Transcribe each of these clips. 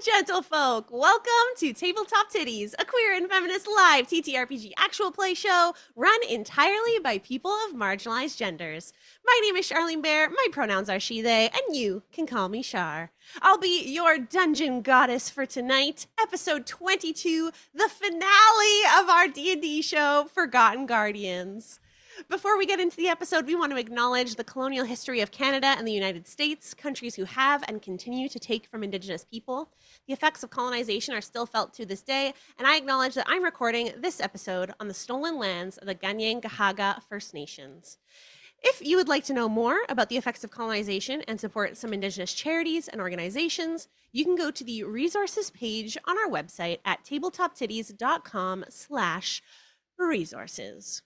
Gentlefolk, welcome to Tabletop Tiddies, a queer and feminist live TTRPG actual play show run entirely by people of marginalized genders. My name is Charlene Bear, my pronouns are she, they, and you can call me Char. I'll be your dungeon goddess for tonight, episode 22, the finale of our D&D show, Forgotten Guardians. Before we get into the episode, we want to acknowledge the colonial history of Canada and the United States, countries who have and continue to take from Indigenous people. The effects of colonization are still felt to this day, and I acknowledge that I'm recording this episode on the stolen lands of the Kanien'kehá:ka First Nations. If you would like to know more about the effects of colonization and support some Indigenous charities and organizations, you can go to the resources page on our website at tabletoptiddies.com/resources.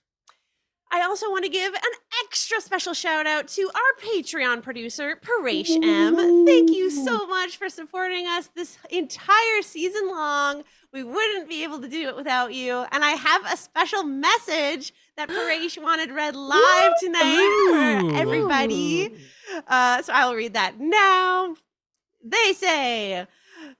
I also want to give an extra special shout out to our Patreon producer, Paresh M. Thank you so much for supporting us this entire season long. We wouldn't be able to do it without you. And I have a special message that Paresh wanted read live tonight for everybody. So I will read that now. They say,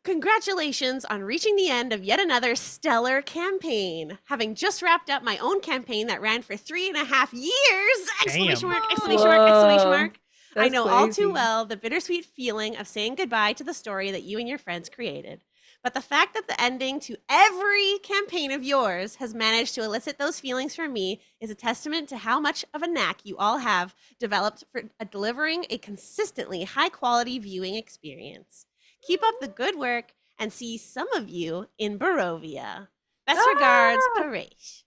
congratulations on reaching the end of yet another stellar campaign. Having just wrapped up my own campaign that ran for 3.5 years! Exclamation mark, exclamation mark, exclamation mark. I know all too well the bittersweet feeling of saying goodbye to the story that you and your friends created. But the fact that the ending to every campaign of yours has managed to elicit those feelings from me is a testament to how much of a knack you all have developed for delivering a consistently high-quality viewing experience. Keep up the good work and see some of you in Barovia. Best regards, Paresh.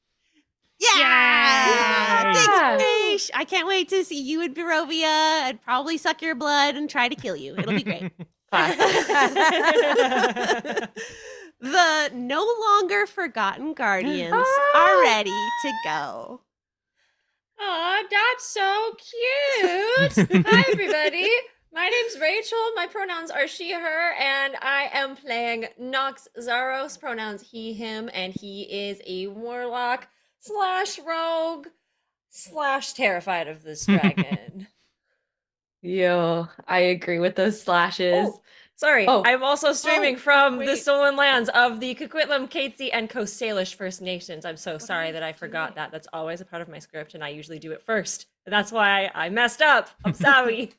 Yeah! Thanks, Paresh. I can't wait to see you in Barovia and probably suck your blood and try to kill you. It'll be great. The no longer forgotten Guardians are ready to go. Aw, that's so cute. Hi, everybody. My name's Rachel. My pronouns are she, her, and I am playing Noxx Zaros, pronouns he, him, and he is a warlock / rogue / terrified of this dragon. Yo, I agree with those slashes. Oh, sorry, I'm also streaming from the stolen lands of the Coquitlam, Kaitz, and Coast Salish First Nations. I'm so sorry that I forgot that. That's always a part of my script, and I usually do it first. And that's why I messed up. I'm sorry.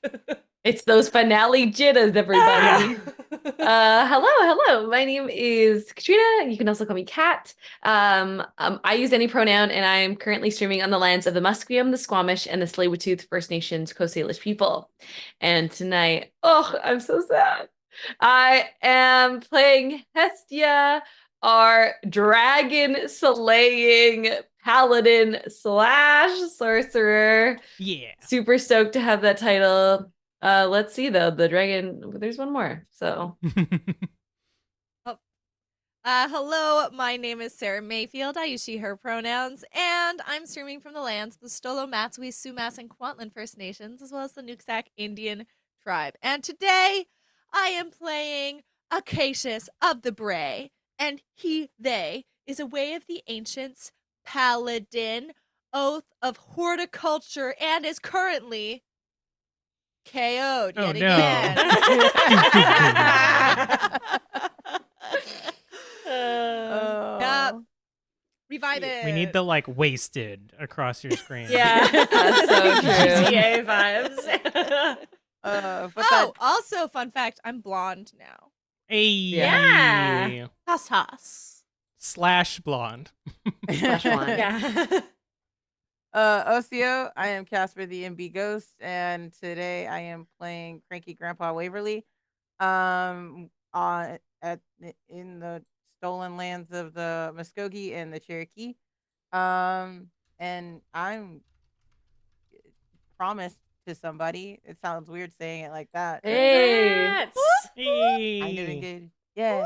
It's those finale jitters, everybody. Hello. My name is Katrina. You can also call me Kat. I use any pronoun, and I am currently streaming on the lands of the Musqueam, the Squamish, and the Tsleil-Waututh First Nations Coast Salish people. And tonight, I'm so sad. I am playing Hestia, our dragon slaying paladin / sorcerer. Yeah. Super stoked to have that title. Let's see though, the dragon, there's one more, so. Hello, my name is Sara Mayfield. I use she, her pronouns, and I'm streaming from the lands of the Stolo, Matsui, Sumas, and Kwantlen First Nations, as well as the Nuxalk Indian tribe. And today, I am playing Acacius of the Brae, and they is a way of the ancients, paladin, oath of horticulture, and is currently KO'd yet again. Revive it. We need the wasted across your screen. Yeah, that's so true. GTA vibes. Also, fun fact, I'm blonde now. Hey. Yeah. Haas. / blonde. Yeah. Ocio, I am CasperDaNBGhost, and today I am playing Cranky Grandpa Waverly, in the stolen lands of the Muskogee and the Cherokee, and I'm promised to somebody. It sounds weird saying it like that. Hey. Hey. I'm doing good. Yeah.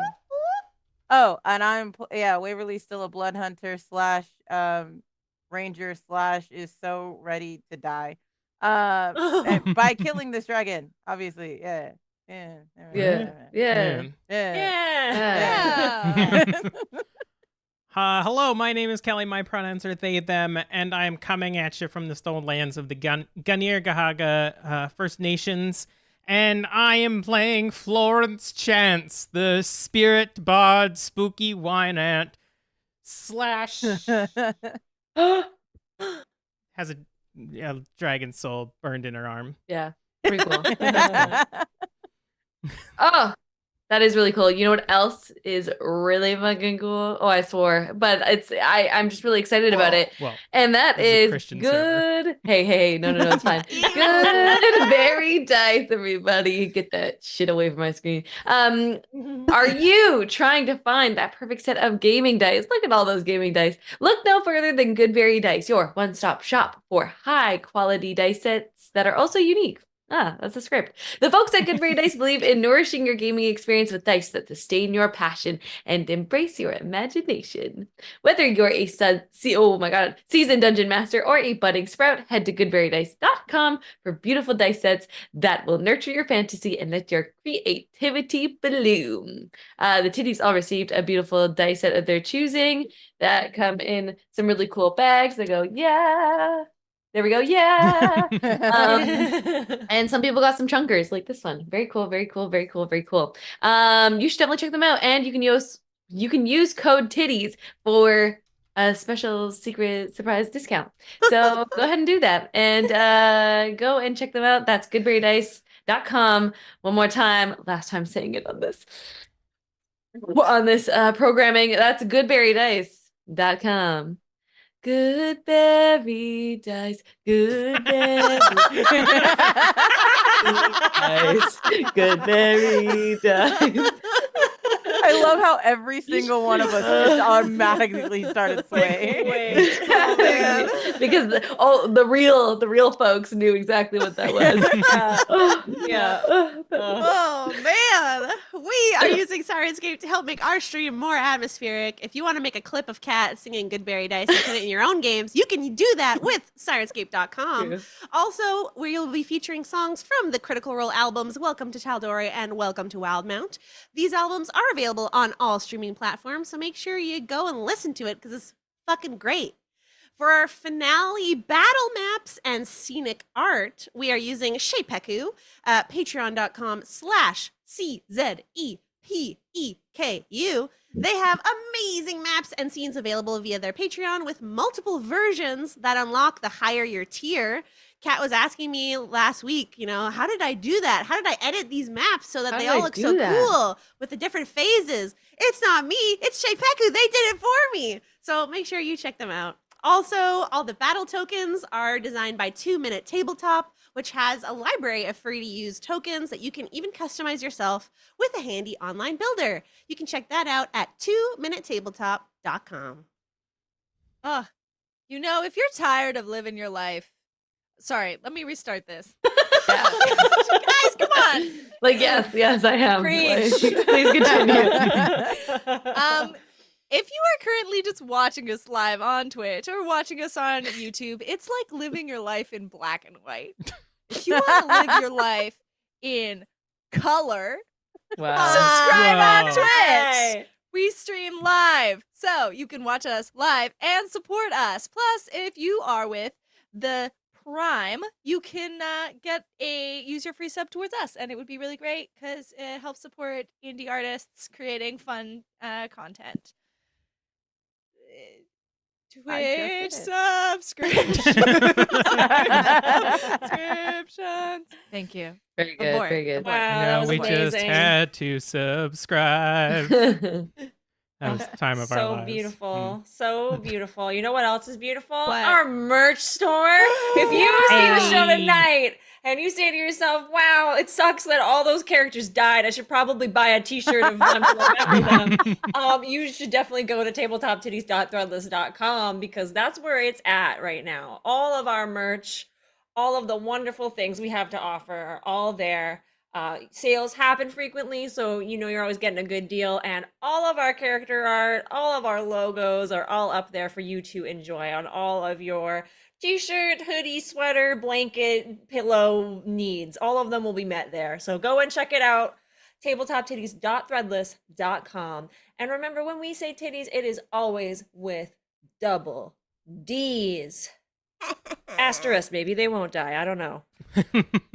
Oh, and I'm Waverly's still a blood hunter / ranger / is so ready to die by killing this dragon, obviously. Yeah. Hello, my name is Kelly. My pronouns are they, them, and I'm coming at you from the stolen lands of the Kanien'kehá:ka First Nations. And I am playing Florence Chance, the spirit bod spooky wine ant slash has a dragon soul burned in her arm. Yeah, pretty cool. Oh, that is really cool. You know what else is really fucking cool? Oh, I swore, but I'm just really excited about it. Well, And that this is a is Christian good. server. Hey, no, it's fine. Good berry dice, everybody. Get that shit away from my screen. Are you trying to find that perfect set of gaming dice? Look at all those gaming dice. Look no further than Goodberry Dice, your one-stop shop for high-quality dice sets that are also unique. Ah, that's a script. The folks at Goodberry Dice believe in nourishing your gaming experience with dice that sustain your passion and embrace your imagination. Whether you're a seasoned dungeon master or a budding sprout, head to goodberrydice.com for beautiful dice sets that will nurture your fantasy and let your creativity bloom. The Tiddies all received a beautiful dice set of their choosing that come in some really cool bags. They go, yeah. There we go. Yeah. And some people got some chunkers like this one. Very cool, very cool, very cool, very cool. You should definitely check them out. And you can use code Tiddies for a special secret surprise discount. So go ahead and do that. And go and check them out. That's goodberrydice.com. One more time. Last time saying it on this programming. That's goodberrydice.com. Goodberry dice, goodberry dice, goodberry dice. I love how every single one of us just automatically started swaying. Oh, man. Because the real folks knew exactly what that was. Oh man, we are using Sirenscape to help make our stream more atmospheric. If you want to make a clip of Cat singing Goodberry Dice and put it in your own games, you can do that with Sirenscape.com. Also, we'll be featuring songs from the Critical Role albums Welcome to Tal'Dorei and Welcome to Wildmount. These albums are available on all streaming platforms, so make sure you go and listen to it because it's fucking great. For our finale battle maps and scenic art, we are using Shepeku at patreon.com/CZEPEKU. They have amazing maps and scenes available via their Patreon with multiple versions that unlock the higher your tier. Kat was asking me last week, how did I do that? How did I edit these maps so that they all look so cool with the different phases? It's not me, it's Shepeku. They did it for me. So make sure you check them out. Also, all the battle tokens are designed by 2 Minute Tabletop, which has a library of free-to-use tokens that you can even customize yourself with a handy online builder. You can check that out at 2minutetabletop.com. If you're tired of living your life... Sorry, let me restart this. Guys, come on! Yes, I am. Preach. Please continue. If you are currently just watching us live on Twitch or watching us on YouTube, it's like living your life in black and white. If you want to live your life in color, subscribe on Twitch. We stream live, so you can watch us live and support us. Plus, if you are with the Prime, you can use your free sub towards us, and it would be really great because it helps support indie artists creating fun content. Twitch subscriptions. Thank you. Very good. Very good. Wow, that was we amazing. just had to subscribe. That was the time of our lives. So beautiful. So beautiful. You know what else is beautiful? What? Our merch store. If you see the show tonight and you say to yourself, wow, it sucks that all those characters died. I should probably buy a t-shirt of them to remember them. You should definitely go to tabletoptiddies.threadless.com because that's where it's at right now. All of our merch, all of the wonderful things we have to offer are all there. Sales happen frequently, so you're always getting a good deal, and all of our character art, all of our logos are all up there for you to enjoy on all of your t-shirt, hoodie, sweater, blanket, pillow needs. All of them will be met there, so go and check it out. tabletoptiddies.threadless.com. And remember, when we say titties, it is always with double D's. Asterisk, maybe they won't die. I don't know.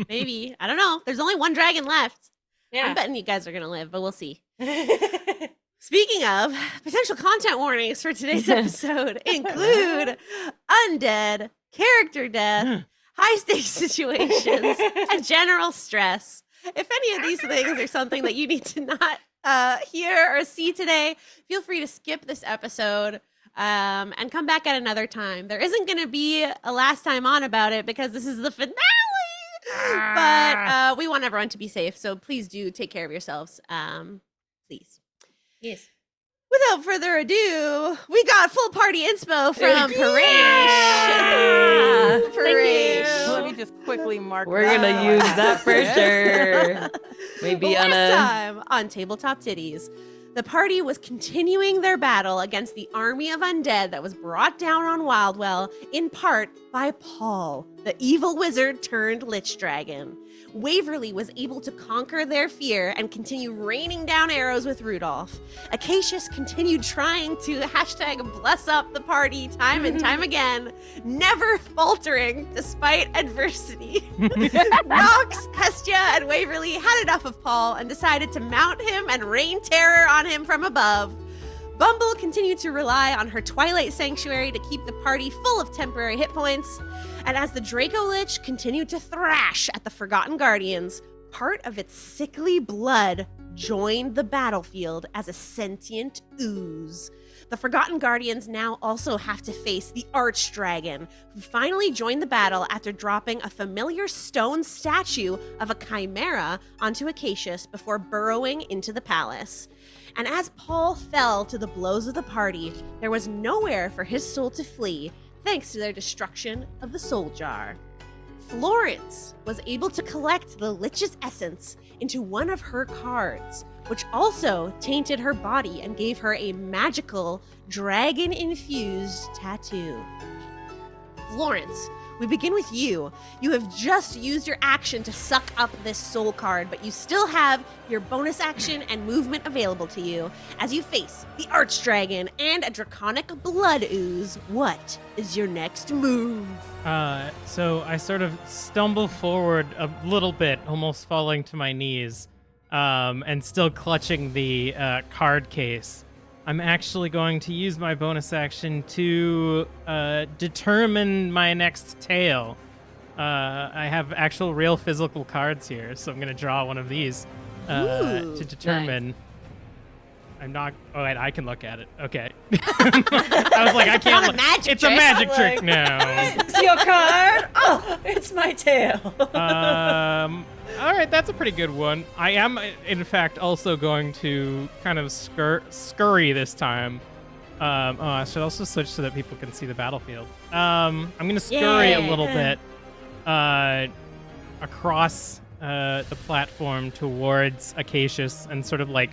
Maybe. I don't know. There's only one dragon left. Yeah. I'm betting you guys are going to live, but we'll see. Speaking of, potential content warnings for today's episode include undead, character death, high-stakes situations, and general stress. If any of these things are something that you need to not hear or see today, feel free to skip this episode and come back at another time. There isn't going to be a last time on about it because this is the finale. But we want everyone to be safe, so please do take care of yourselves. Please. Yes. Without further ado, we got full party inspo from Paresh. Yeah. Paresh. Let me just quickly mark. We're gonna use that for sure. Maybe on Last a. time on Tabletop Tiddies, the party was continuing their battle against the army of undead that was brought down on Wildwell, in part by Paul, the evil wizard turned lich dragon. Waverly was able to conquer their fear and continue raining down arrows with Rudolph. Acacius continued trying to #bless up the party time and time again, never faltering despite adversity. Noxx, Hestia, and Waverly had enough of Paul and decided to mount him and rain terror on him from above. Bumble continued to rely on her Twilight Sanctuary to keep the party full of temporary hit points. And as the Draco Lich continued to thrash at the Forgotten Guardians, part of its sickly blood joined the battlefield as a sentient ooze. The Forgotten Guardians now also have to face the Archdragon, who finally joined the battle after dropping a familiar stone statue of a chimera onto Acacius before burrowing into the palace. And as Paul fell to the blows of the party, there was nowhere for his soul to flee, thanks to their destruction of the soul jar. Florence was able to collect the Lich's essence into one of her cards, which also tainted her body and gave her a magical, dragon-infused tattoo. Florence, we begin with you. You have just used your action to suck up this soul card, but you still have your bonus action and movement available to you as you face the Archdragon and a draconic blood ooze. What is your next move? So I sort of stumble forward a little bit, almost falling to my knees, and still clutching the card case. I'm actually going to use my bonus action to determine my next tale. I have actual real physical cards here, so I'm going to draw one of these to determine. Nice. I'm not. Oh wait, I can look at it. Okay. I was like, I can't. not a magic it's a trick. magic trick Like- now. It's your card. Oh, it's my tail. All right, that's a pretty good one. I am, in fact, also going to kind of scurry this time. I should also switch so that people can see the battlefield. I'm going to scurry a little bit across the platform towards Acacius and sort of like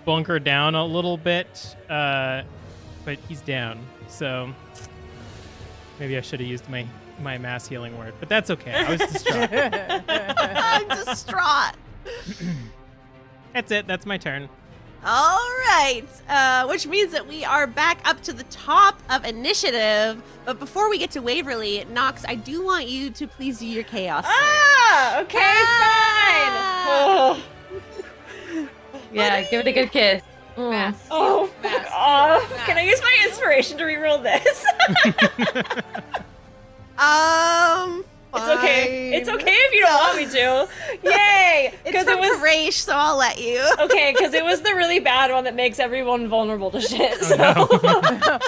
bunker down a little bit, but he's down, so maybe I should have used my mass healing word, but that's okay. I was distraught. I'm distraught. That's it. That's my turn. All right, which means that we are back up to the top of initiative. But before we get to Waverly, Noxx, I do want you to please do your chaos. Okay, fine. Oh, Yeah, give it a good kiss. Mm. Mass. oh fuck Mass. off. Mass. Can I use my inspiration to reroll this? It's okay. It's okay if you don't want me to. Yay! It's Because from it was Paresh, so I'll let you. okay. Because it was the really bad one that makes everyone vulnerable to shit. So. no. Oh.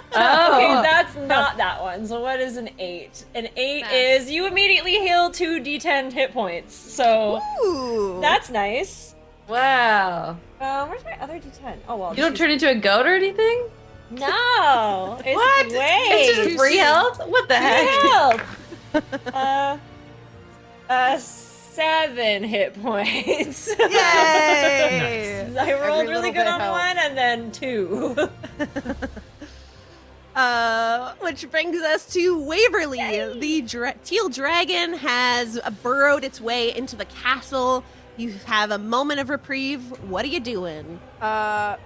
Okay, that's not that one. So what is an 8? An 8 Math. is you immediately heal 2 d10 hit points. So Ooh. that's nice. Wow. Where's my other d10? Oh well. You don't turn into a goat or anything? No. It's What? Wait. It's just free health? What the heck? Help. 7 hit points. Yay! I rolled Every really little good bit on helps. 1 and then 2. Which brings us to Waverly. The teal dragon has burrowed its way into the castle. You have a moment of reprieve. What are you doing? I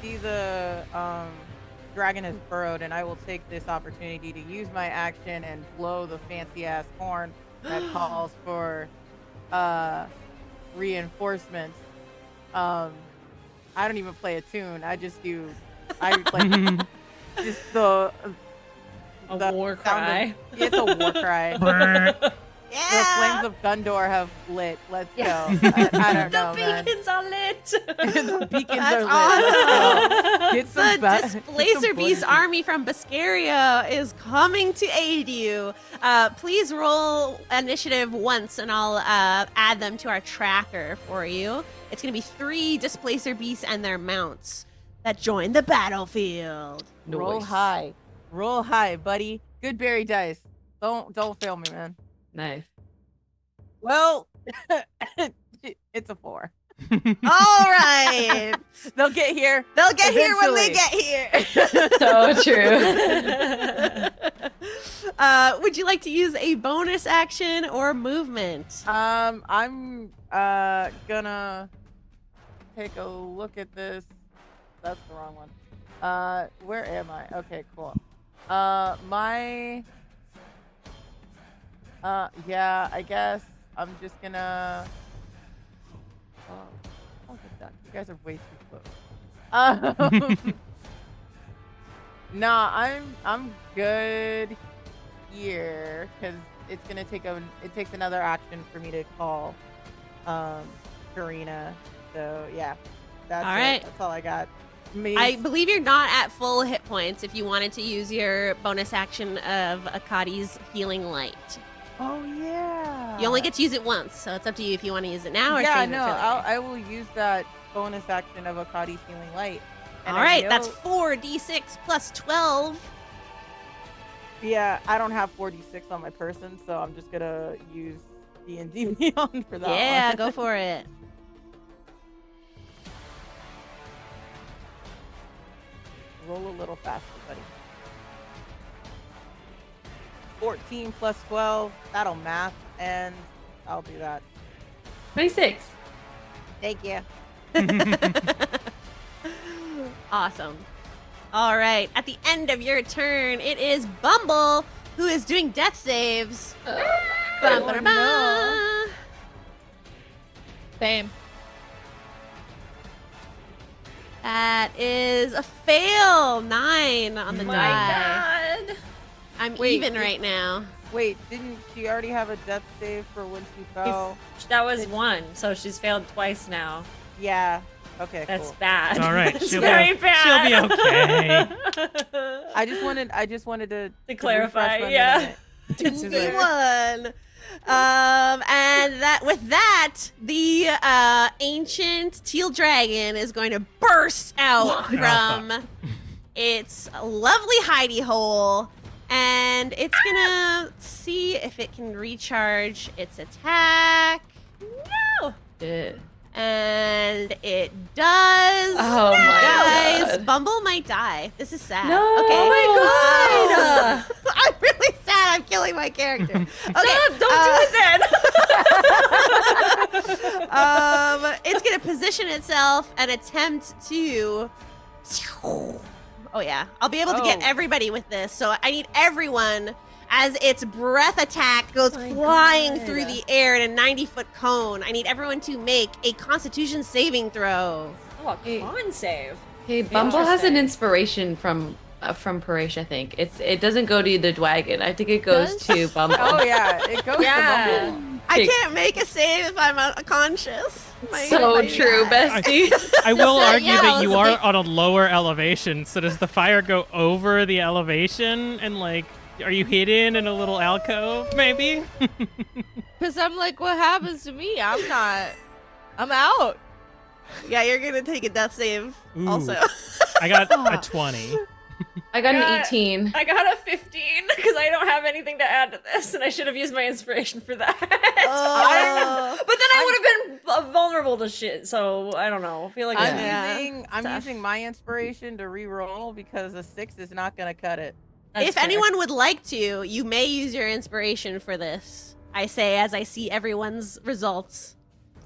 see the dragon has burrowed, and I will take this opportunity to use my action and blow the fancy ass horn that calls for reinforcements. I don't even play a tune. I just do. I like just the war sound cry. It's a war cry. The flames of Gundor have lit. Let's go. I don't know, man. Beacons are lit. The beacons That's are lit. awesome. Get The some get Displacer some Beast bullets. army from Biscaria is coming to aid you. Please roll initiative once, and I'll add them to our tracker for you. It's going to be 3 Displacer Beasts and their mounts that join the battlefield. Roll Nice. high, buddy. Good berry dice. Don't fail me, man. Nice. Well, it's a 4. All right. They'll get here. They'll get here when they Eventually. get here. So true. Would you like to use a bonus action or movement? I'm gonna take a look at this. That's the wrong one. Where am I? Okay, cool. Yeah, I guess I'm just gonna. Oh, the duck. You guys are way too close. Nah, I'm good here because it's gonna take it takes another action for me to call, Katrina. So yeah, that's All it. right. That's all I got. I believe you're not at full hit points if you wanted to use your bonus action of Akadi's Healing Light. Oh yeah. You only get to use it once, so it's up to you if you want to use it now or Yeah, save no, it for later. I will use that bonus action of Akadi's Healing Light. And All I right, know- that's 4d6 plus 12. Yeah, I don't have 4d6 on my person, so I'm just gonna use D&D Beyond for that Yeah, one. go for it. Roll a little faster, buddy. 14 plus 12, that'll math, and I'll do that. 26. Thank you. Awesome. All right, at the end of your turn, it is Bumble who is doing death saves. Ba-ba-da-ba. no. Same. That is a fail. 9 on the My die. God. I'm Wait, even did- right now. Wait, didn't she already have a death save for when she fell? That was 1, so she's failed twice now. Yeah. Okay, That's cool. bad. All right, That's she'll be very o- bad. she'll be okay. I just wanted to clarify, refresh my yeah. memory. It's Two like- one. And that with that, the ancient teal dragon is going to burst out from its lovely hidey hole, and it's gonna see if it can recharge its attack. No. Yeah. And it does. Oh my Guys, God. Bumble might die. This is sad. No. Okay. Oh my God. I'm really sad. I'm killing my character. Okay. Stop, don't do it then. It's gonna position itself and attempt to. Oh yeah, I'll be able to get Oh. everybody with this. So I need everyone as its breath attack goes My flying God. through the air in a 90-foot cone. I need everyone to make a Constitution saving throw. Oh, a con save. Hey, Bumble has an Interesting. inspiration from Paresh, I think. It doesn't go to the dragon. I think it goes Does? to Bumble. Oh yeah, it goes Yeah. to Bumble. I Okay. can't make a save if I'm unconscious. So my true, God. bestie. I will So, argue yeah, that you are let's on a lower elevation. So does the fire go over the elevation and like, are you hidden in a little alcove? Maybe. Because I'm like, what happens to me? I'm out. Yeah, you're gonna take a death save Ooh. also. I got a 20. I got an God. 18. I got a 15 because I don't have anything to add to this, and I should have used my inspiration for that. Oh. But then I would have been vulnerable to shit, so I don't know. I feel like I'm Yeah. I'm Tough. using my inspiration to re-roll because a 6 is not gonna cut it. That's If fair. anyone would like to, you may use your inspiration for this. I say as I see everyone's results.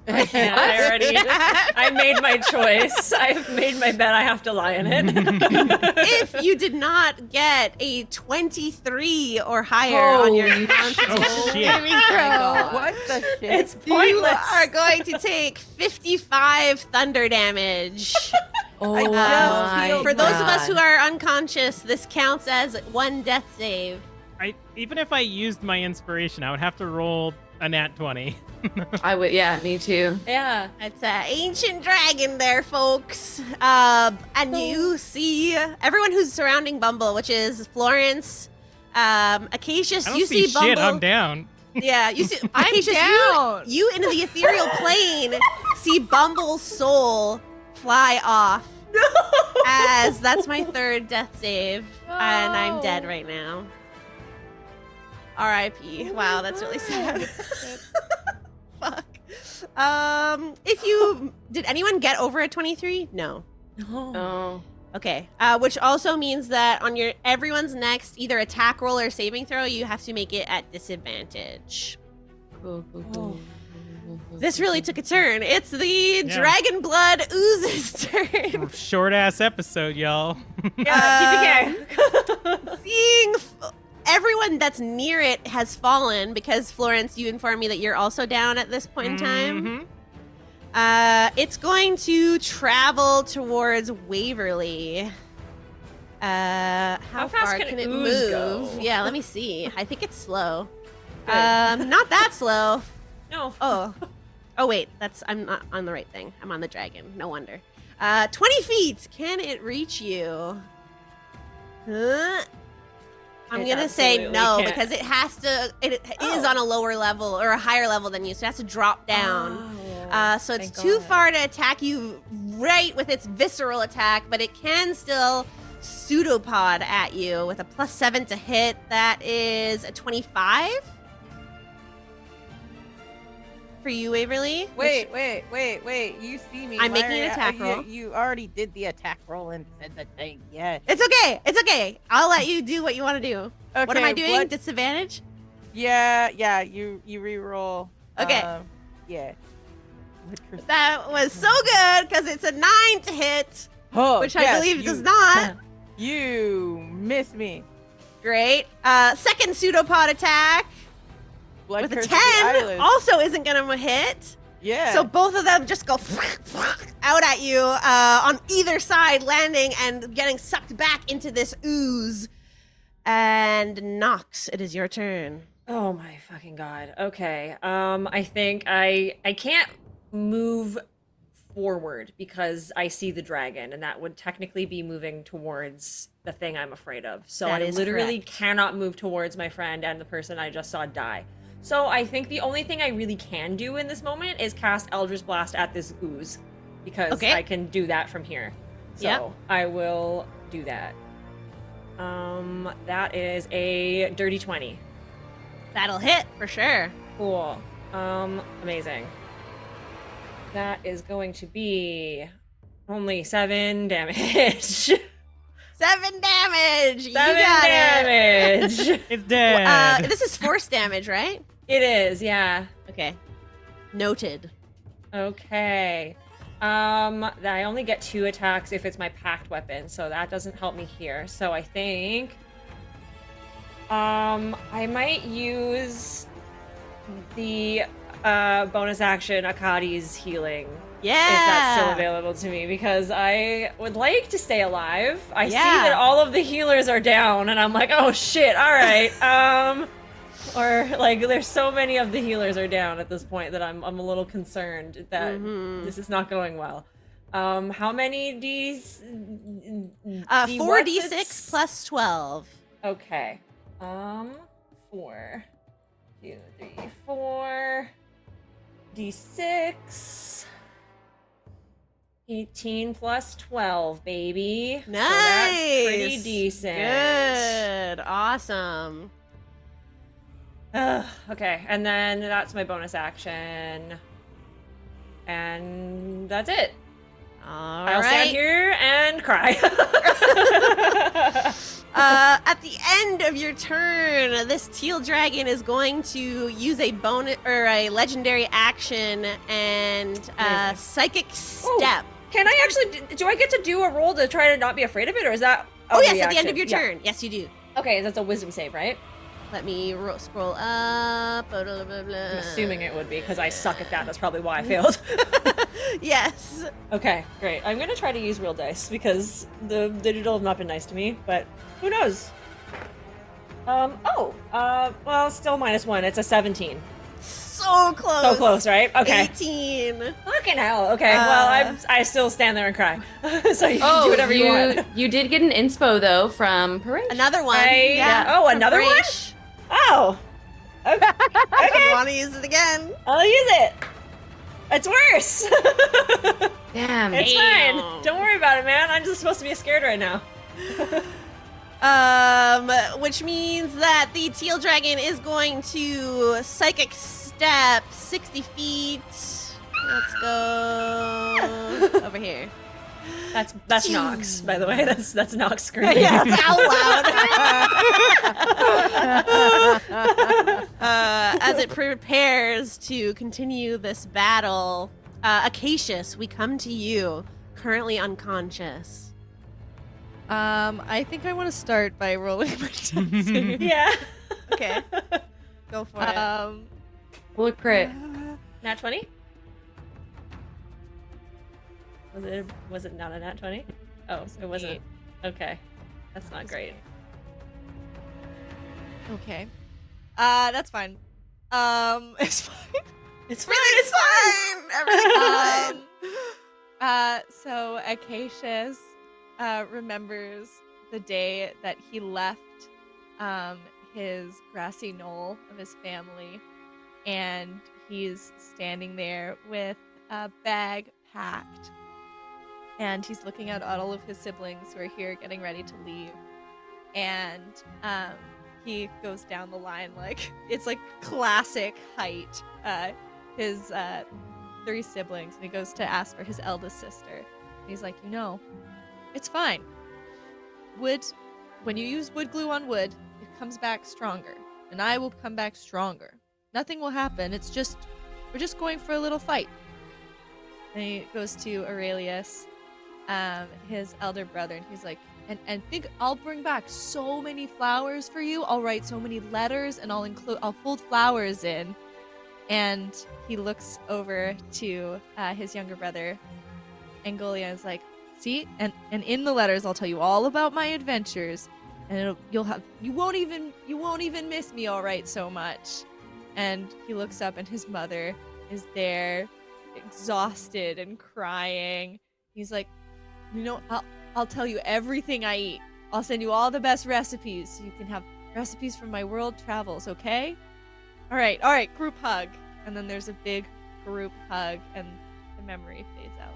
I can't. I made my choice. I've made my bed. I have to lie in it. If you did not get a 23 or higher on your Holy Constitution shit. saving Oh throw, my God. What the shit? It's you pointless. are going to take 55 thunder damage. Oh, just my healed For those of us God. who are unconscious, this counts as one death save. Even if I used my inspiration, I would have to roll a nat 20. I would, yeah, me too. Yeah. It's an ancient dragon there, folks. And you see everyone who's surrounding Bumble, which is Florence, Acacius. I don't You see see Bumble. shit. I'm down. Yeah, you see I'm Acacius. down. You into the ethereal plane see Bumble's soul fly off. As that's my third death save, and I'm dead No. right now. R.I.P. Wow, that's really sad. Fuck. If you did anyone get over a 23? No. No. Oh. Okay. Which also means that on your everyone's next either attack roll or saving throw, you have to make it at disadvantage. Cool. This really took a turn. It's the Yeah. Dragon Blood Ooze's turn. Short ass episode, y'all. Yeah, TPK. Seeing everyone that's near it has fallen because Florence, you informed me that you're also down at this point in time. Mhm. It's going to travel towards Waverly. How fast far can can it ooze move? go? Yeah, let me see. I think it's slow. Good. Not that slow. No. Oh wait, I'm not on the right thing. I'm on the dragon. No wonder. 20 feet. Can it reach you? Huh? I'm It gonna say absolutely no can't. because it has to. It is Oh. on a lower level or a higher level than you, so it has to drop down. So it's thank too God. far to attack you right with its visceral attack, but it can still pseudopod at you with a +7 to hit. That is a 25 for you, Waverly. Wait. You see me. I'm making my an attack roll. You already did the attack roll and said the thing. Yeah. It's okay. It's okay. I'll let you do what you want to do. Okay. What am I doing? blood- Disadvantage? Yeah. You re-roll. Okay. Yeah. That was so good because it's a 9 to hit, Oh, which I yes, believe you, does not. You miss me. Great. Second pseudopod attack Blood with a curse 10 of the eyelids. also isn't going to hit. Yeah. So both of them just go out at you on either side, landing and getting sucked back into this ooze. And Noxx, it is your turn. Oh my fucking God. Okay. I think I can't move forward because I see the dragon, and that would technically be moving towards the thing I'm afraid of. So That I is literally correct. cannot move towards my friend and the person I just saw die. So I think the only thing I really can do in this moment is cast Eldritch Blast at this ooze, because Okay. I can do that from here. So Yep. I will do that. That is a dirty 20. That'll hit for sure. Cool. Amazing. That is going to be only 7 damage. 7 damage. 7 You got it. damage. It's dead. This is force damage, right? It is, yeah. Okay. Noted. Okay. I only get 2 attacks if it's my packed weapon, so that doesn't help me here. So I think I might use the bonus action Akkadi's healing. Yeah. If that's still available to me, because I would like to stay alive. I see Yeah. that all of the healers are down, and I'm like, oh shit, all right. Or like, there's so many of the healers are down at this point that I'm a little concerned that Mhm. this is not going well. How many D's? 4d6 plus 12. Okay. 4, 2, 3, 4. D6. 18 plus 12, baby. Nice. So that's pretty decent. Good. Awesome. Okay, and then that's my bonus action. And that's it. All I'll stand right. here and cry. At the end of your turn, this teal dragon is going to use a bonus or a legendary action and Amazing. psychic Ooh. step. Can I actually, do I get to do a roll to try to not be afraid of it, or is that Oh a yes, at the end reaction? of your Yeah. turn. Yes, you do. Okay, that's a wisdom save, right? Let me scroll up. Blah, blah, blah, blah. I'm assuming it would be, because I suck at that. That's probably why I failed. Yes. Okay, great. I'm gonna try to use real dice, because the digital have not been nice to me, but who knows? Well, still -1. It's a 17. So close. So close, right? Okay. 18. Fucking hell. Okay, well, I still stand there and cry. So you can do whatever you want. You did get an inspo though from Parade. Another one. Oh, from another one? Braish. Oh! Okay. If you want to use it again. I'll use it! It's worse! Damn. It's Damn. fine. Don't worry about it, man. I'm just supposed to be scared right now. Which means that the teal dragon is going to psychic step 60 feet. Let's go over here. That's Noxx, by the way. That's Noxx screaming. Yeah, it's out loud. As it prepares to continue this battle, Acacius, we come to you, currently unconscious. I think I want to start by rolling my dex. Yeah. Okay, go for it. Look crit. Nat 20? Was it not a nat 20? Oh, it wasn't. Okay. That's not great. Okay. That's fine. It's fine. It's fine. It's fine. Everything's fine. So Acacius remembers the day that he left his grassy knoll of his family, and he's standing there with a bag packed, and he's looking at all of his siblings who are here getting ready to leave, and he goes down the line like it's like classic height. His 3 siblings, and he goes to ask for his eldest sister. And he's like, it's fine. Wood, when you use wood glue on wood, it comes back stronger, and I will come back stronger. Nothing will happen. It's just, we're just going for a little fight. And he goes to Aurelius, his elder brother, and he's like, and think I'll bring back so many flowers for you. I'll write so many letters, and I'll fold flowers in. And he looks over to his younger brother, Angolia, and is like, see, and in the letters I'll tell you all about my adventures, and you won't even miss me, all right, so much. And he looks up, and his mother is there, exhausted and crying. He's like, I'll tell you everything I eat. I'll send you all the best recipes, so you can have recipes from my world travels, okay? All right, group hug. And then there's a big group hug, and the memory fades out.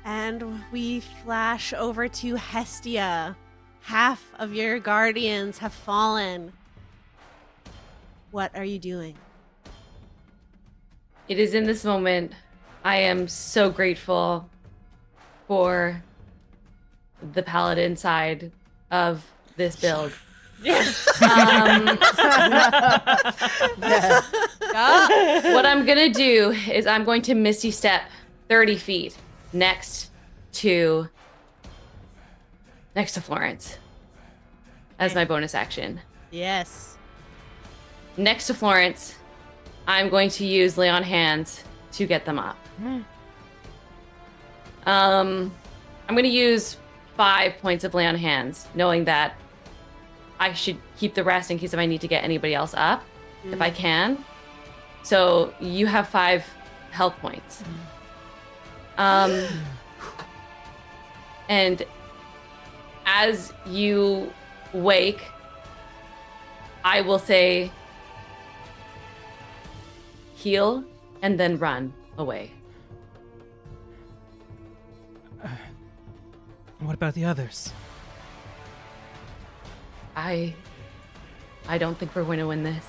And we flash over to Hestia. Half of your guardians have fallen. What are you doing? It is in this moment I am so grateful for the paladin side of this build. What I'm gonna do is I'm going to Misty Step 30 feet next to Florence as my bonus action. Yes. Next to Florence, I'm going to use Lay on Hands to get them up. I'm going to use 5 points of Lay on Hands, knowing that I should keep the rest in case if I need to get anybody else up, if I can. So you have 5 health points. And as you wake, I will say, heal, and then run away. What about the others? I don't think we're going to win this.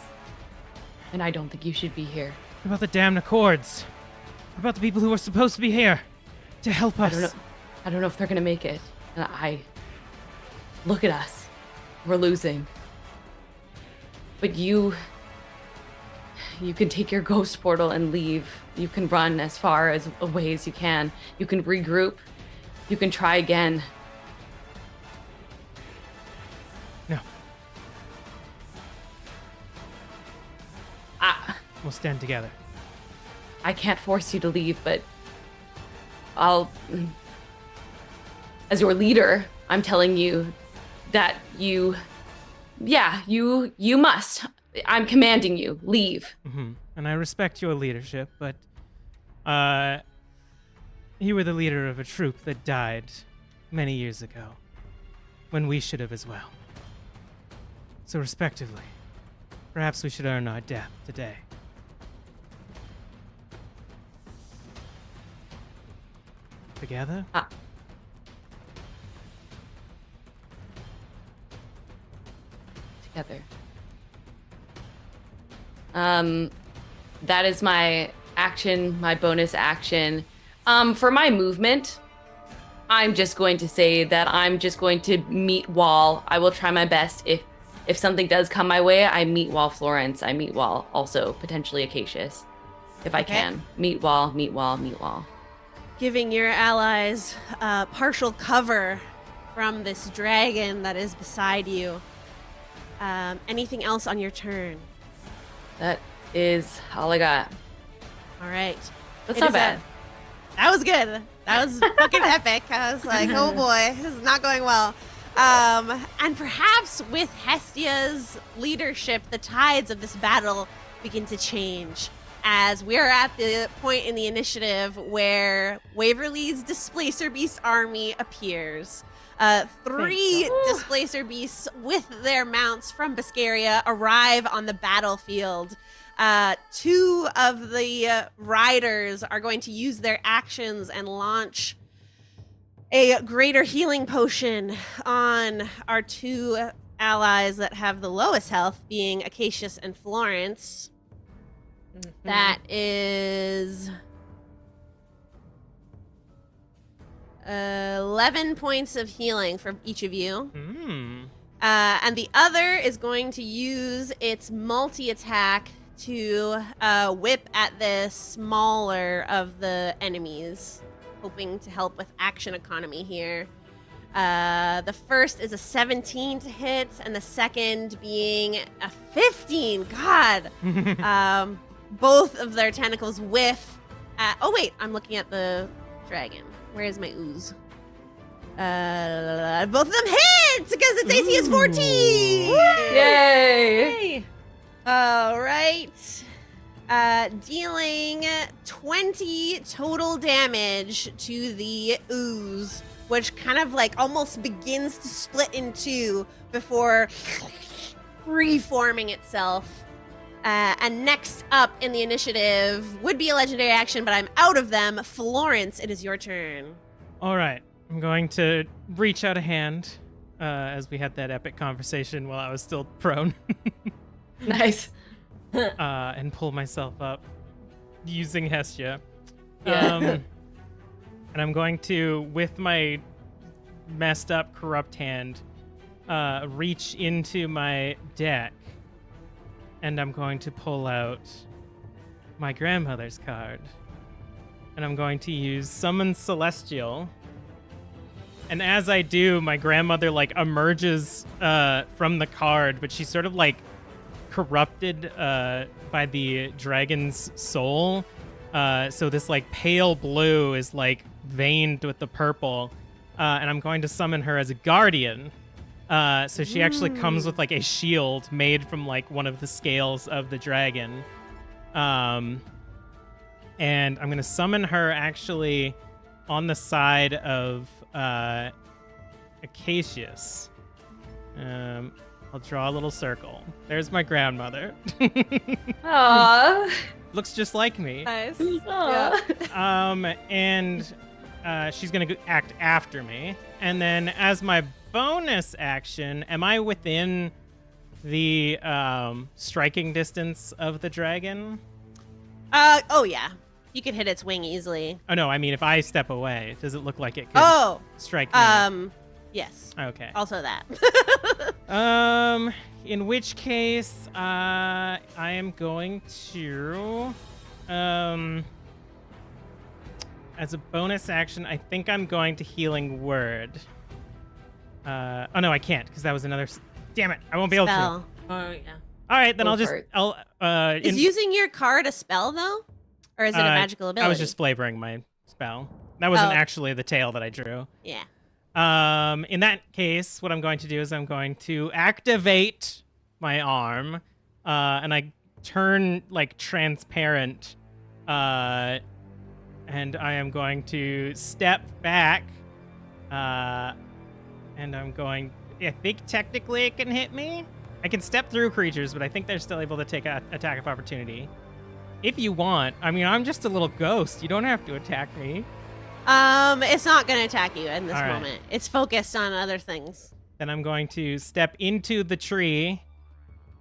And I don't think you should be here. What about the damned Accords? What about the people who were supposed to be here? to help us. I don't know if they're gonna make it. And look at us. We're losing. But you can take your ghost portal and leave. You can run as far as away as you can. You can regroup. You can try again. No. We'll stand together. I can't force you to leave, but as your leader, I'm telling you that you must. I'm commanding you, leave. Mm-hmm. And I respect your leadership, but you were the leader of a troop that died many years ago, when we should have as well. So respectively, perhaps we should earn our death today. Together? Together. That is my action, my bonus action. For my movement, I'm just going to say that I'm just going to meet wall. I will try my best. If something does come my way, I meet wall Florence. I meet wall also potentially Acacius. If I can. Meet wall. Giving your allies partial cover from this dragon that is beside you. Anything else on your turn? That is all I got. All right. That's not bad. That was good. That was fucking epic. I was like, oh boy, this is not going well. And perhaps with Hestia's leadership, the tides of this battle begin to change. As we're at the point in the initiative where Waverly's Displacer Beast army appears. 3 Displacer Beasts with their mounts from Biscaria arrive on the battlefield. 2 of the riders are going to use their actions and launch a greater healing potion on our 2 allies that have the lowest health, being Acacius and Florence. That is 11 points of healing for each of you. And the other is going to use its multi-attack to whip at the smaller of the enemies, hoping to help with action economy here. The first is a 17 to hit, and the second being a 15. God! Both of their tentacles whiff. Oh wait, I'm looking at the dragon. Where is my ooze? Both of them hit because its AC is 14. Yay! All right. Dealing 20 total damage to the ooze, which kind of like almost begins to split in 2 before reforming itself. And next up in the initiative would be a legendary action, but I'm out of them. Florence, it is your turn. All right. I'm going to reach out a hand as we had that epic conversation while I was still prone. Nice. And pull myself up using Hestia. Yeah. And I'm going to, with my messed up corrupt hand, reach into my deck. And I'm going to pull out my grandmother's card. And I'm going to use Summon Celestial. And as I do, my grandmother like emerges from the card, but she's sort of like corrupted by the dragon's soul. So this like pale blue is like veined with the purple. And I'm going to summon her as a guardian. So she actually comes with like a shield made from like one of the scales of the dragon. And I'm going to summon her actually on the side of Acacius. I'll draw a little circle. There's my grandmother. Aww. Looks just like me. Nice. Aw. And she's going to act after me. And then as my bonus action, am I within the striking distance of the dragon? Oh yeah. You could hit its wing easily. Oh no, I mean if I step away, does it look like it could Oh, strike me? yes. Okay. Also that. In which case, I am going to, as a bonus action, I think I'm going to Healing Word. Oh no, I can't because that was another. Damn it! I won't be able to. Spell. Oh yeah. All right, then Go I'll just. for it. I'll. Is using your card a spell though, or is it a magical ability? I was just flavoring my spell. That wasn't Oh. actually the tail that I drew. Yeah. In that case, what I'm going to do is I'm going to activate my arm, and I turn like transparent, and I am going to step back, and I'm going. I think technically it can hit me. I can step through creatures, but I think they're still able to take an attack of opportunity. If you want, I mean, I'm just a little ghost. You don't have to attack me. It's not gonna attack you in this All right. moment. It's focused on other things. Then I'm going to step into the tree,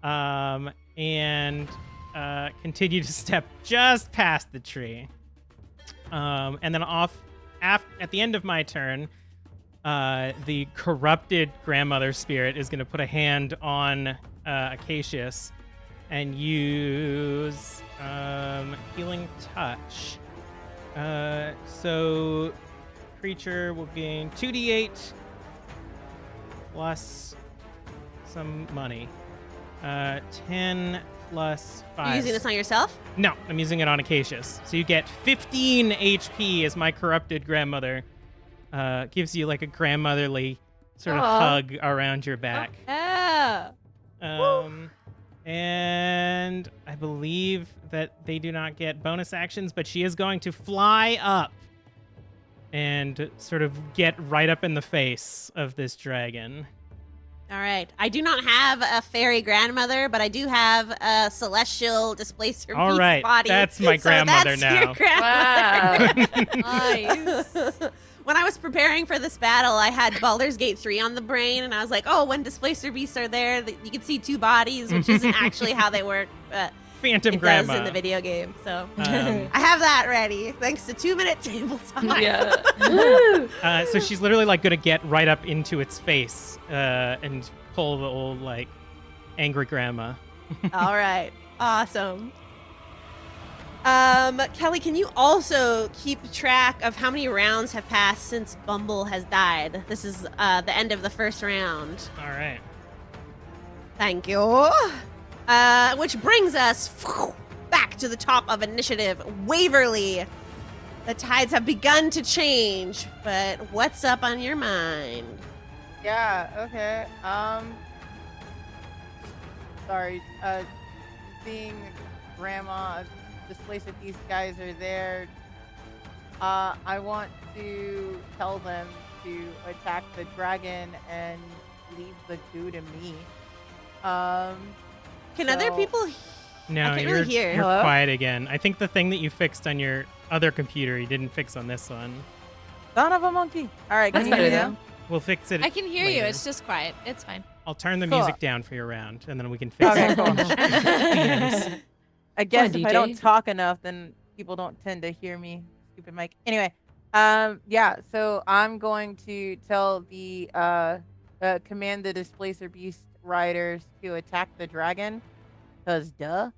and continue to step just past the tree. And then at the end of my turn, the corrupted grandmother spirit is going to put a hand on Acacius and use healing touch. So creature will gain 2d8 plus some money. 10 plus 5. You're using this on yourself? No, I'm using it on Acacius. So you get 15 HP as my corrupted grandmother gives you like a grandmotherly sort of Aw. hug around your back. Yeah. And I believe that they do not get bonus actions, but she is going to fly up and sort of get right up in the face of this dragon. All right. I do not have a fairy grandmother, but I do have a celestial displacer All beast right, body. that's my grandmother that's now. Your grandmother. Nice. When I was preparing for this battle, I had Baldur's Gate 3 on the brain, and I was like, oh, when displacer beasts are there, you can see two bodies, which isn't actually how they work, but Phantom it grandma. does in the video game. So Um, I have that ready, thanks to 2-minute tabletop. Yeah. Woo. So she's literally like gonna get right up into its face and pull the old like angry grandma. All right. Awesome. Kelly, can you also keep track of how many rounds have passed since Bumble has died? This is the end of the first round. All right. Thank you. Which brings us back to the top of initiative. Waverly. The tides have begun to change, but what's up on your mind? Yeah, okay. Sorry, seeing grandma, displaced these guys are there. I want to tell them to attack the dragon and leave the goo to me. Can other So- people? No, I can't you're, really hear. you're Hello? quiet again. I think the thing that you fixed on your other computer, you didn't fix on this one. Son of a monkey. All right, That's can you better hear though. me We'll fix it. I can hear you. later. It's just quiet. It's fine. I'll turn the Cool. music down for your round, and then we can fix Okay, it. cool. DMs. I guess on, if I don't DJ. talk enough, then people don't tend to hear me. Stupid mic. Anyway, yeah. So I'm going to tell the command the displacer beast riders to attack the dragon, cause duh.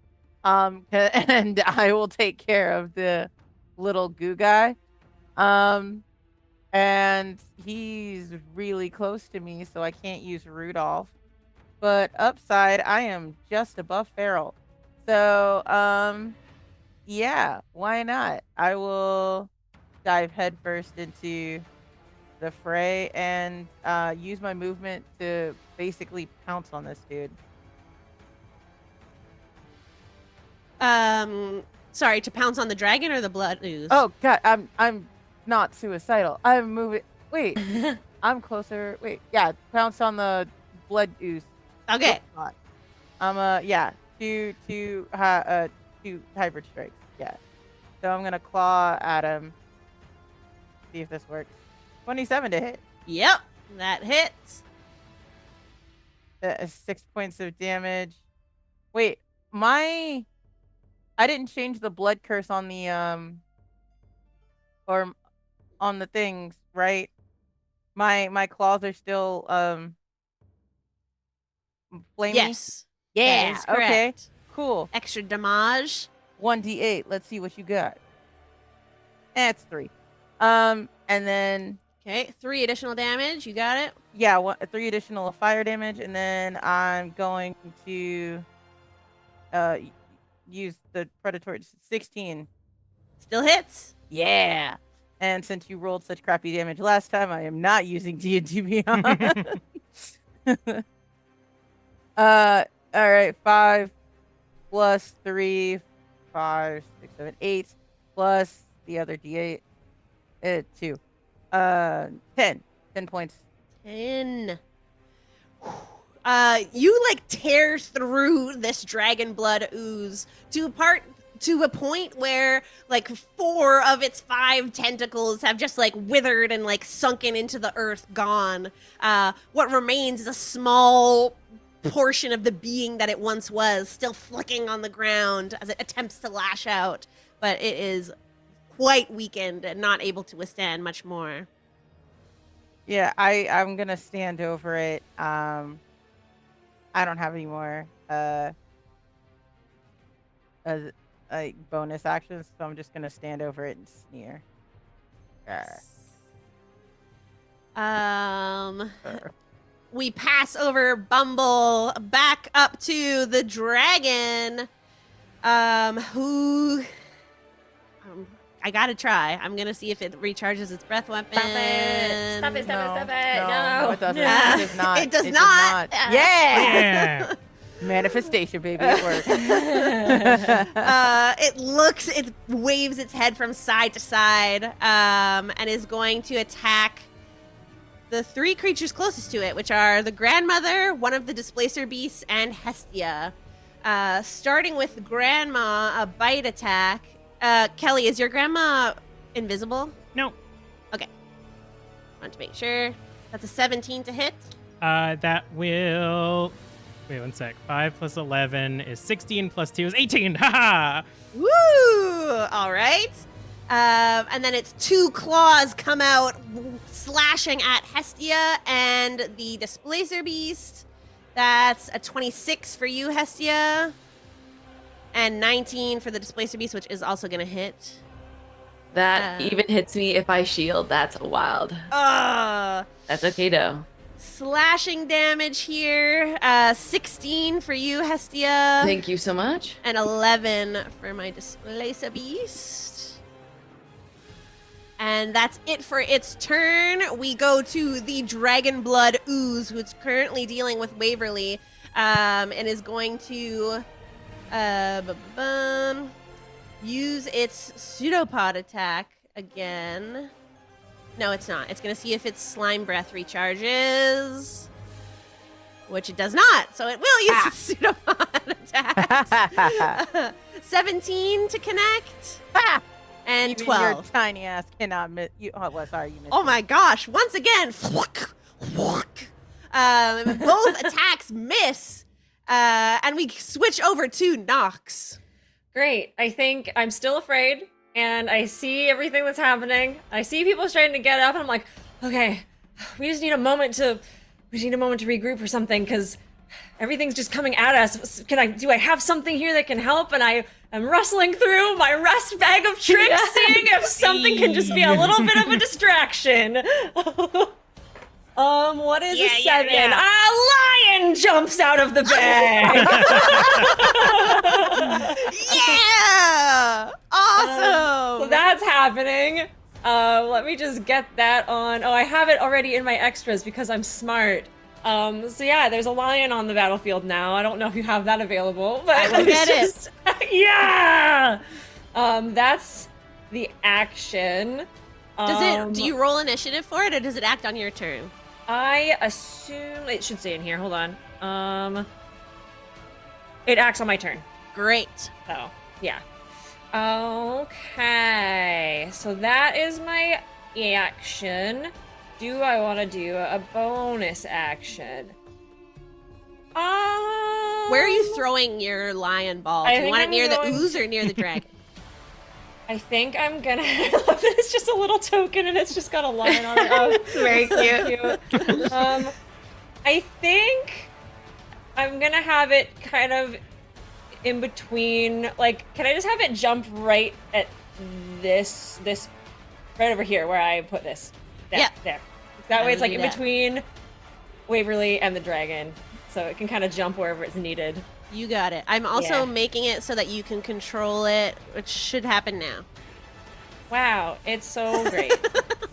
And I will take care of the little goo guy. And he's really close to me, so I can't use Rudolph. But upside, I am just above feral. So, yeah, why not? I will dive headfirst into the fray and use my movement to basically pounce on this dude. Sorry, to pounce on the dragon or the blood ooze? Oh god, I'm not suicidal. I'm moving. Wait, I'm closer. Wait, yeah, pounce on the blood ooze. okay. Yeah, two hybrid strikes. Yeah. So I'm gonna claw at him. See if this works. 27 to hit. Yep, that hits. 6 points of damage. Wait, my I didn't change the blood curse on the or on the things, right? My claws are still flamey. Yes. That Yeah. is Okay. correct. Cool. Extra damage. 1d8. Let's see what you got. It's 3. And then Okay, 3 additional damage. You got it. yeah, 3 additional fire damage, and then I'm going to use the predatory 16. Still hits. Yeah. And since you rolled such crappy damage last time, I am not using D&D Beyond. All right, 5 plus 3, 5, 6, 7, 8 plus the other D8, 2, 10 points. 10. You like tear through this dragon blood ooze to a point where like 4 of its 5 tentacles have just like withered and like sunken into the earth, gone. What remains is a small portion of the being that it once was, still flicking on the ground as it attempts to lash out, but it is quite weakened and not able to withstand much more. Yeah, I'm gonna stand over it. I don't have any more bonus actions, so I'm just gonna stand over it and sneer. We pass over Bumble back up to the dragon, who I gotta try. I'm gonna see if it recharges its breath weapon. Stop it. Stop it. No. No, it doesn't. Yeah. It does not. It does It not. Yeah. Yeah. Manifestation, baby, it works. It waves its head from side to side, and is going to attack the 3 creatures closest to it, which are the grandmother, one of the displacer beasts, and Hestia. Starting with grandma, a bite attack. Kelly, is your grandma invisible? No. Okay. Want to make sure. That's a 17 to hit. That will. Wait 1 sec. 5 plus 11 is 16 plus 2 is 18. Haha. Woo! All right. And then its 2 claws come out, slashing at Hestia and the displacer beast. That's a 26 for you, Hestia. And 19 for the displacer beast, which is also going to hit. That even hits me if I shield. That's wild. That's okay, though. Slashing damage here. 16 for you, Hestia. Thank you so much. And 11 for my displacer beast. And that's it for its turn. We go to the dragon blood ooze, who's currently dealing with Waverly, and is going to use its pseudopod attack again. No, it's not. It's going to see if its slime breath recharges, which it does not. So it will use its pseudopod attack. 17 to connect. And Even 12. your tiny ass cannot miss. Sorry, you missed. Oh my gosh! Once again, both attacks miss, and we switch over to Noxx. Great. I think I'm still afraid, and I see everything that's happening. I see people starting to get up, and I'm like, okay, we just need a moment to regroup or something, because everything's just coming at us. Do I have something here that can help? And I am rustling through my rest bag of tricks, seeing if something can just be a little bit of a distraction. What is a 7? Yeah. A lion jumps out of the bag. Yeah! Awesome! So that's happening. Let me just get that on. Oh, I have it already in my extras because I'm smart. So yeah, there's a lion on the battlefield now. I don't know if you have that available, but I will get it. Yeah! That's the action. Do you roll initiative for it, or does it act on your turn? I assume it should say in here. Hold on. It acts on my turn. Great. So, yeah. Okay. So that is my action. Do I want to do a bonus action? Where are you throwing your lion ball? I Do you think want it I'm near the going- ooze or near the dragon? I think I'm gonna. I love that it's just a little token and it's just got a lion on it. Oh, It's very cute. I think I'm gonna have it kind of in between. Like, can I just have it jump right at this right over here where I put this? There, Yeah. there. That way it's like do in that. between Waverly and the dragon, so it can kind of jump wherever it's needed. You got it. I'm also Yeah. making it so that you can control it, which should happen now. Wow, it's so great!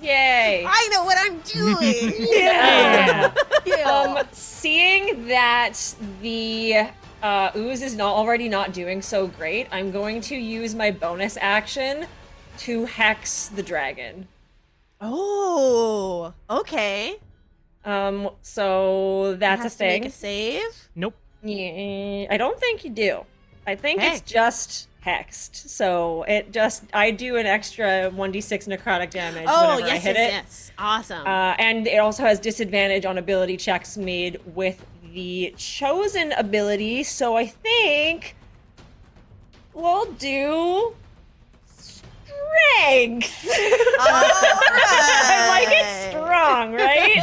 Yay! I know what I'm doing. Yeah. Yeah. Seeing that the ooze is already not doing so great, I'm going to use my bonus action to hex the dragon. Oh, okay. So that's a Has to make thing. a save. Nope. Yeah, I don't think you do. I think Okay. it's just hexed. So I do an extra 1d6 necrotic damage Oh, whenever I yes, hit yes, it. yes. Awesome. And it also has disadvantage on ability checks made with the chosen ability. So I think we'll do strength. I like it strong, right?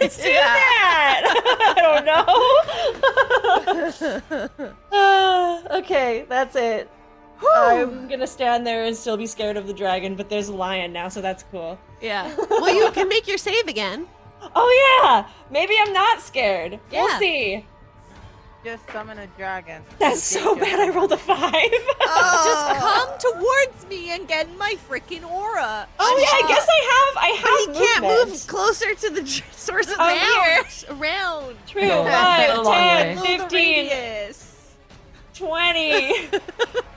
Let's do that. I don't know. Okay, that's it. I'm gonna stand there and still be scared of the dragon, but there's a lion now, so that's cool. Yeah. Well, you can make your save again. Oh yeah, maybe I'm not scared. Yeah. We'll see. Just summon a dragon. That's so bad. I rolled a 5. Just come towards me and get my freaking aura. Oh yeah, I guess I have But he can't movement. move closer to the source of the Oh, fear. Around. True. No, 5, a long 10, way. 15, Radius. 20,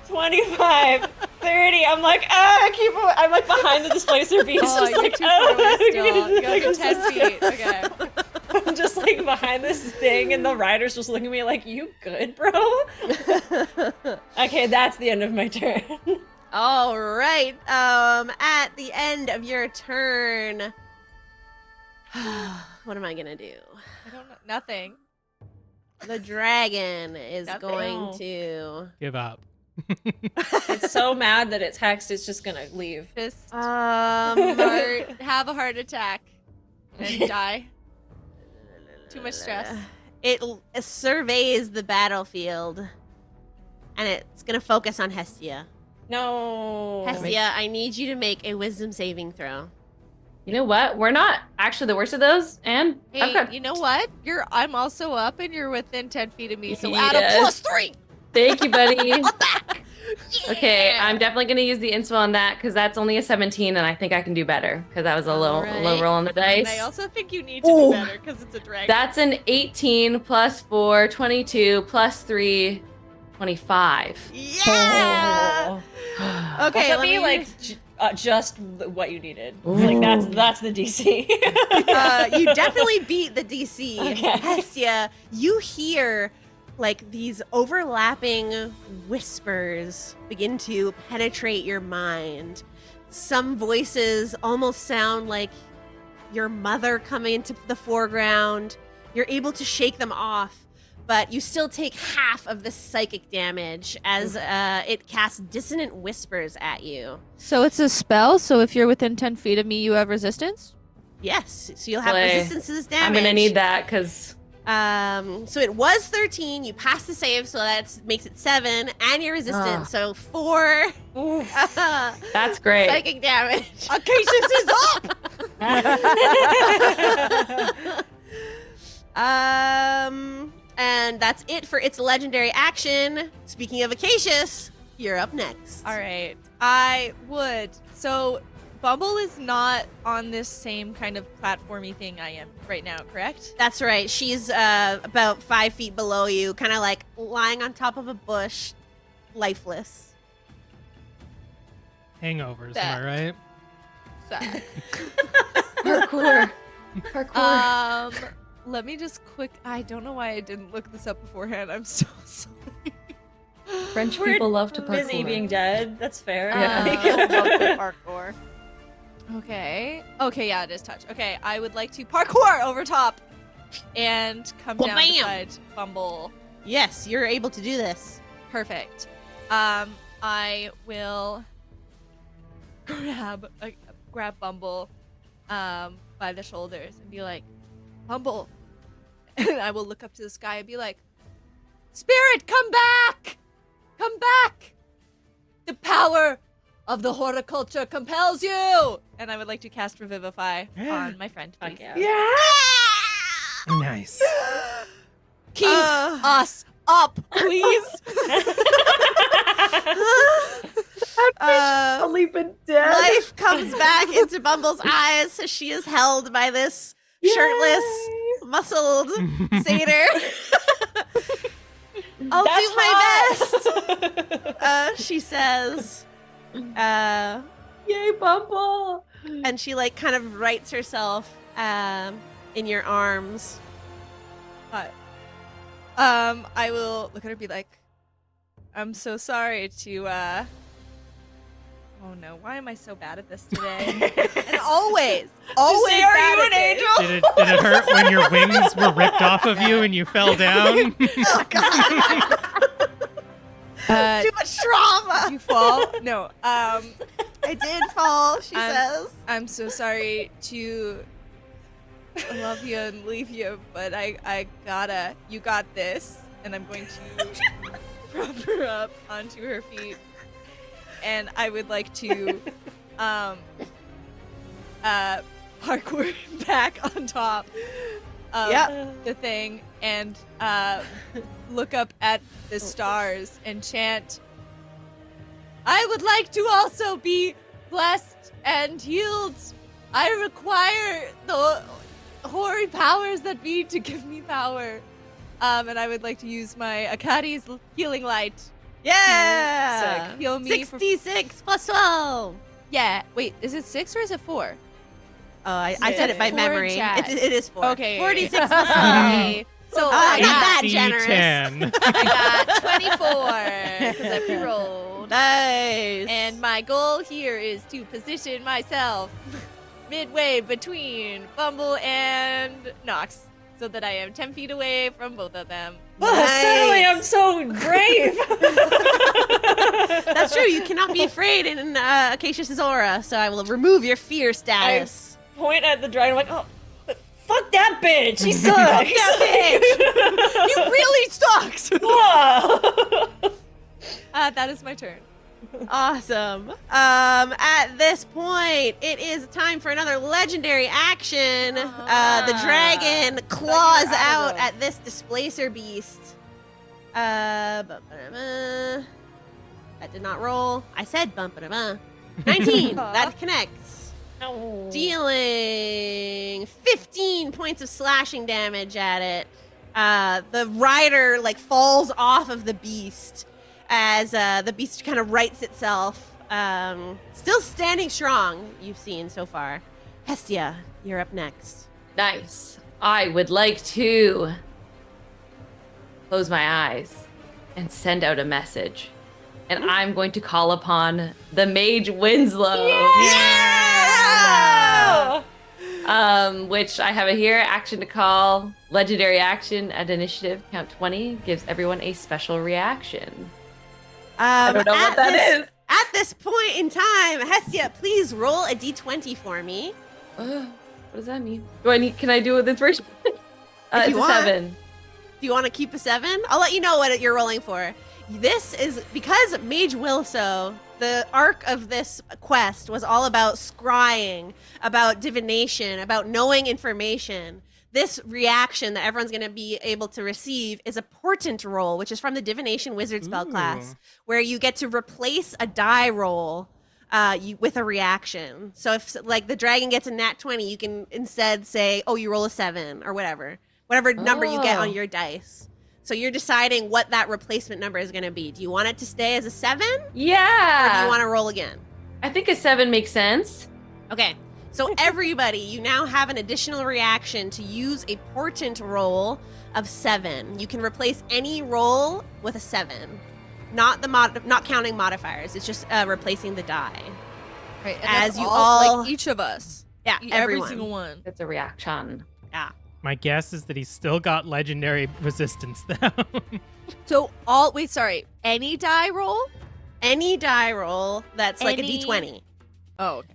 25, 30. I'm like, I'm like behind the displacer beast. Oh, just you're like, too far away still. You like, got 10 feet. Okay. I'm just like behind this thing, and the rider's just looking at me like, you good, bro? Okay, that's the end of my turn. All right. At the end of your turn, what am I gonna do? I don't know. Nothing. The dragon is Nothing. going to. Give up. It's so mad that it's hexed, it's just gonna leave. Just have a heart attack and die. Too much stress. It surveys the battlefield, and it's gonna focus on Hestia. No. Hestia, I need you to make a wisdom saving throw. You know what? We're not actually the worst of those, and I'm Hey, good. you know what? I'm also up, and you're within 10 feet of me, so add a Yes. +3. Thank you, buddy. I'm back. Okay, Yeah. I'm definitely gonna use the inspo on that because that's only a 17, and I think I can do better because that was a low Alright. roll on the And dice. I also think you need to Ooh. do better because it's a dragon. That's an 18 plus 4, 22 plus 3, 25. Yeah. Oh. Okay, That let be me like just what you needed. Ooh. Like that's the DC. you definitely beat the DC. Okay. Hestia, you hear like these overlapping whispers begin to penetrate your mind. Some voices almost sound like your mother coming into the foreground. You're able to shake them off, but you still take half of the psychic damage as it casts dissonant whispers at you. So it's a spell, so if you're within 10 feet of me, you have resistance? Yes, so you'll have Slay. resistance to this damage. I'm gonna need that because So it was 13. You passed the save, so that makes it 7, and you're resistant. Ah. So 4 that's great. psychic damage. Acacius is up! And that's it for its legendary action. Speaking of Acacius, you're up next. All right. I would. So Bumble is not on this same kind of platformy thing I am right now, correct? That's right. She's about 5 feet below you, kind of like lying on top of a bush, lifeless. Hangovers, That- am I right? Sad. Parkour. Parkour. Let me just I don't know why I didn't look this up beforehand. I'm so sorry. French We're people love to parkour. busy being dead. That's fair. Yeah. Love the parkour. Okay. Okay, yeah, it is touch. Okay, I would like to parkour over top and come down Bam. beside Bumble Yes, you're able to do this. Perfect. I will grab Bumble by the shoulders and be like, Bumble. And I will look up to the sky and be like, Spirit, come back! Come back! The power of the horticulture compels you! And I would like to cast Revivify on my friend, please. Fuck yeah. Nice. Keep us up, please! Leap in death. Life comes back into Bumble's eyes as she is held by this shirtless, muscled satyr. I'll do my best, she says. Yay, Bumble. And she like kind of rights herself in your arms. I will look at her and be like, I'm so sorry to, oh no, why am I so bad at this today? And always say, are bad you at an it. angel? Did it hurt when your wings were ripped off of you and you fell down? Oh god, too much trauma. You fall? No, I did fall, she says. I'm so sorry to love you and leave you, but I gotta, you got this. And I'm going to prop her up onto her feet. And I would like to parkour back on top of the thing and look up at the stars and chant, I would like to also be blessed and healed. I require the hoary powers that be to give me power. And I would like to use my Acacius healing light. Yeah. Sick. Heal me for 66 plus 12. Yeah. Wait, is it 6 or is it 4? Oh, I said it by 4 memory. chat. It is 4. Okay. 46 plus 12. Okay. So I not that got, generous. 10. I got 24 because I pre-rolled. Nice. And my goal here is to position myself midway between Bumble and Noxx so that I am 10 feet away from both of them. Nice. Suddenly I'm so brave. That's true. You cannot be afraid in Acacius' aura, so I will remove your fear status. Point at the dragon like, oh, fuck that bitch. He sucks. That You really sucks! Whoa. That is my turn. Awesome. At this point, it is time for another legendary action. The dragon claws you're out out of at this displacer beast. That did not roll. I said bump 19. That connects. No. Dealing 15 points of slashing damage at it. The rider like falls off of the beast as the beast kind of rights itself. Still standing strong, you've seen so far. Hestia, you're up next. Nice. I would like to close my eyes and send out a message. And I'm going to call upon the Mage Winslow. Which I have a here, action to call, legendary action at initiative, count 20, gives everyone a special reaction. I don't know what that is. At this point in time, Hestia, please roll a d20 for me. What does that mean? Can I do it with inspiration? If you it's want. a 7. Do you want to keep a 7? I'll let you know what you're rolling for. This is because Mage Wilso, the arc of this quest was all about scrying, about divination, about knowing information. This reaction that everyone's going to be able to receive is a portent roll, which is from the divination wizard spell class, where you get to replace a die roll with a reaction. So if like the dragon gets a nat 20, you can instead say, oh, you roll a 7 or whatever number you get on your dice. So you're deciding what that replacement number is going to be. Do you want it to stay as a 7? Yeah. Or do you want to roll again? I think a 7 makes sense. Okay. So everybody, you now have an additional reaction to use a portent roll of 7. You can replace any roll with a 7. Not counting modifiers. It's just replacing the die. Right. And As that's you all, all- like each of us. Yeah, Every everyone. single one. It's a reaction. Yeah. My guess is that he's still got legendary resistance, though. So any die roll? Any die roll that's like a Any- d20. Oh, okay.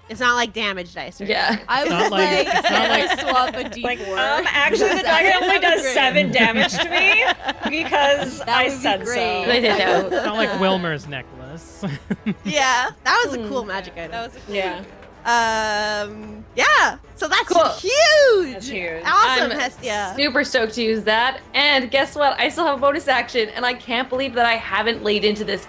It's not like damage dice. Or Yeah. anything. I was not like- like, it's not like- swap a d4. Like, actually, the dragon only does Great. 7 damage to me because That I would be said great. so. I did know. It's not like Wilmer's necklace. Yeah, that was a cool magic item. That was a cool Yeah. Yeah. So that's Cool. huge. That's huge. Awesome, I'm Hestia. super stoked to use that. And guess what? I still have a bonus action, and I can't believe that I haven't laid into this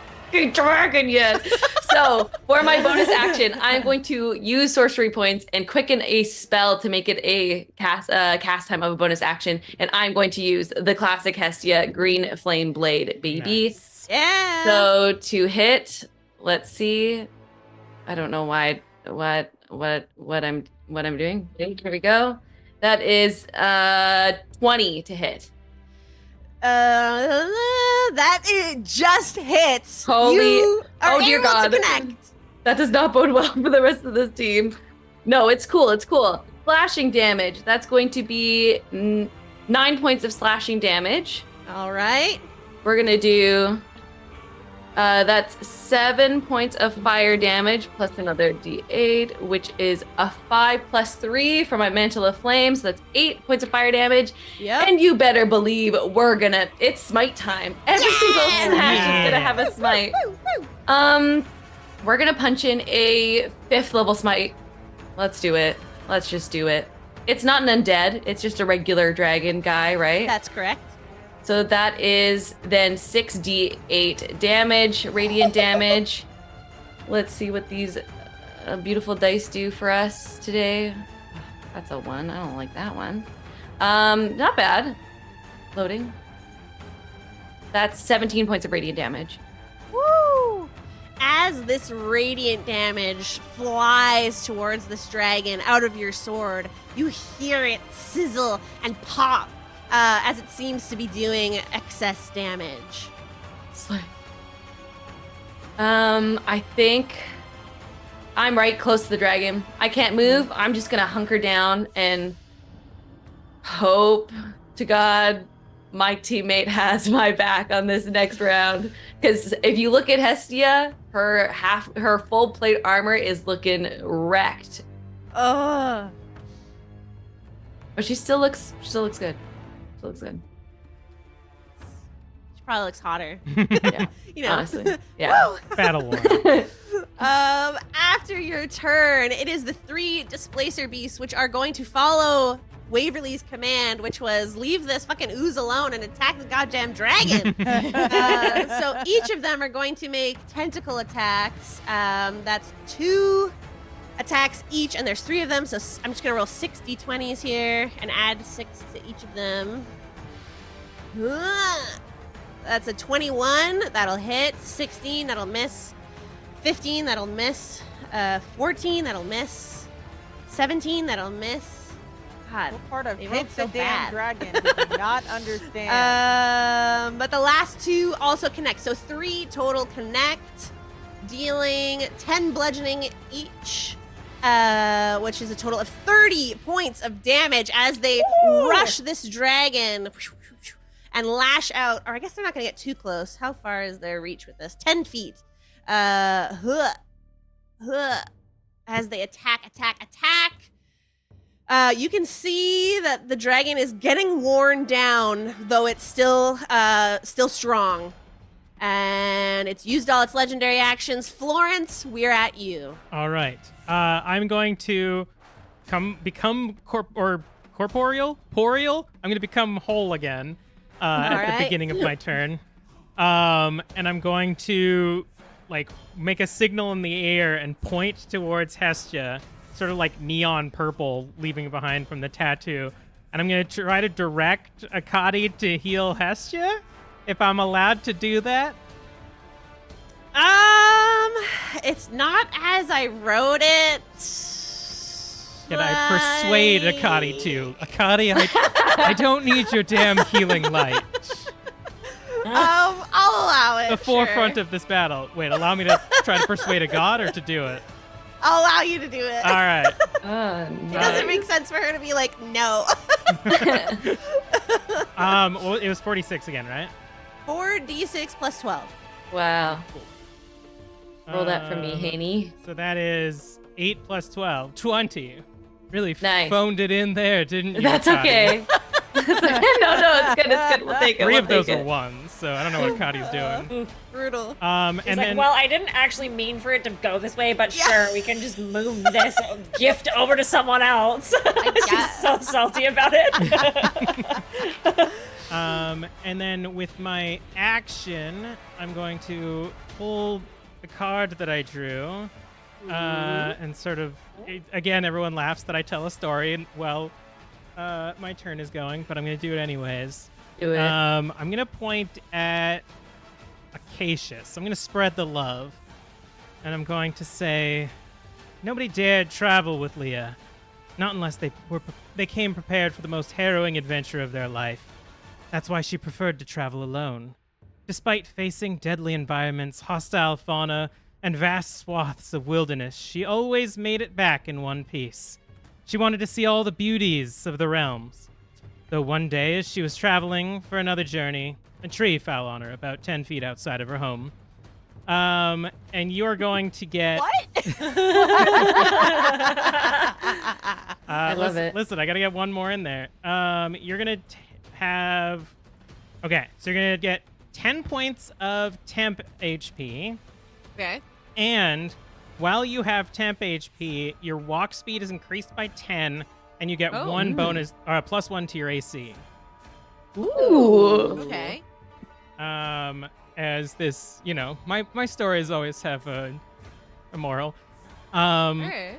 dragon yet. So for my bonus action, I'm going to use sorcery points and quicken a spell to make it a cast time of a bonus action. And I'm going to use the classic Hestia Green Flame Blade, baby. Nice. Yeah. So to hit, let's see. I don't know why what I'm doing. Here we go. That is 20 to hit. That it just hits. Holy- You are oh dear able God. to connect. That does not bode well for the rest of this team. No, it's cool. It's cool. Slashing damage. That's going to be 9 points of slashing damage. All right. We're going to do that's 7 points of fire damage plus another d8, which is a 5 plus 3 for my Mantle of Flame. So that's 8 points of fire damage. Yep. And you better believe it's smite time. Every single smash is gonna have a smite. We're gonna punch in a 5th level smite. Let's do it. Let's just do it. It's not an undead, it's just a regular dragon guy, right? That's correct. So that is then 6d8 damage, radiant damage. Let's see what these beautiful dice do for us today. That's a 1. I don't like that one. Not bad. Loading. That's 17 points of radiant damage. Woo! As this radiant damage flies towards this dragon out of your sword, you hear it sizzle and pop as it seems to be doing excess damage. Slay. I think I'm right close to the dragon. I can't move. I'm just gonna hunker down and hope to God my teammate has my back on this next round. Because if you look at Hestia, her full plate armor is looking wrecked, Ugh. but she still looks good. Still looks good. She probably looks hotter. Yeah, You know. honestly, yeah. Woo! Battle war. After your turn, it is the 3 displacer beasts which are going to follow Waverly's command, which was leave this fucking ooze alone and attack the goddamn dragon. So each of them are going to make tentacle attacks. That's 2 attacks each, and there's 3 of them. So I'm just gonna roll 6 d20s here and add 6 to each of them. That's a 21. That'll hit. 16. That'll miss. 15. That'll miss. 14. That'll miss. 17. That'll miss. God. What part of They hit rolled so the damn bad. dragon did you not understand? But the last 2 also connect. So 3 total connect, dealing 10 bludgeoning each, which is a total of 30 points of damage as they rush this dragon and lash out. Or I guess they're not going to get too close. How far is their reach with this? 10 feet. As they attack. You can see that the dragon is getting worn down, though it's still strong. And it's used all its legendary actions. Florence, we're at you. All right. I'm going to become corporeal. I'm going to become whole again at Alright. the beginning of my turn. And I'm going to make a signal in the air and point towards Hestia, sort of like neon purple leaving behind from the tattoo. And I'm going to try to direct Akadi to heal Hestia, if I'm allowed to do that. It's not as I wrote it. Can I persuade Akadi to? Akadi, I don't need your damn healing light. I'll allow it. The forefront sure. of this battle. Wait, allow me to try to persuade a god or to do it? I'll allow you to do it. All right. It doesn't make sense for her to be like, no. Well, it was 46 again, right? 4d6 plus 12. Wow. Roll that for me, Um, Haney. So that is 8 plus 12. 20. Really Nice. phoned it in there, didn't you? That's Cotty? okay. No, it's good. It's good. We'll take it. Three We'll of those take were it. ones, so I don't know what Cotty's doing. Brutal. And He's like, then well, I didn't actually mean for it to go this way, but sure, we can just move this gift over to someone else. She's so salty about it. and then with my action, I'm going to pull the card that I drew, and sort of, again, everyone laughs that I tell a story, and well, my turn is going, but I'm going to do it anyways. Do it. I'm going to point at Acacius. I'm going to spread the love, and I'm going to say, nobody dared travel with Leah, not unless they came prepared for the most harrowing adventure of their life. That's why she preferred to travel alone. Despite facing deadly environments, hostile fauna, and vast swaths of wilderness, she always made it back in one piece. She wanted to see all the beauties of the realms. Though one day, as she was traveling for another journey, a tree fell on her about 10 feet outside of her home. And you're going to get... What? I love it. Listen, I got to get one more in there. You're going to have... Okay, so you're going to get 10 points of temp HP. Okay. And while you have temp HP, your walk speed is increased by 10, and you get one bonus, or plus 1 to your AC. Ooh. Okay. As this, my stories always have a moral. All right.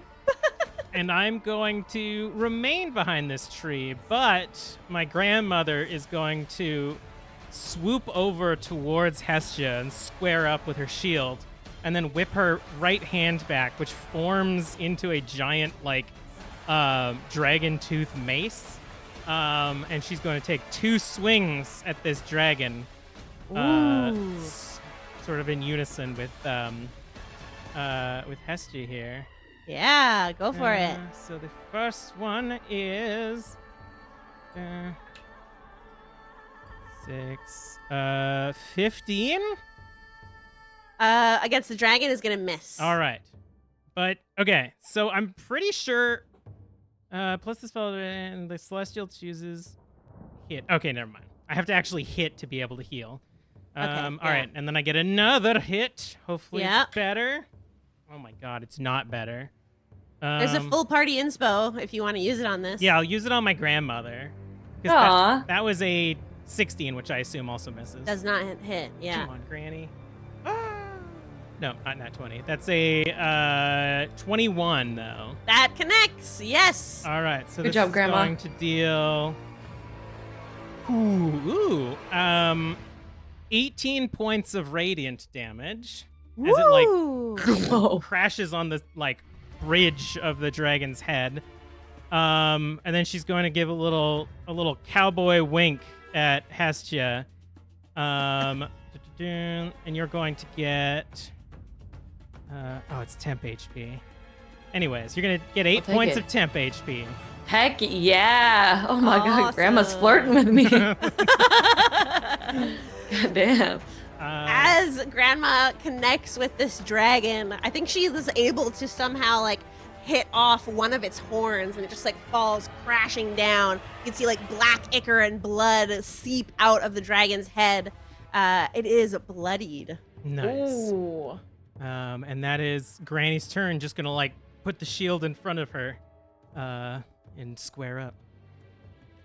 And I'm going to remain behind this tree, but my grandmother is going to swoop over towards Hestia and square up with her shield, and then whip her right hand back, which forms into a giant, dragon tooth mace. And she's going to take 2 swings at this dragon, sort of in unison with Hestia here. Yeah, go for it. So the first one is 15. Against the dragon is gonna miss. All right. But, okay, so I'm pretty sure, plus the spell, and the celestial chooses hit. Okay, never mind. I have to actually hit to be able to heal. All right, and then I get another hit. Hopefully it's better. Oh my god, it's not better. There's a full party inspo if you want to use it on this. Yeah, I'll use it on my grandmother. 'Cause Aw. that was a 16, which I assume also misses. Does not hit, yeah. Come on, Granny. No, not nat 20. That's a 21, though. That connects, yes. All right, so Good this job, is Grandma. going to deal 18 points of radiant damage as it Woo! Whoa. crashes on the bridge of the dragon's head. And then she's going to give a little cowboy wink at Hestia. And you're going to get it's temp HP. Anyways, you're gonna get 8 take points it. of temp HP. Heck yeah. Oh my god, Grandma's Awesome. flirting with me. God damn. As Grandma connects with this dragon, I think she was able to somehow hit off one of its horns, and it just falls crashing down. You can see black ichor and blood seep out of the dragon's head. It is bloodied. Nice. Ooh. And that is Granny's turn. Just gonna put the shield in front of her, and square up.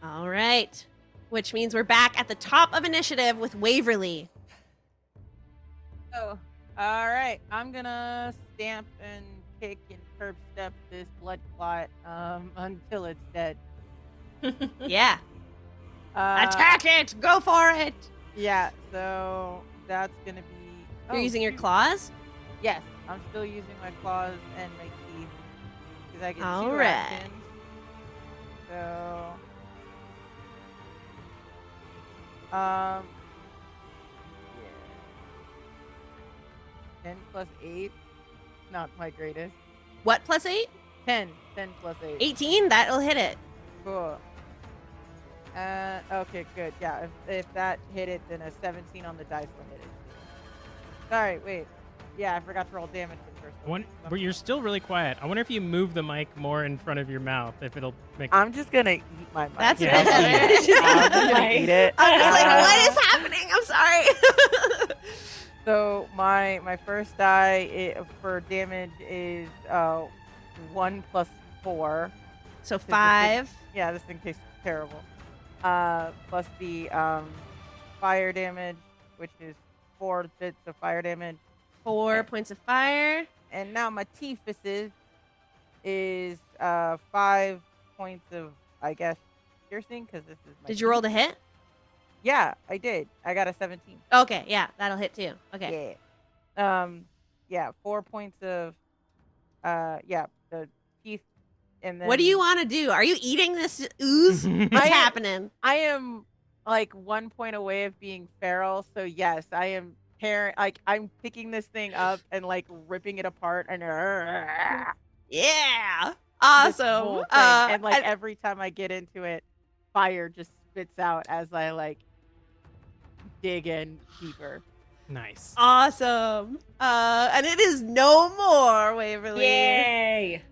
All right, which means we're back at the top of initiative with Waverly. Oh, all right. I'm gonna stamp and kick and curb step this blood clot until it's dead. Yeah, Uh, attack it! Go for it! Yeah, so that's gonna be. You're using your claws. Yes, I'm still using my claws and my teeth because I get All 2 right. actions. So, yeah. 10 plus 8, not my greatest. What plus 8? 10 plus 8. 18? That'll hit it. Cool. Okay, good. Yeah, if that hit it, then a 17 on the dice will hit it. Sorry, wait. Yeah, I forgot to roll damage for the first one. But you're still really quiet. I wonder if you move the mic more in front of your mouth, if it'll make. I'm just gonna eat my mic. That's Yeah. better. I'm just gonna eat it. I was like, what is happening? I'm sorry. So my first die for damage is 1 plus 4. So This is 5. Yeah, this thing tastes terrible. Plus the fire damage, which is 4 bits of fire damage. 4 points of fire. And now my T-Fisses is 5 points of, I guess, piercing, because this is my Did you roll to hit? Yeah, I did. I got a 17. Okay, yeah, that'll hit too. Okay. Yeah. Yeah, 4 points of, yeah, the teeth, and then. What do you want to do? Are you eating this ooze? What's happening? I am like 1 point away of being feral, so yes, I am I'm picking this thing up and like ripping it apart and Yeah. this Awesome. whole thing. And like every time I get into it, fire just spits out as I like dig in deeper. Nice. Awesome. And it is no more, Waverly. Yay!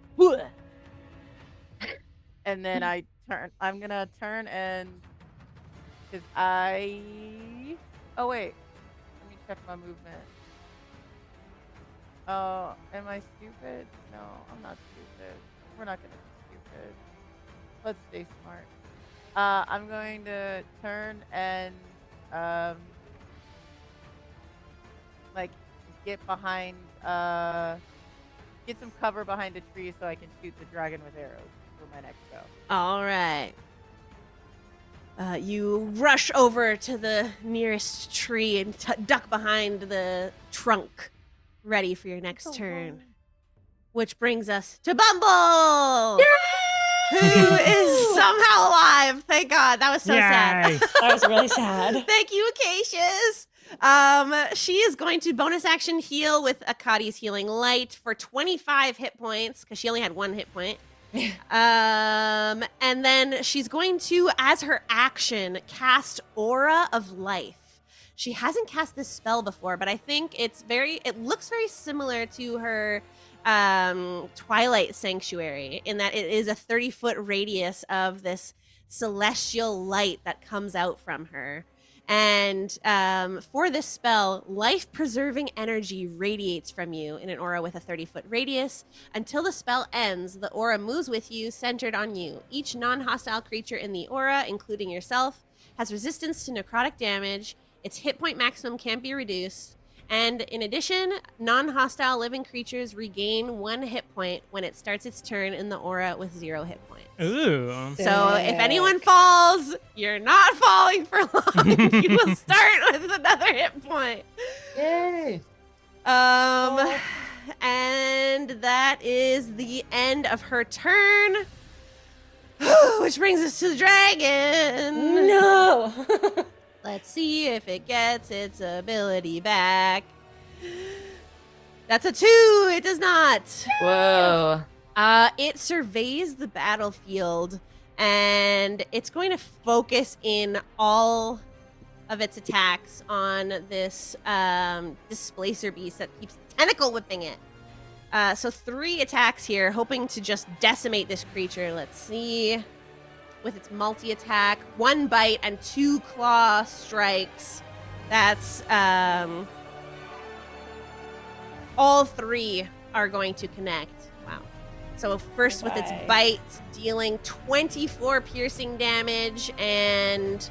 And then I'm gonna turn and because oh wait, let me check my movement. Oh, am I stupid? No, I'm not stupid. We're not gonna be stupid. Let's stay smart. I'm going to turn and like get behind get some cover behind a tree so I can shoot the dragon with arrows for my next go. All right. You rush over to the nearest tree and duck behind the trunk, ready for your next turn. Which brings us to Bumble! Who is somehow alive. Thank God. That was so sad. Yay. That was really sad. Thank you, Acacius. She is going to bonus action heal with Akadi's Healing Light for 25 hit points, because she only had 1 hit point. And then she's going to, as her action, cast Aura of Life. She hasn't cast this spell before, but I think it looks very similar to her Twilight Sanctuary in that it is a 30-foot radius of this celestial light that comes out from her. And for this spell, life-preserving energy radiates from you in an aura with a 30-foot radius. Until the spell ends, the aura moves with you, centered on you. Each non-hostile creature in the aura, including yourself, has resistance to necrotic damage. Its hit point maximum can't be reduced. And in addition, non-hostile living creatures regain 1 hit point when it starts its turn in the aura with 0 hit points. Ooh. So if anyone falls, you're not falling for long. You will start with another hit point. Yay! And that is the end of her turn. Which brings us to the dragon. No! Let's see if it gets its ability back. That's a 2. It does not. Whoa. It surveys the battlefield, and it's going to focus in all of its attacks on this displacer beast that keeps tentacle whipping it. So 3 attacks here, hoping to just decimate this creature. Let's see. With its multi-attack, 1 bite and 2 claw strikes. That's all 3 are going to connect. Wow. So first with its bite, dealing 24 piercing damage and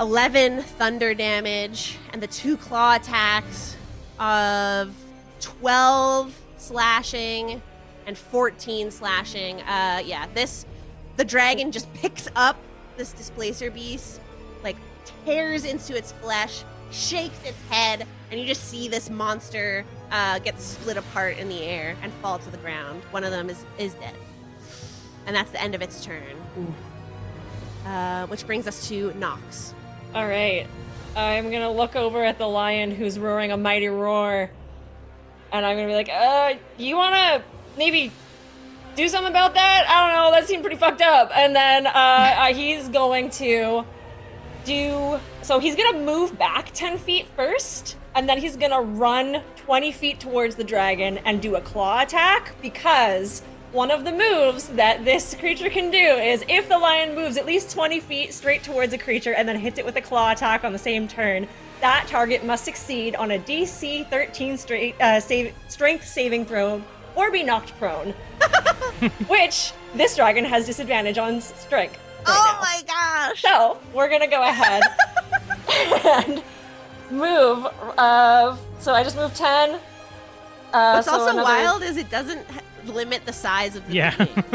11 thunder damage, and the 2 claw attacks of 12 slashing and 14 slashing. The dragon just picks up this displacer beast, like tears into its flesh, shakes its head, and you just see this monster get split apart in the air and fall to the ground. One of them is dead. And that's the end of its turn. Which brings us to Noxx. All right. I'm going to look over at the lion who's roaring a mighty roar. And I'm going to be like, you want to maybe do something about that? I don't know, that seemed pretty fucked up. And then he's going to so he's gonna move back 10 feet first, and then he's gonna run 20 feet towards the dragon and do a claw attack, because one of the moves that this creature can do is if the lion moves at least 20 feet straight towards a creature and then hits it with a claw attack on the same turn, that target must succeed on a DC 13 strength saving throw or be knocked prone. Which this dragon has disadvantage on strength. Right now. my gosh! So we're gonna go ahead and move. So I just moved 10. What's so also another- wild is it doesn't limit the size of the Yeah. minion.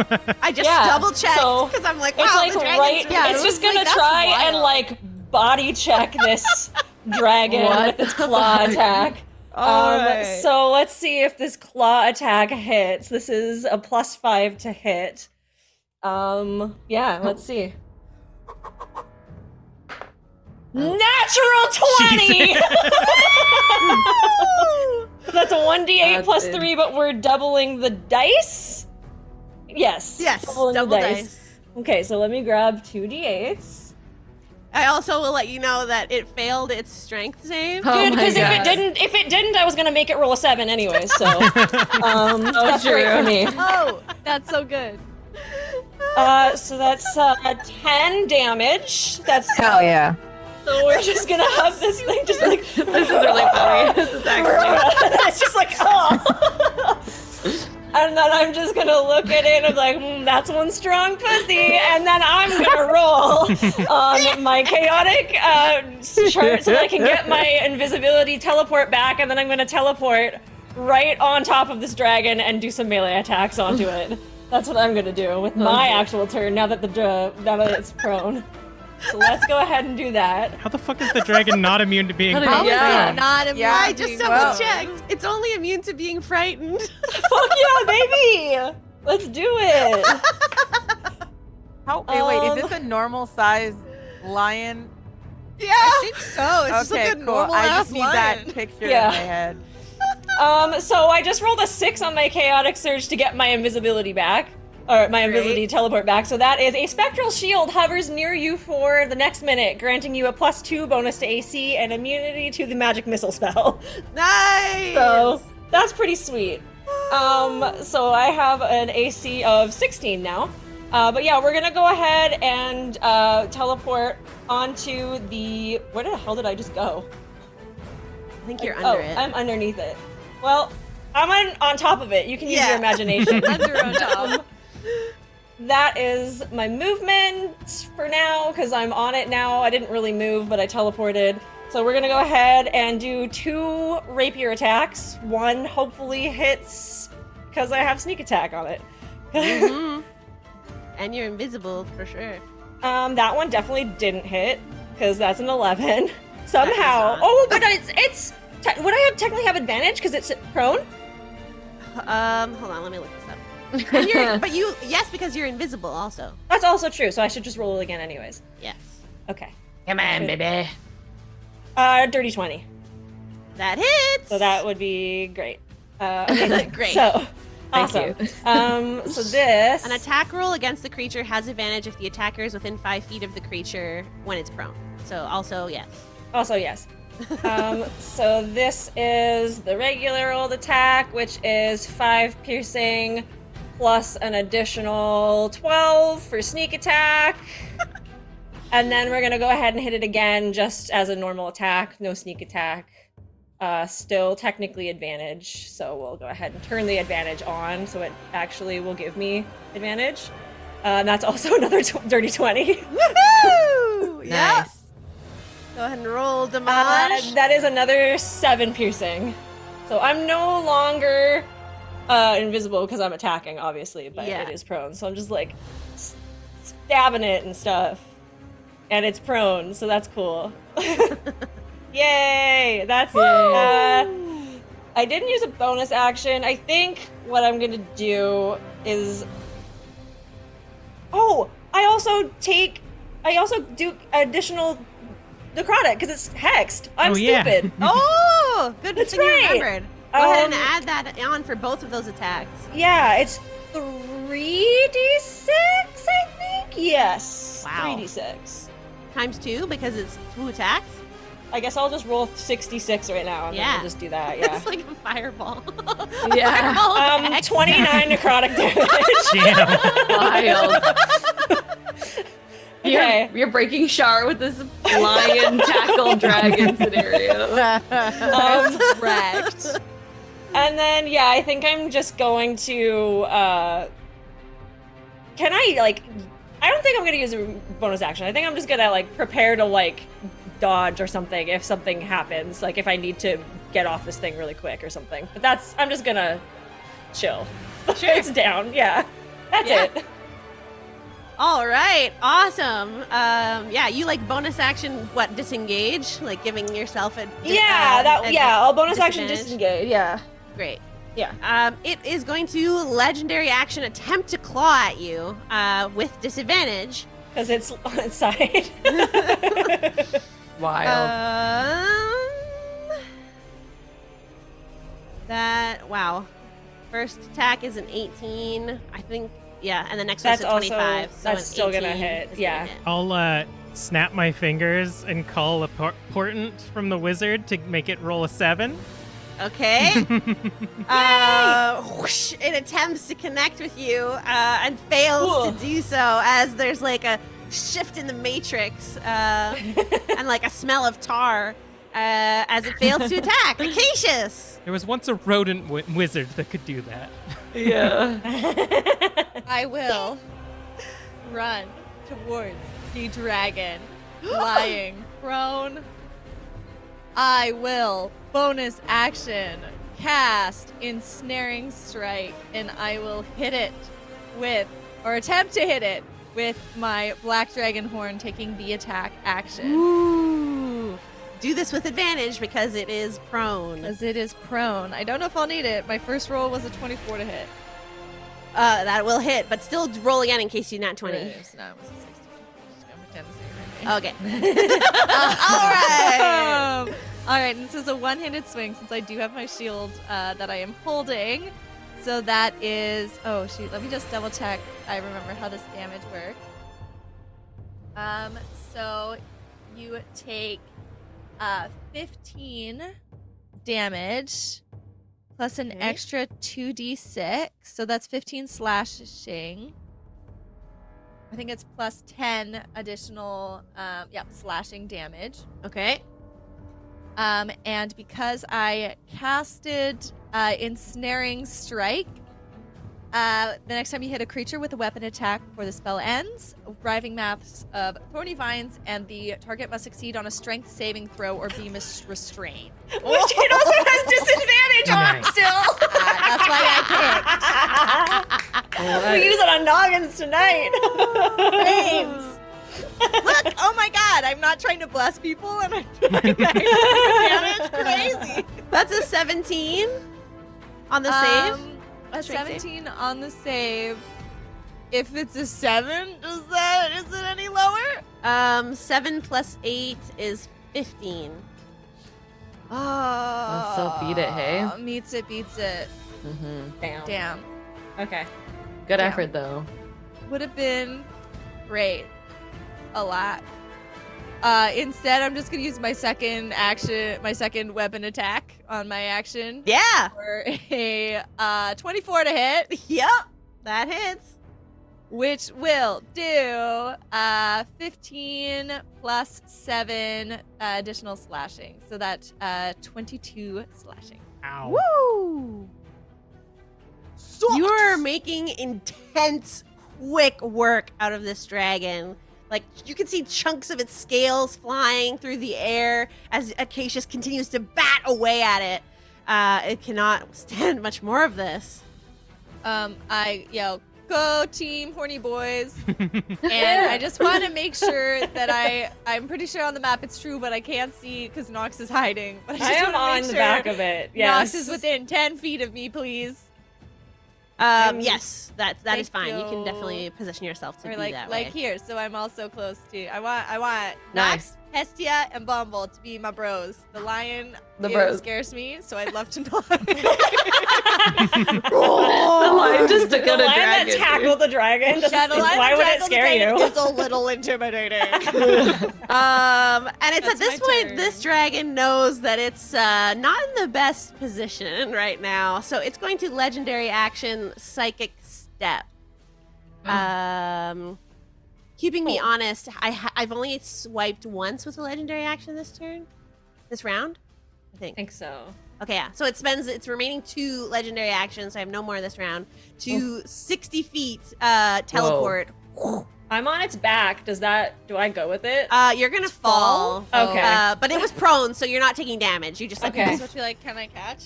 I just Yeah, double checked so because I'm like, wow, It's like the dragon's right. yeah, it's just like, gonna that's try and wild. like body check this dragon What with its claw attack. Alright. So let's see if this claw attack hits. This is a +5 to hit. Yeah, let's see. Natural 20! That's a 1d8 plus That's it. 3, but we're doubling the dice? Yes. Yes, doubling the double dice. Okay, so let me grab 2d8s. I also will let you know that it failed its strength save. Oh Dude, my because God. if it didn't, I was gonna make it roll a 7 anyways. So that's great true. for me. Oh, that's so good. So that's 10 damage. That's Hell yeah. so we're just gonna have this thing just like This is really funny. This is actually. it's just like oh. And then I'm just gonna look at it and I'm like, that's one strong pussy. And then I'm gonna roll on my chaotic chart so that I can get my invisibility teleport back. And then I'm gonna teleport right on top of this dragon and do some melee attacks onto it. That's what I'm gonna do with my actual turn now that now that it's prone. So let's go ahead and do that. How the fuck is the dragon not immune to being How did How he- is Yeah. it not immune? Yeah, I to just being double well. checked. It's only immune to being frightened. Fuck yeah, baby! Let's do it. How? Wait, is this a normal size lion? Yeah. I think so. It's just Okay, like a cool. normal I ass just need lion. that picture Yeah. in my head. So I just rolled a 6 on my chaotic surge to get my invisibility back. Or my invisibility teleport back. So that is a spectral shield hovers near you for the next minute, granting you a +2 bonus to AC and immunity to the magic missile spell. Nice. So that's pretty sweet. So I have an AC of 16 now. But yeah, we're gonna go ahead and teleport onto the. Where the hell did I just go? I think you're under it. I'm underneath it. Well, I'm on top of it. You can use Yeah. your imagination. Under on top. That is my movement for now, because I'm on it now. I didn't really move, but I teleported. So we're gonna go ahead and do 2 rapier attacks. One hopefully hits, because I have sneak attack on it. Mhm. And you're invisible for sure. That one definitely didn't hit, because that's an 11. Somehow. not. Oh, but would I technically have advantage, because it's prone? Hold on, let me look this up. And yes, because you're invisible also. That's also true, so I should just roll it again anyways. Yes. Okay. Come on, baby. Dirty 20. That hits. So that would be great. Okay, Great. So, Thank awesome. you. So this. An attack roll against the creature has advantage if the attacker is within 5 feet of the creature when it's prone. So also yes. Also, yes. So this is the regular old attack, which is 5 piercing plus an additional 12 for sneak attack. And then we're gonna go ahead and hit it again just as a normal attack, no sneak attack. Still technically advantage, so we'll go ahead and turn the advantage on, so it actually will give me advantage. And that's also another dirty 20. Woohoo! Yep. Nice. Go ahead and roll damage. That is another 7 piercing. So I'm no longer invisible because I'm attacking, obviously, but Yeah. it is prone. So I'm just like stabbing it and stuff. And it's prone, so that's cool. Yay! That's I didn't use a bonus action. I think what I'm gonna do is I also do additional necrotic because it's hexed. I'm Oh, yeah. stupid. Oh, good That's thing you right. remembered. Go ahead and Um, add that on for both of those attacks. Yeah, it's 3d6, I think? Yes. Wow. 3d6. Times 2 because it's 2 attacks. I guess I'll just roll 66 right now. And then Yeah. we'll just do that, yeah. It's like a fireball. Yeah. Fireball effect. 29 necrotic damage. Damn. Wild. Okay. You're breaking Shar with this lion tackle dragon scenario. Wrecked. And then, yeah, I think I'm just going to, can I, like, I don't think I'm going to use a bonus action. I think I'm just going to, like, prepare to, like, dodge or something if something happens. Like, if I need to get off this thing really quick or something. But I'm just going to chill. Sure. It's down, yeah. That's Yeah. it. All right, awesome. Yeah, you like bonus action, disengage? Like giving yourself a... I'll bonus action disadvantage? disengage, yeah. Great. Yeah. It is going to legendary action attempt to claw at you with disadvantage. Because it's on its side. Wild. Wow. First attack is an 18, I think. Yeah, and the next one's That's a also- 25. So that's an still gonna 18 hit, is yeah. gonna hit. I'll snap my fingers and call a portent from the wizard to make it roll a 7. Okay. Whoosh, it attempts to connect with you and fails Cool. to do so as there's like a shift in the matrix and like a smell of tar as it fails to attack. Acacius! There was once a rodent wizard that could do that. Yeah. I will run towards the dragon lying prone. I will bonus action cast Ensnaring Strike, and I will hit it attempt to hit it with my Black Dragon Horn, taking the attack action. Ooh. Do this with advantage because it is prone. As it is prone. I don't know if I'll need it. My first roll was a 24 to hit. That will hit, but still roll again in case you not 20. So now it was a 16. I'm pretending to Okay. All right. All right, and this is a one-handed swing since I do have my shield that I am holding. So that is, oh shoot, let me just double check. I remember how this damage works. So you take 15 damage plus an extra 2d6. So that's 15 slashing. I think it's plus 10 additional, slashing damage. Okay. And because I casted Ensnaring Strike, the next time you hit a creature with a weapon attack before the spell ends, driving maths of thorny vines, and the target must succeed on a strength saving throw or be restrained. Which it also has disadvantage on Nice. still. That's why I We use it on noggins tonight. picked. Brains. Look! Oh my god! I'm not trying to bless people, and I'm trying to damage. Crazy. That's a 17 on the save. A Strength save. 17 on the save. If it's a 7, is it any lower? 7 plus 8 is 15. Oh. So beat it, hey? Meets it, beats it. Mm-hmm. Damn. Okay. Good Yeah. effort, though. Would have been great. A lot. Instead, I'm just gonna use my second weapon attack on my action Yeah. for a 24 to hit, Yep. That hits. which will do 15 plus 7 additional slashing. So that's 22 slashing. Ow. Woo! You are making intense, quick work out of this dragon. Like, you can see chunks of its scales flying through the air as Acacius continues to bat away at it. It cannot stand much more of this. I yell, "Go team, horny boys!" And I just want to make sure that I'm pretty sure on the map it's true, but I can't see because Noxx is hiding. But I just am wanna on make the sure back of it. Yes. Noxx is within 10 feet of me, please. Yes, that is Thank fine. You can you. definitely position yourself to Or be like that like way. here, so I'm also close to. I want Nice. Noxx, Hestia and Bumble to be my bros. The lion The bros. scares me, so I'd love to know. The lion just took The out a lion that dragon. tackled the dragon. Yeah, the lion Why that would it tackled the scare dragon you? is a little intimidating. And it's That's at this my point turn. this dragon knows that it's not in the best position right now, so it's going to legendary action Psychic Step. Keeping me honest, I've only swiped once with a legendary action this round, I I think. think so. Okay, yeah. So it spends its remaining 2 legendary actions. I have no more this round. To 60 feet, teleport. I'm on its back. Do I go with it? You're gonna fall. Okay. But it was prone, so you're not taking damage. You just like Okay. So I feel like, can I catch?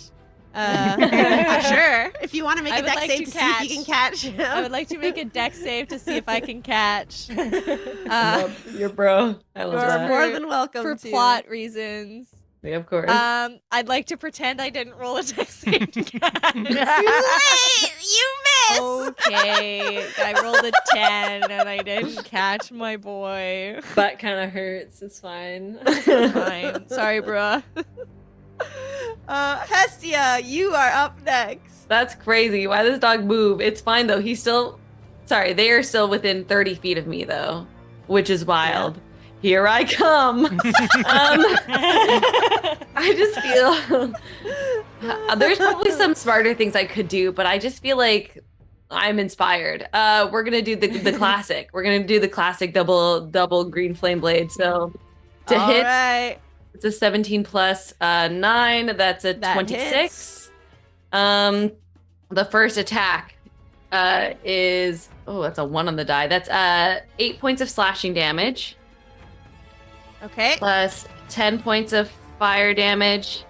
sure. If you want to make I a would deck like save to to see if you can catch him. I would like to make a deck save to see if I can catch. Your bro. I love You're that. more than welcome For to. plot reasons. Yeah, of course. I'd like to pretend I didn't roll a deck save to catch. Too late! You missed! Okay, I rolled a 10 and I didn't catch my boy. Butt kind of hurts. It's fine. Fine. Sorry, bruh. Hestia, you are up next. That's crazy. Why does dog move? It's fine though. They are still within 30 feet of me though, which is wild. Here I come. I just feel there's probably some smarter things I could do, but I just feel like I'm inspired. We're gonna do the classic. We're gonna do the classic double green flame blade. So to All hit, right. it's a 17 plus 9. That's a That 26. The first attack is that's a 1 on the die. That's 8 points of slashing damage Okay. plus 10 points of fire damage.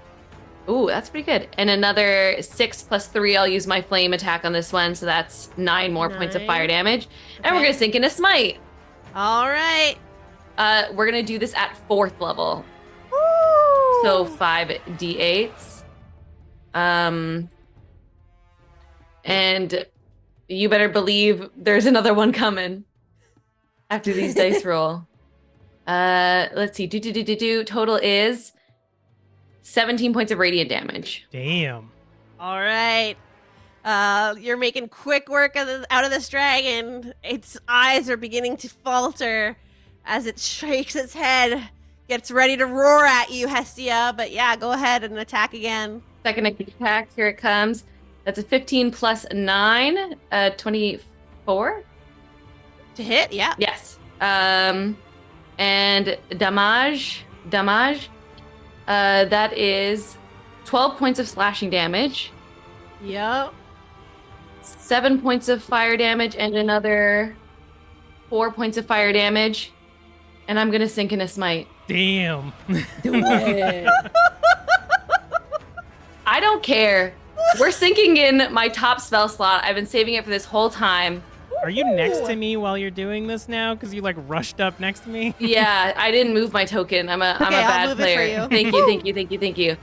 Ooh, that's pretty good. And another 6 plus 3. I'll use my flame attack on this one, so that's 9 more points of 9. fire damage. And we're Okay. gonna sink in a smite. All right. We're gonna do this at 4th level. Woo! So 5d8s. And you better believe there's another one coming after these dice roll. Let's see. Total is 17 points of radiant damage. Damn. All right. You're making quick work out of this dragon. Its eyes are beginning to falter as it shakes its head, gets ready to roar at you, Hestia. But yeah, go ahead and attack again. Second attack, here it comes. That's a 15 plus 9, 24. To hit, yeah. Yes. And damage, that is 12 points of slashing damage, Yep. 7 points of fire damage, and another 4 points of fire damage. And I'm gonna sink in a smite. Damn. Do it. I don't care. We're sinking in my top spell slot. I've been saving it for this whole time. Are you next to me while you're doing this now? Because you like rushed up next to me? Yeah, I didn't move my token. I'm a Okay, I'll bad move it for player. you. Thank you.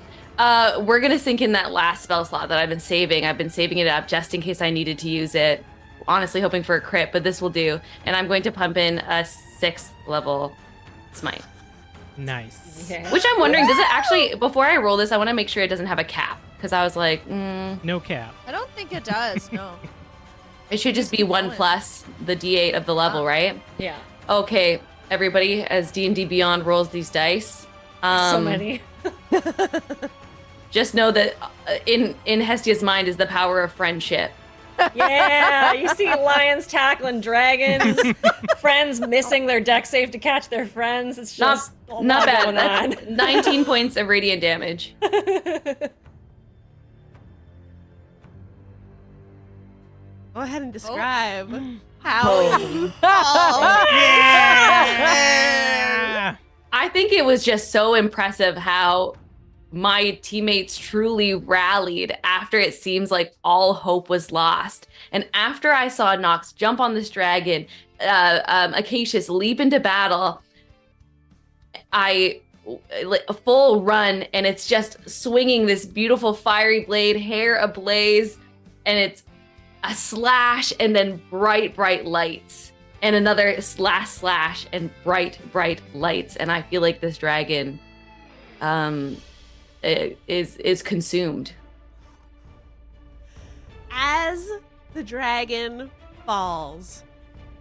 We're gonna sink in that last spell slot that I've been saving. I've been saving it up just in case I needed to use it. Honestly, hoping for a crit, but this will do. And I'm going to pump in a 6th level smite. Nice. Yeah. Which I'm wondering, does it actually? Before I roll this, I want to make sure it doesn't have a cap because I was like, No cap. I don't think it does, no. it should just be keep 1 going. plus the D8 of the level, right? Yeah. Okay, everybody, as D&D Beyond rolls these dice, So many. just know that in Hestia's mind is the power of friendship. Yeah, you see lions tackling dragons, friends missing their deck save to catch their friends. It's just a Not lot bad. going That's 19 points of radiant damage. on. Go ahead and describe how Oh. you fall. Yeah. I think it was just so impressive how my teammates truly rallied after it seems like all hope was lost. And after I saw Noxx jump on this dragon, Acacius leap into battle, I a full run, and it's just swinging this beautiful fiery blade, hair ablaze, and it's a slash and then bright lights. and another slash and bright lights, and I feel like this dragon is consumed. As the dragon falls,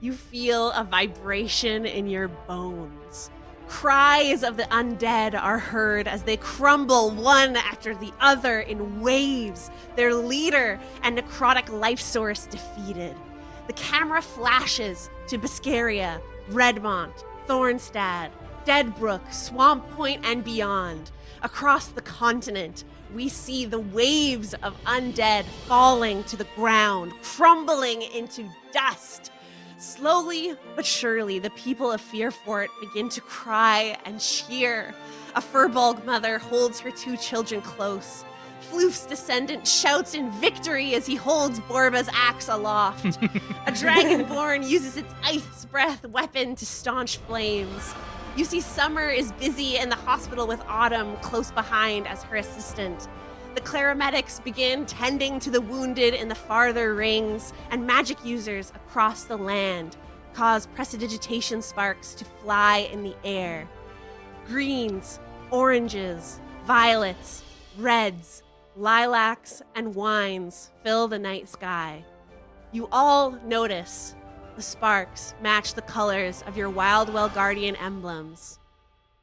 you feel a vibration in your bones. Cries of the undead are heard as they crumble one after the other in waves, their leader and necrotic life source defeated. The camera flashes to Biscaria, Redmont, Thornstad, Deadbrook, Swamp Point, and beyond. Across the continent, we see the waves of undead falling to the ground, crumbling into dust. Slowly but surely, the people of Fearfort begin to cry and cheer. A Furbolg mother holds her 2 children close. Floof's descendant shouts in victory as he holds Borba's axe aloft. A dragonborn uses its ice breath weapon to staunch flames. You see Summer is busy in the hospital with Autumn close behind as her assistant. The claramedics begin tending to the wounded in the farther rings, and magic users across the land cause prestidigitation sparks to fly in the air. Greens, oranges, violets, reds, lilacs, and wines fill the night sky. You all notice the sparks match the colors of your Wildwell Guardian emblems.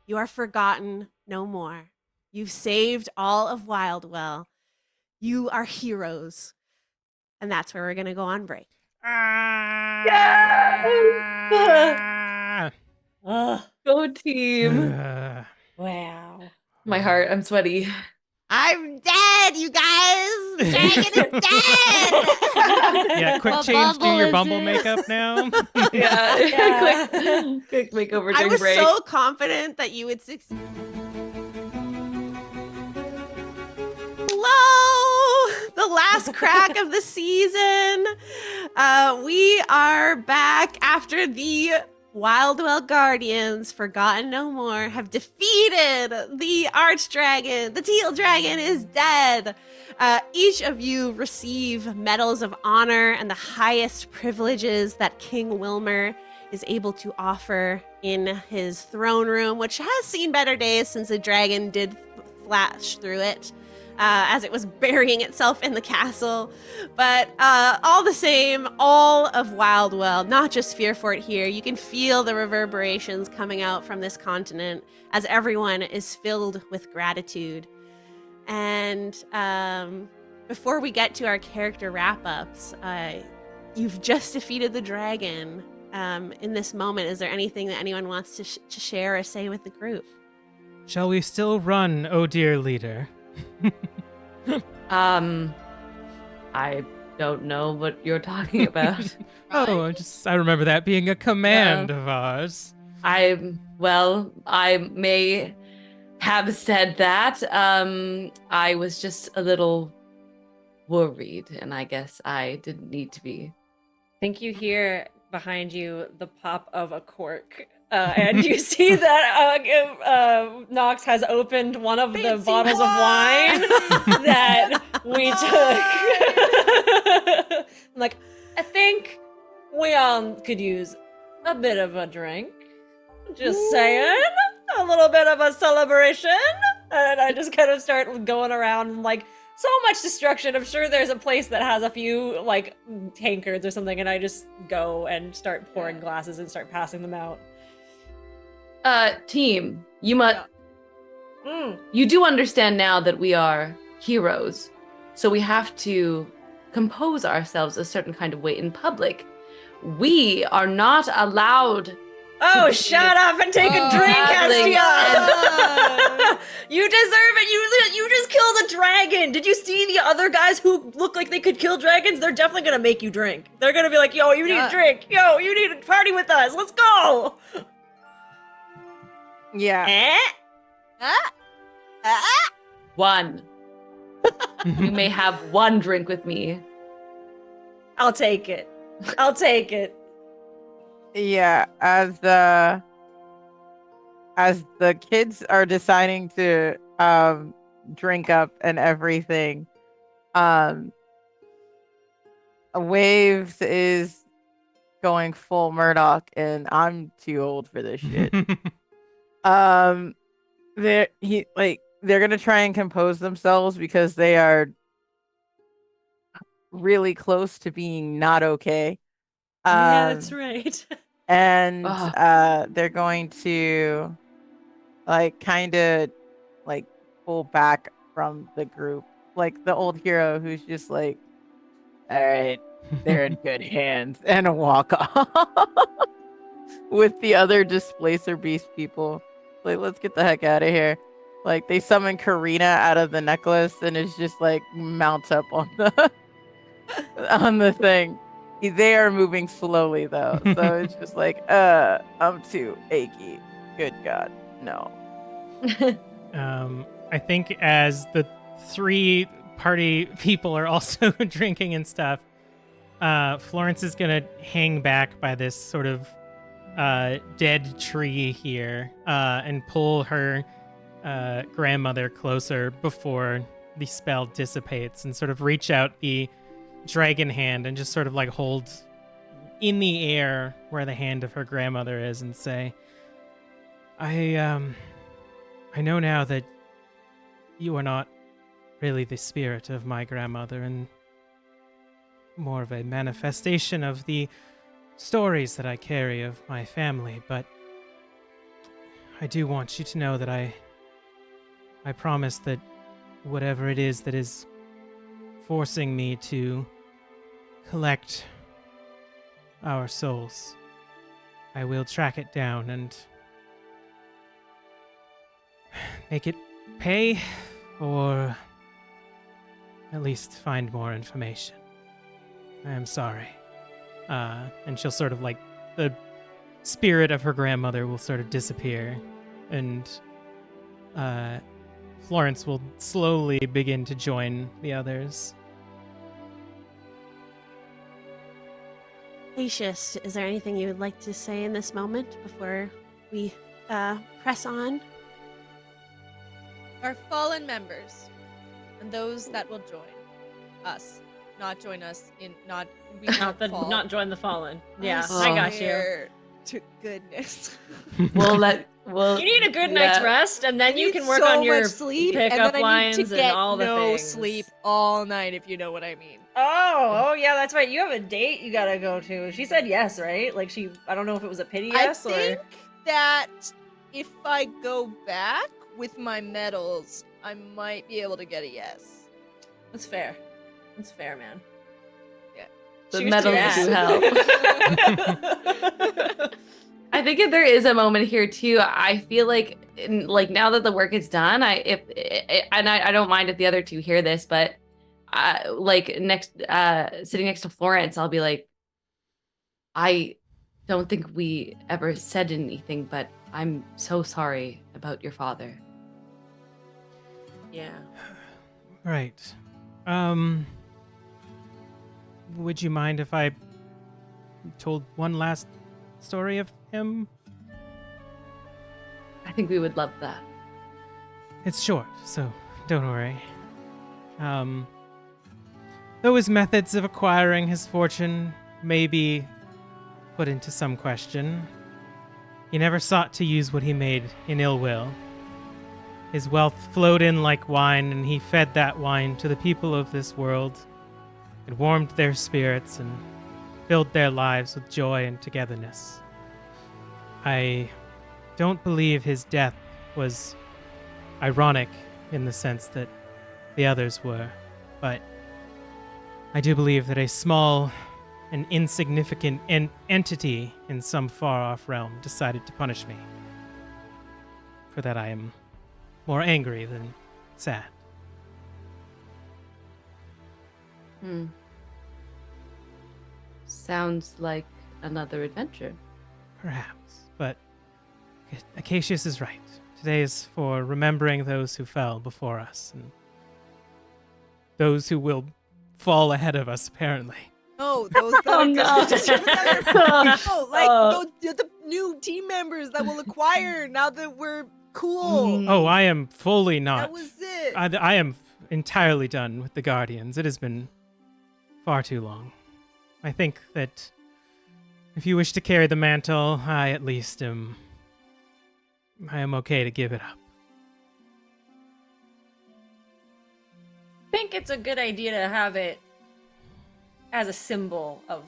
You are forgotten no more. You've saved all of Wildwell. You are heroes. And that's where we're going to go on break. Go team. Wow. My heart, I'm sweaty. I'm dead, you guys! Dragon is dead! Yeah, quick Well, change. Do Bumble your is Bumble in. makeup now. Yeah. quick makeover I during was break. so confident that you would succeed. Hello! The last crack of the season. We are back after the Wildwell Guardians, forgotten no more, have defeated the Archdragon. The Teal Dragon is dead. Each of you receive medals of honor and the highest privileges that King Wilmer is able to offer in his throne room, which has seen better days since the dragon did flash through it. As it was burying itself in the castle. But all the same, all of Wildwell, not just Fearfort here, you can feel the reverberations coming out from this continent as everyone is filled with gratitude. And before we get to our character wrap-ups, you've just defeated the dragon. In this moment, is there anything that anyone wants to share or say with the group? Shall we still run, oh dear leader? I don't know what you're talking about. Oh, I remember that being a command of ours. I may have said that. I was just a little worried, and I guess I didn't need to be. I think you hear behind you the pop of a cork. And you see that Noxx has opened one of the bottles of wine that we took. I'm like, I think we all could use a bit of a drink. Just saying. A little bit of a celebration. And I just kind of start going around and like, so much destruction. I'm sure there's a place that has a few like tankards or something, and I just go and start pouring glasses and start passing them out. Team, you do understand now that we are heroes, so we have to compose ourselves a certain kind of way in public. We are not allowed. Oh, shut up and take a drink, Hestia! You deserve it. You just killed a dragon. Did you see the other guys who look like they could kill dragons? They're definitely gonna make you drink. They're gonna be like, yo, you need a drink. Yo, you need to party with us. Let's go. Yeah. One. You may have one drink with me. I'll take it. I'll take it. Yeah, as the kids are deciding to drink up and everything, Waves is going full Murdoch, and I'm too old for this shit. They're gonna try and compose themselves because they are really close to being not okay. Yeah, that's right. And Ugh. they're going to kind of pull back from the group, like the old hero who's just like, all right, they're in good hands, and walk off with the other displacer beast people. Like, let's get the heck out of here. Like, they summon Karina out of the necklace and is just like mounts up on the on the thing. They are moving slowly though, so it's just like, I'm too achy. Good God, no. I think as the 3 party people are also drinking and stuff, Florence is gonna hang back by this sort of dead tree here and pull her grandmother closer before the spell dissipates, and sort of reach out the dragon hand and just sort of like hold in the air where the hand of her grandmother is and say, I know now that you are not really the spirit of my grandmother and more of a manifestation of the stories that I carry of my family, but I do want you to know that I promise that whatever it is that is forcing me to collect our souls, I will track it down and make it pay, or at least find more information. I am sorry. And she'll sort of the spirit of her grandmother will sort of disappear, and Florence will slowly begin to join the others. Acacius, is there anything you would like to say in this moment before we press on? Our fallen members and those that will join us, not join us in not we fall. Not join the fallen. Yeah, I I got you. swear to goodness. We'll You need a good night's rest, and then you can work on your sleep, and pickup then I need lines to get and all the no things. sleep all night, if you know what I mean. Oh, yeah, that's right. You have a date you gotta go to. She said yes, right? Like I don't know if it was a pity yes I or. think that if I go back with my medals, I might be able to get a yes. That's fair. That's fair, man. The Cheers medals to do that. help. I think if there is a moment here too, I feel like now that the work is done, I don't mind if the other 2 hear this, but sitting next to Florence, I'll be like, I don't think we ever said anything, but I'm so sorry about your father. Yeah. Right. Would you mind if I told one last story of him? I think we would love that. It's short, so don't worry. Though his methods of acquiring his fortune may be put into some question, he never sought to use what he made in ill will. His wealth flowed in like wine, and he fed that wine to the people of this world. It warmed their spirits and filled their lives with joy and togetherness. I don't believe his death was ironic in the sense that the others were, but I do believe that a small and insignificant entity in some far-off realm decided to punish me. For that I am more angry than sad. Sounds like another adventure. Perhaps, but Acacius is right. Today is for remembering those who fell before us, and those who will fall ahead of us, apparently. No, those that Oh, are no. just the new team members that we'll acquire now that we're cool. Oh, I am fully not. That was it. I am entirely done with the Guardians. It has been far too long. I think that If you wish to carry the mantle, I at least I am okay to give it up. I think it's a good idea to have it as a symbol of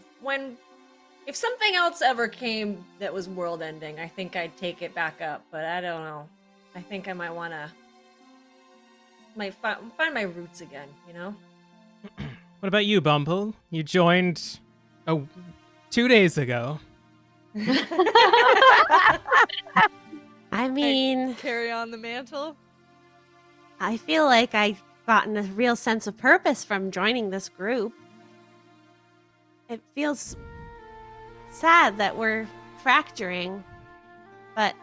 if something else ever came that was world ending, I think I'd take it back up, but I don't know. I think I might want to find my roots again, you know? What about you, Bumble? You joined 2 days ago. I mean, Carry on the mantle. I feel like I've gotten a real sense of purpose from joining this group. It feels sad that we're fracturing, but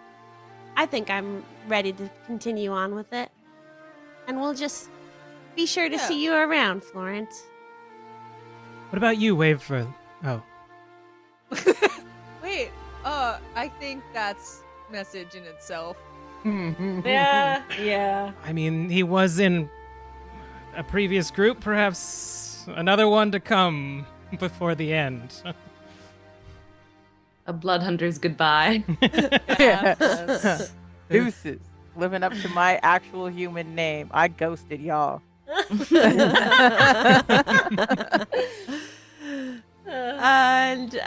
I think I'm ready to continue on with it. And we'll just be sure to see you around, Florence. What about you, Waverly? Oh. Wait, I think that's message in itself. Yeah. I mean, he was in a previous group, perhaps another one to come before the end. A blood hunter's goodbye. Deuces. Living up to my actual human name. I ghosted y'all. And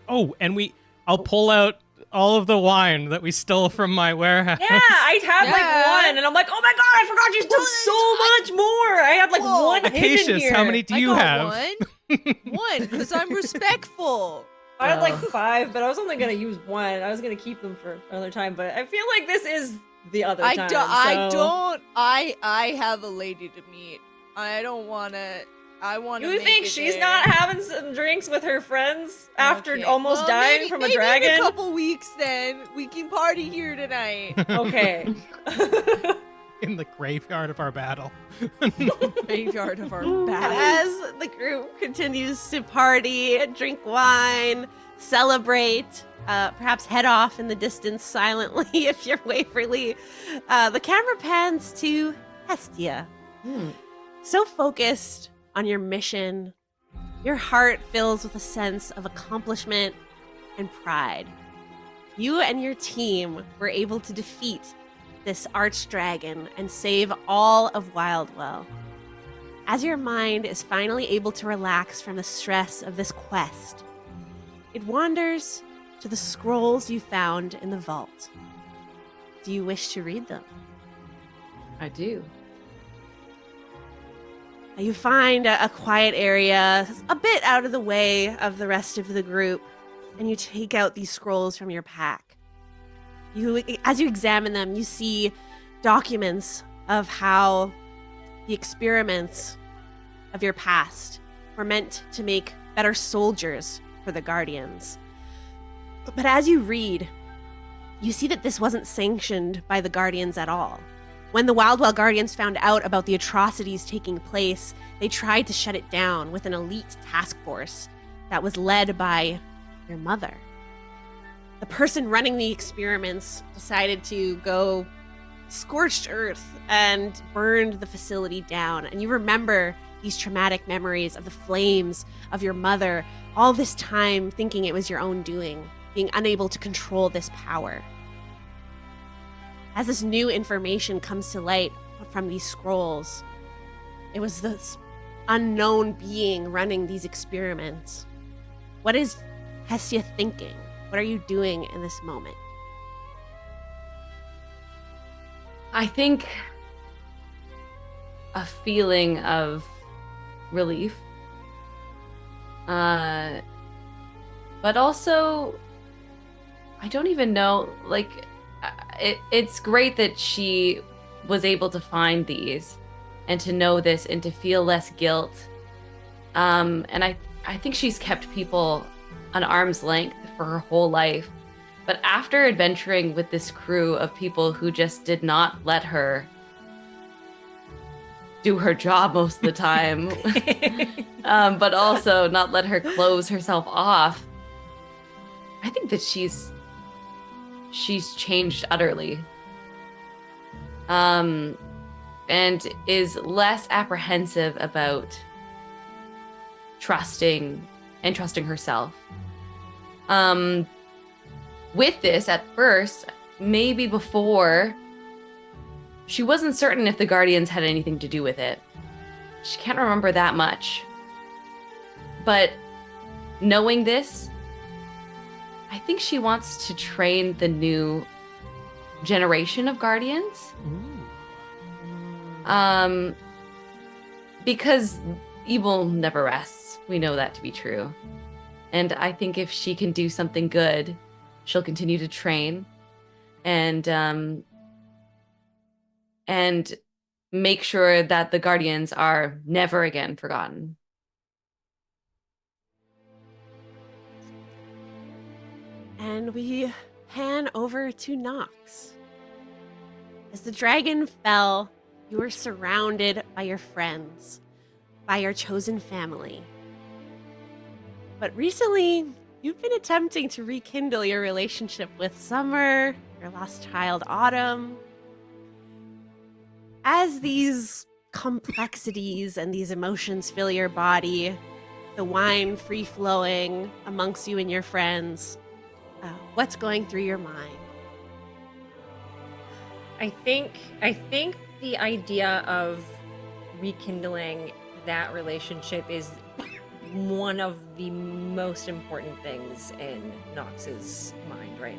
Oh, and I'll pull out all of the wine that we stole from my warehouse. Yeah, I had Yeah. like one, and I'm like, oh my god, I forgot you stole so much more. I had like Whoa. one hidden Acacius, here. how many do you I have? got one, because I'm respectful. I had like 5, but I was only gonna use one. I was gonna keep them for another time, but I feel like this is the other time. I have a lady to meet. I don't want to. I want to. You think she's not having some drinks with her friends after Okay. almost Well, dying maybe- from a maybe dragon? In a couple weeks, then we can party here tonight. Okay. In the graveyard of our battle. Graveyard of our and battle. as the group continues to party, drink wine, celebrate, perhaps head off in the distance silently if you're Waverly, the camera pans to Hestia. So focused on your mission, your heart fills with a sense of accomplishment and pride. You and your team were able to defeat this archdragon and save all of Wildwell. As your mind is finally able to relax from the stress of this quest, it wanders to the scrolls you found in the vault. Do you wish to read them? I do. You find a quiet area, a bit out of the way of the rest of the group, and you take out these scrolls from your pack. As you examine them, you see documents of how the experiments of your past were meant to make better soldiers for the Guardians. But as you read, you see that this wasn't sanctioned by the Guardians at all. When the Wildwell Guardians found out about the atrocities taking place, they tried to shut it down with an elite task force that was led by your mother. The person running the experiments decided to go scorched earth and burned the facility down. And you remember these traumatic memories of the flames of your mother, all this time thinking it was your own doing, being unable to control this power. As this new information comes to light from these scrolls, it was this unknown being running these experiments. What is Hestia thinking? What are you doing in this moment? I think a feeling of relief. But also, I don't even know, like, it's great that she was able to find these and to know this and to feel less guilt. And I think she's kept people on arm's length for her whole life. But after adventuring with this crew of people who just did not let her do her job most of the time, but also not let her close herself off, I think that she's changed utterly. And is less apprehensive about trusting herself. With this, at first, maybe before, she wasn't certain if the Guardians had anything to do with it. She can't remember that much. But knowing this, I think she wants to train the new generation of Guardians. Because evil never rests. We know that to be true. And I think if she can do something good, she'll continue to train and make sure that the Guardians are never again forgotten. And we pan over to Noxx. As the dragon fell, you were surrounded by your friends, by your chosen family. But recently, you've been attempting to rekindle your relationship with Summer, your lost child, Autumn. As these complexities and these emotions fill your body, the wine free-flowing amongst you and your friends, what's going through your mind? I think the idea of rekindling that relationship is one of the most important things in Noxx's mind right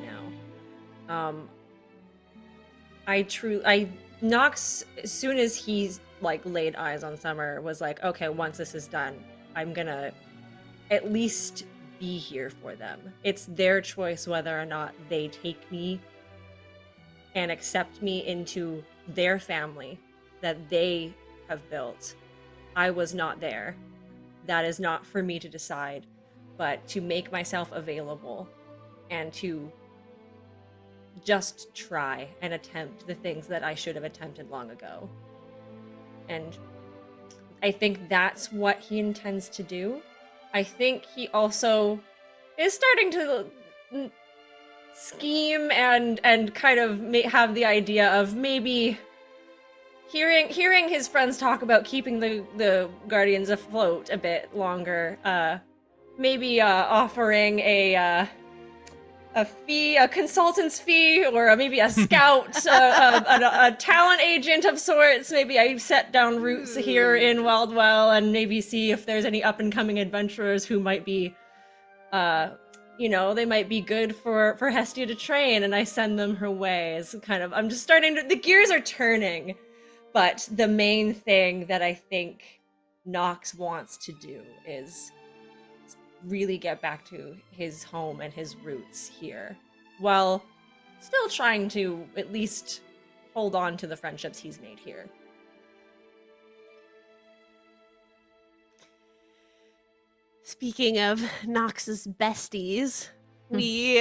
now. Noxx, as soon as he's like laid eyes on Summer, was like, okay, once this is done, I'm gonna at least be here for them. It's their choice whether or not they take me and accept me into their family that they have built. I was not there. That is not for me to decide, but to make myself available and to just try and attempt the things that I should have attempted long ago. And I think that's what he intends to do. I think he also is starting to scheme and kind of have the idea of maybe hearing his friends talk about keeping the Guardians afloat a bit longer. Maybe offering a fee, a consultant's fee, or maybe a scout, a talent agent of sorts. Maybe I set down roots here in Wildwell and maybe see if there's any up-and-coming adventurers who might be, they might be good for Hestia to train, and I send them her way. It's kind of, I'm just starting to, the gears are turning, but the main thing that I think Noxx wants to do is really get back to his home and his roots here, while still trying to at least hold on to the friendships he's made here. Speaking of Noxx's besties, we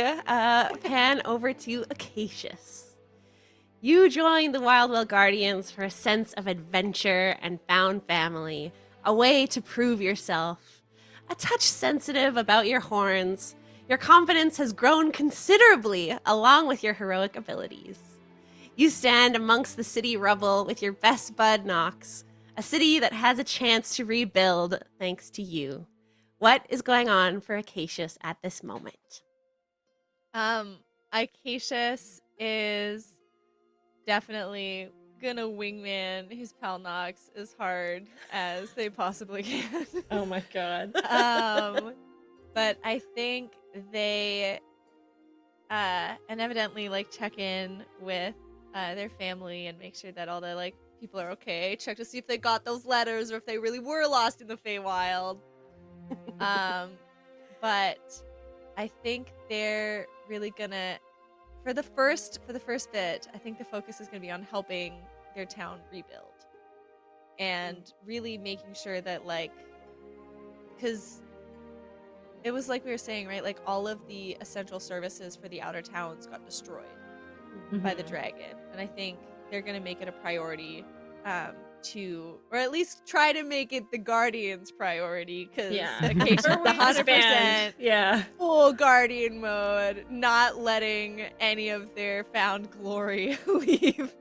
pan over to Acacius. You joined the Wildwell Guardians for a sense of adventure and found family, a way to prove yourself. A touch sensitive about your horns, your confidence has grown considerably along with your heroic abilities. You stand amongst the city rubble with your best bud Noxx, a city that has a chance to rebuild thanks to you. What is going on for Acacius at this moment? Acacius is definitely gonna wingman his pal Noxx as hard as they possibly can. Oh my god. But I think they and evidently check in with their family and make sure that all the people are okay. Check to see if they got those letters or if they really were lost in the Feywild. But I think they're really gonna, for the first bit, I think the focus is gonna be on helping their town rebuild and really making sure that because it was like we were saying, right? All of the essential services for the outer towns got destroyed by the dragon, and I think they're gonna make it a priority to, or at least try to make it the Guardians' priority, because Acacius, the 100% full Guardian mode, not letting any of their found glory leave.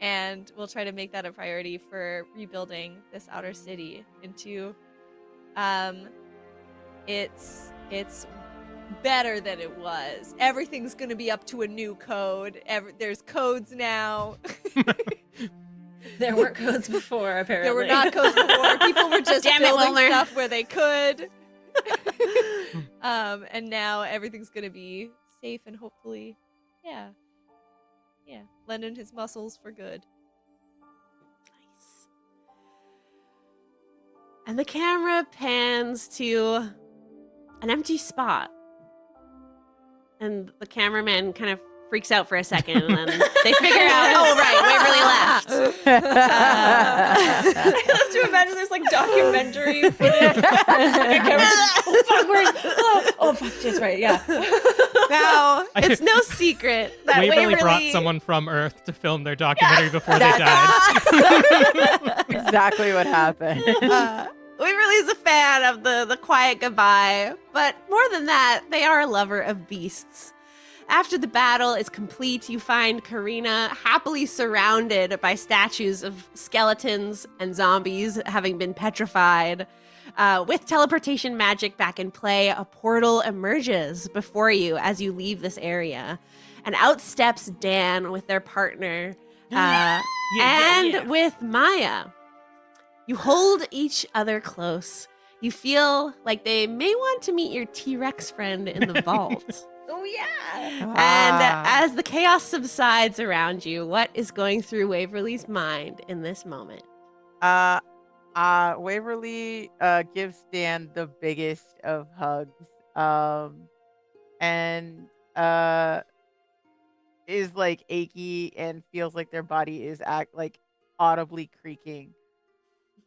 And we'll try to make that a priority for rebuilding this outer city into it's better than it was. Everything's gonna be up to a new code. There's codes now. There weren't codes before, apparently. There were not codes before. People were just Damn it, building Wilmer. stuff where they could. And now everything's gonna be safe and hopefully, yeah, lending his muscles for good. Nice. And the camera pans to an empty spot. And the cameraman kind of freaks out for a second, and then they figure out, oh, right, Waverly left. I love to imagine there's like documentary footage. Oh fuck, that's right, yeah. Now, it's no secret that Waverly brought someone from Earth to film their documentary before they died. Exactly what happened. Waverly's a fan of the quiet goodbye, but more than that, they are a lover of beasts. After the battle is complete, you find Katrina happily surrounded by statues of skeletons and zombies having been petrified. With teleportation magic back in play, a portal emerges before you as you leave this area. And out steps Dan with their partner and with Maya. You hold each other close. You feel like they may want to meet your T-Rex friend in the vault. Oh yeah. And as the chaos subsides around you, what is going through Waverly's mind in this moment? Waverly gives Dan the biggest of hugs. And is like achy and feels like their body is like audibly creaking.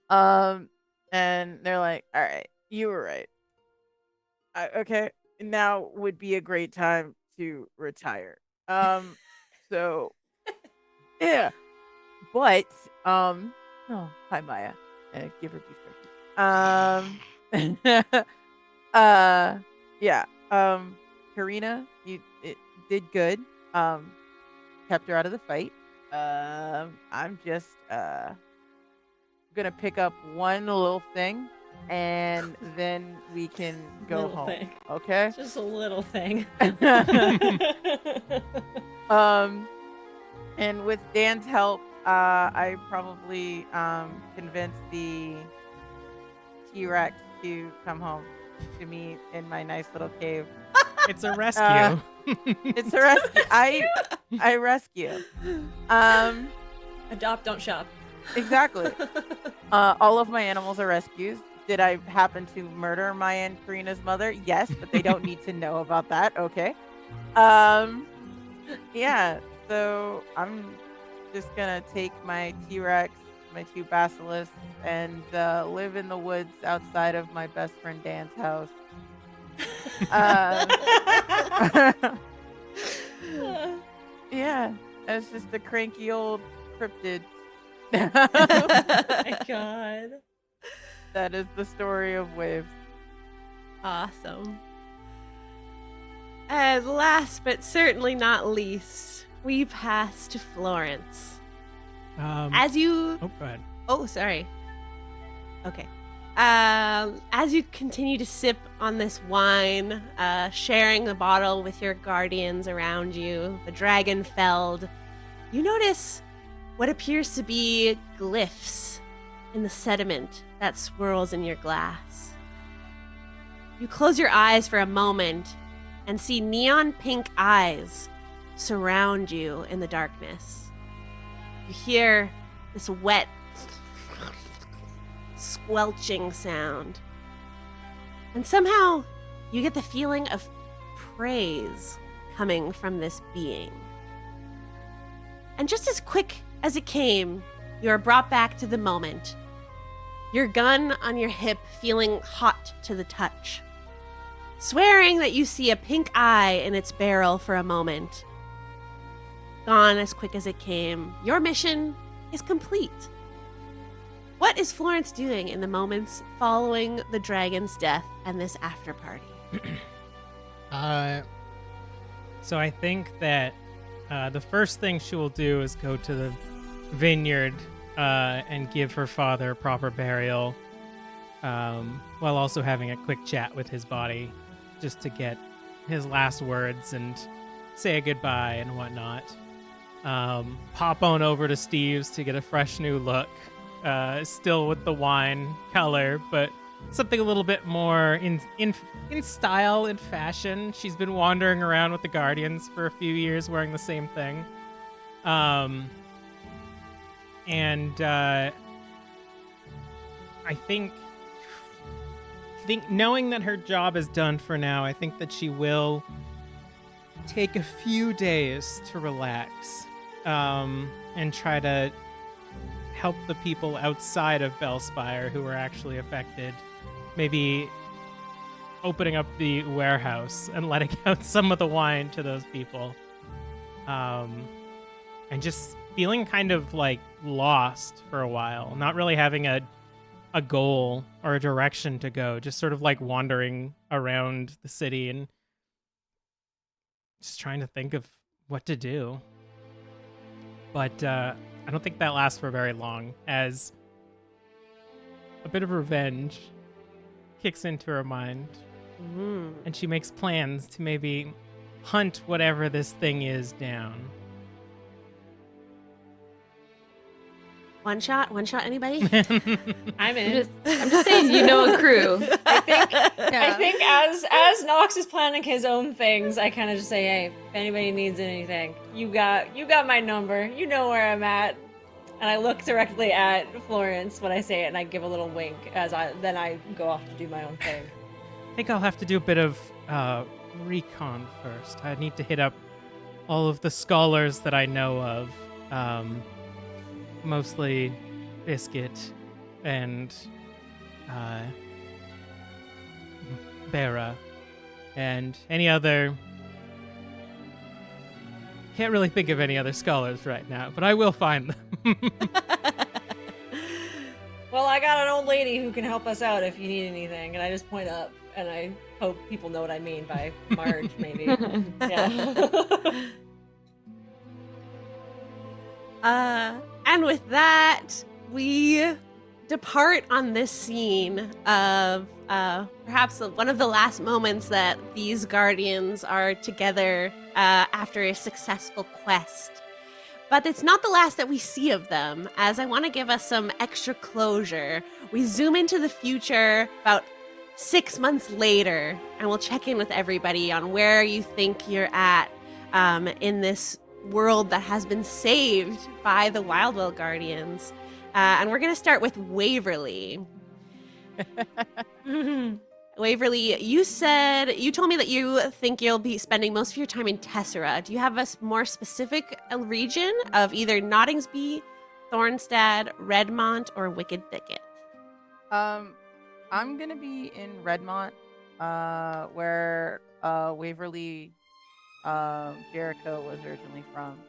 And they're like, all right, you were right. Okay, now would be a great time to retire. So yeah. But oh, hi Maya. Give her beef jerky. Yeah. Katrina, you did good. Kept her out of the fight. I'm just gonna pick up one little thing, and then we can go Little home. thing. Okay. Just a little thing. And with Dan's help, I probably convinced the T-Rex to come home to me in my nice little cave. It's a rescue. It's a rescue. I rescue. Adopt, don't shop. Exactly. All of my animals are rescues. Did I happen to murder Maya and Karina's mother? Yes, but they don't need to know about that. Okay. Yeah. So I'm just gonna take my T-Rex, my 2 basilisks, and live in the woods outside of my best friend Dan's house. Yeah, it's just a cranky old cryptid. Oh my god. That is the story of Waves. Awesome. And last but certainly not least, we pass to Florence. As you... Oh, go ahead. Oh, sorry. Okay. As you continue to sip on this wine, sharing the bottle with your guardians around you, the dragon felled, you notice what appears to be glyphs in the sediment that swirls in your glass. You close your eyes for a moment and see neon pink eyes surround you in the darkness. You hear this wet squelching sound. And somehow you get the feeling of praise coming from this being. And just as quick as it came, you are brought back to the moment. Your gun on your hip feeling hot to the touch. Swearing that you see a pink eye in its barrel for a moment. Gone as quick as it came. Your mission is complete. What is Florence doing in the moments following the dragon's death and this after party? So I think that the first thing she will do is go to the vineyard and give her father proper burial, while also having a quick chat with his body, just to get his last words and say a goodbye and whatnot. Pop on over to Steve's to get a fresh new look, still with the wine color, but something a little bit more in style and fashion. She's been wandering around with the Guardians for a few years wearing the same thing. I think knowing that her job is done for now, I think that she will take a few days to relax, and try to help the people outside of Bellspire who are actually affected. Maybe opening up the warehouse and letting out some of the wine to those people. And just feeling kind of like lost for a while, not really having a goal or a direction to go, just sort of like wandering around the city and just trying to think of what to do. But I don't think that lasts for very long, as a bit of revenge kicks into her mind, and she makes plans to maybe hunt whatever this thing is down. One shot, anybody? I'm in. I'm just saying, you know a crew. I think as Noxx is planning his own things, I kind of just say, hey, if anybody needs anything, you got my number. You know where I'm at. And I look directly at Florence when I say it, and I give a little wink then I go off to do my own thing. I think I'll have to do a bit of recon first. I need to hit up all of the scholars that I know of. Mostly Biscuit and Bera and any other. Can't really think of any other scholars right now, but I will find them. Well, I got an old lady who can help us out if you need anything, and I just point up, and I hope people know what I mean by Marge, maybe. Yeah. And with that, we depart on this scene of perhaps one of the last moments that these guardians are together after a successful quest. But it's not the last that we see of them, as I want to give us some extra closure. We zoom into the future about 6 months later, and we'll check in with everybody on where you think you're at in this world that has been saved by the Wildwell Guardians. And we're going to start with Waverly. Waverly, you told me that you think you'll be spending most of your time in Tessera. Do you have a more specific region of either Nottingsby, Thornstad, Redmont, or Wicked Thicket? I'm gonna be in Redmont, where Waverly, Jericho was originally from.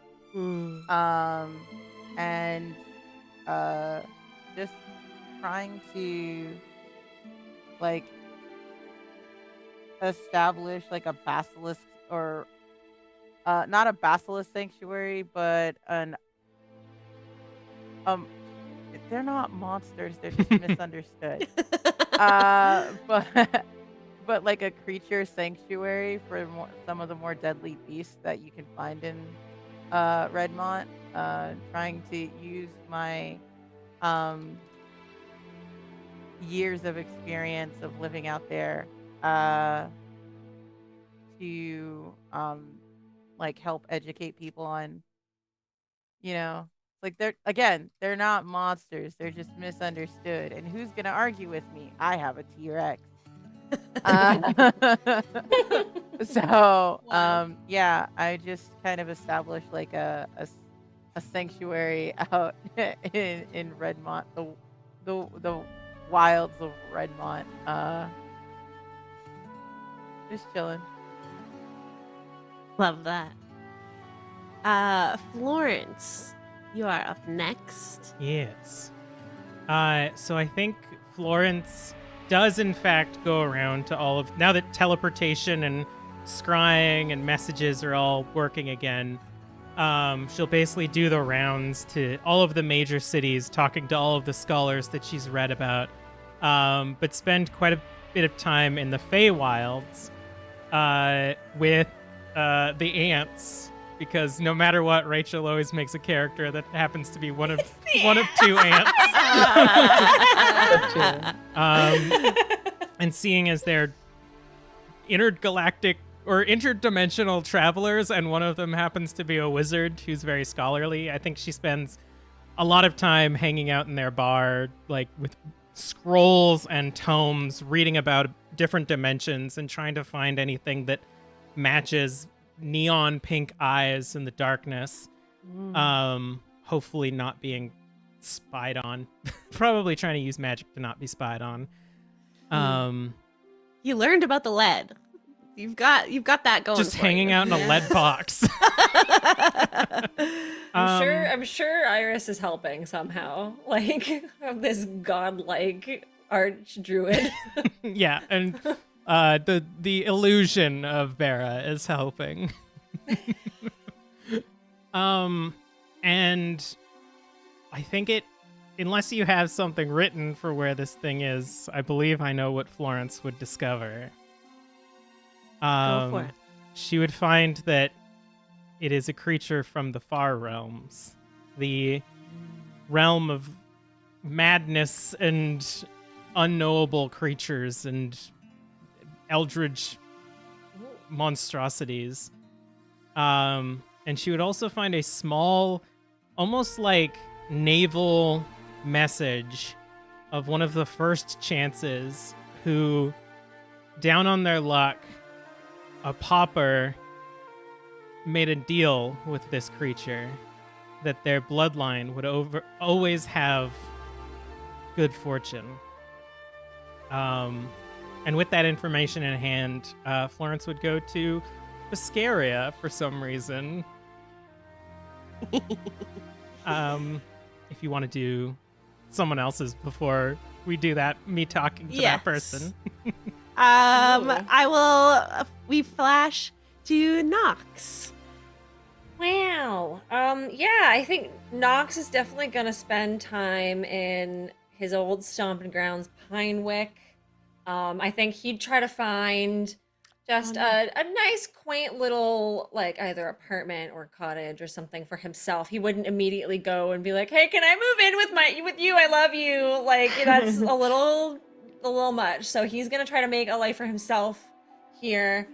And just trying to like establish like a basilisk, or not a basilisk sanctuary, but an they're not monsters, they're just misunderstood. But like a creature sanctuary for some of the more deadly beasts that you can find in Redmont. Trying to use my years of experience of living out there to like help educate people on, like they're not monsters, they're just misunderstood. And who's gonna argue with me? I have a T-Rex. So yeah, I just kind of established like a sanctuary out in Redmont, the wilds of Redmont. Just chilling. Love that. Florence, you are up next. Yes. So I think Florence does in fact go around to all of, now that teleportation and scrying and messages are all working again, she'll basically do the rounds to all of the major cities, talking to all of the scholars that she's read about, but spend quite a bit of time in the Feywilds, with the ants, because no matter what, Rachel always makes a character that happens to be one of two ants. And seeing as they're intergalactic or interdimensional travelers, and one of them happens to be a wizard who's very scholarly, I think she spends a lot of time hanging out in their bar, like with scrolls and tomes, reading about different dimensions and trying to find anything that matches neon pink eyes in the darkness. Hopefully not being spied on. Probably trying to use magic to not be spied on. You learned about the lead. You've got that going. Just for hanging you. out in a lead box. I'm sure Iris is helping somehow. Like this godlike arch druid. Yeah, and the illusion of Bera is helping. And I think unless you have something written for where this thing is, I believe I know what Florence would discover. Go for it. She would find that it is a creature from the far realms, the realm of madness and unknowable creatures and eldritch monstrosities. And she would also find a small, almost like naval message of one of the first chances who, down on their luck, a pauper made a deal with this creature that their bloodline would always have good fortune. And with that information in hand, Florence would go to Biscaria for some reason. If you want to do someone else's before we do that, me talking to that person. We flash to Noxx. Wow. Yeah, I think Noxx is definitely gonna spend time in his old stomping grounds, Pinewick. I think he'd try to find just a nice, quaint little, like, either apartment or cottage or something for himself. He wouldn't immediately go and be like, "Hey, can I move in with you? I love you." Like, that's a little much. So he's gonna try to make a life for himself here.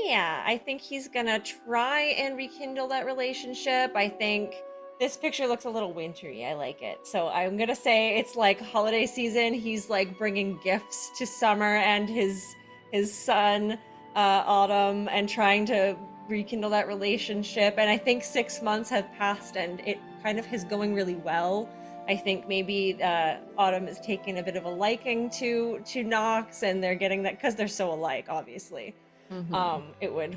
Yeah, I think he's gonna try and rekindle that relationship. I think this picture looks a little wintry. I like it. So I'm gonna say it's like holiday season. He's like bringing gifts to Summer and his son, Autumn, and trying to rekindle that relationship. And I think 6 months have passed and it kind of is going really well. I think maybe Autumn is taking a bit of a liking to Noxx, and they're getting that because they're so alike, obviously. It would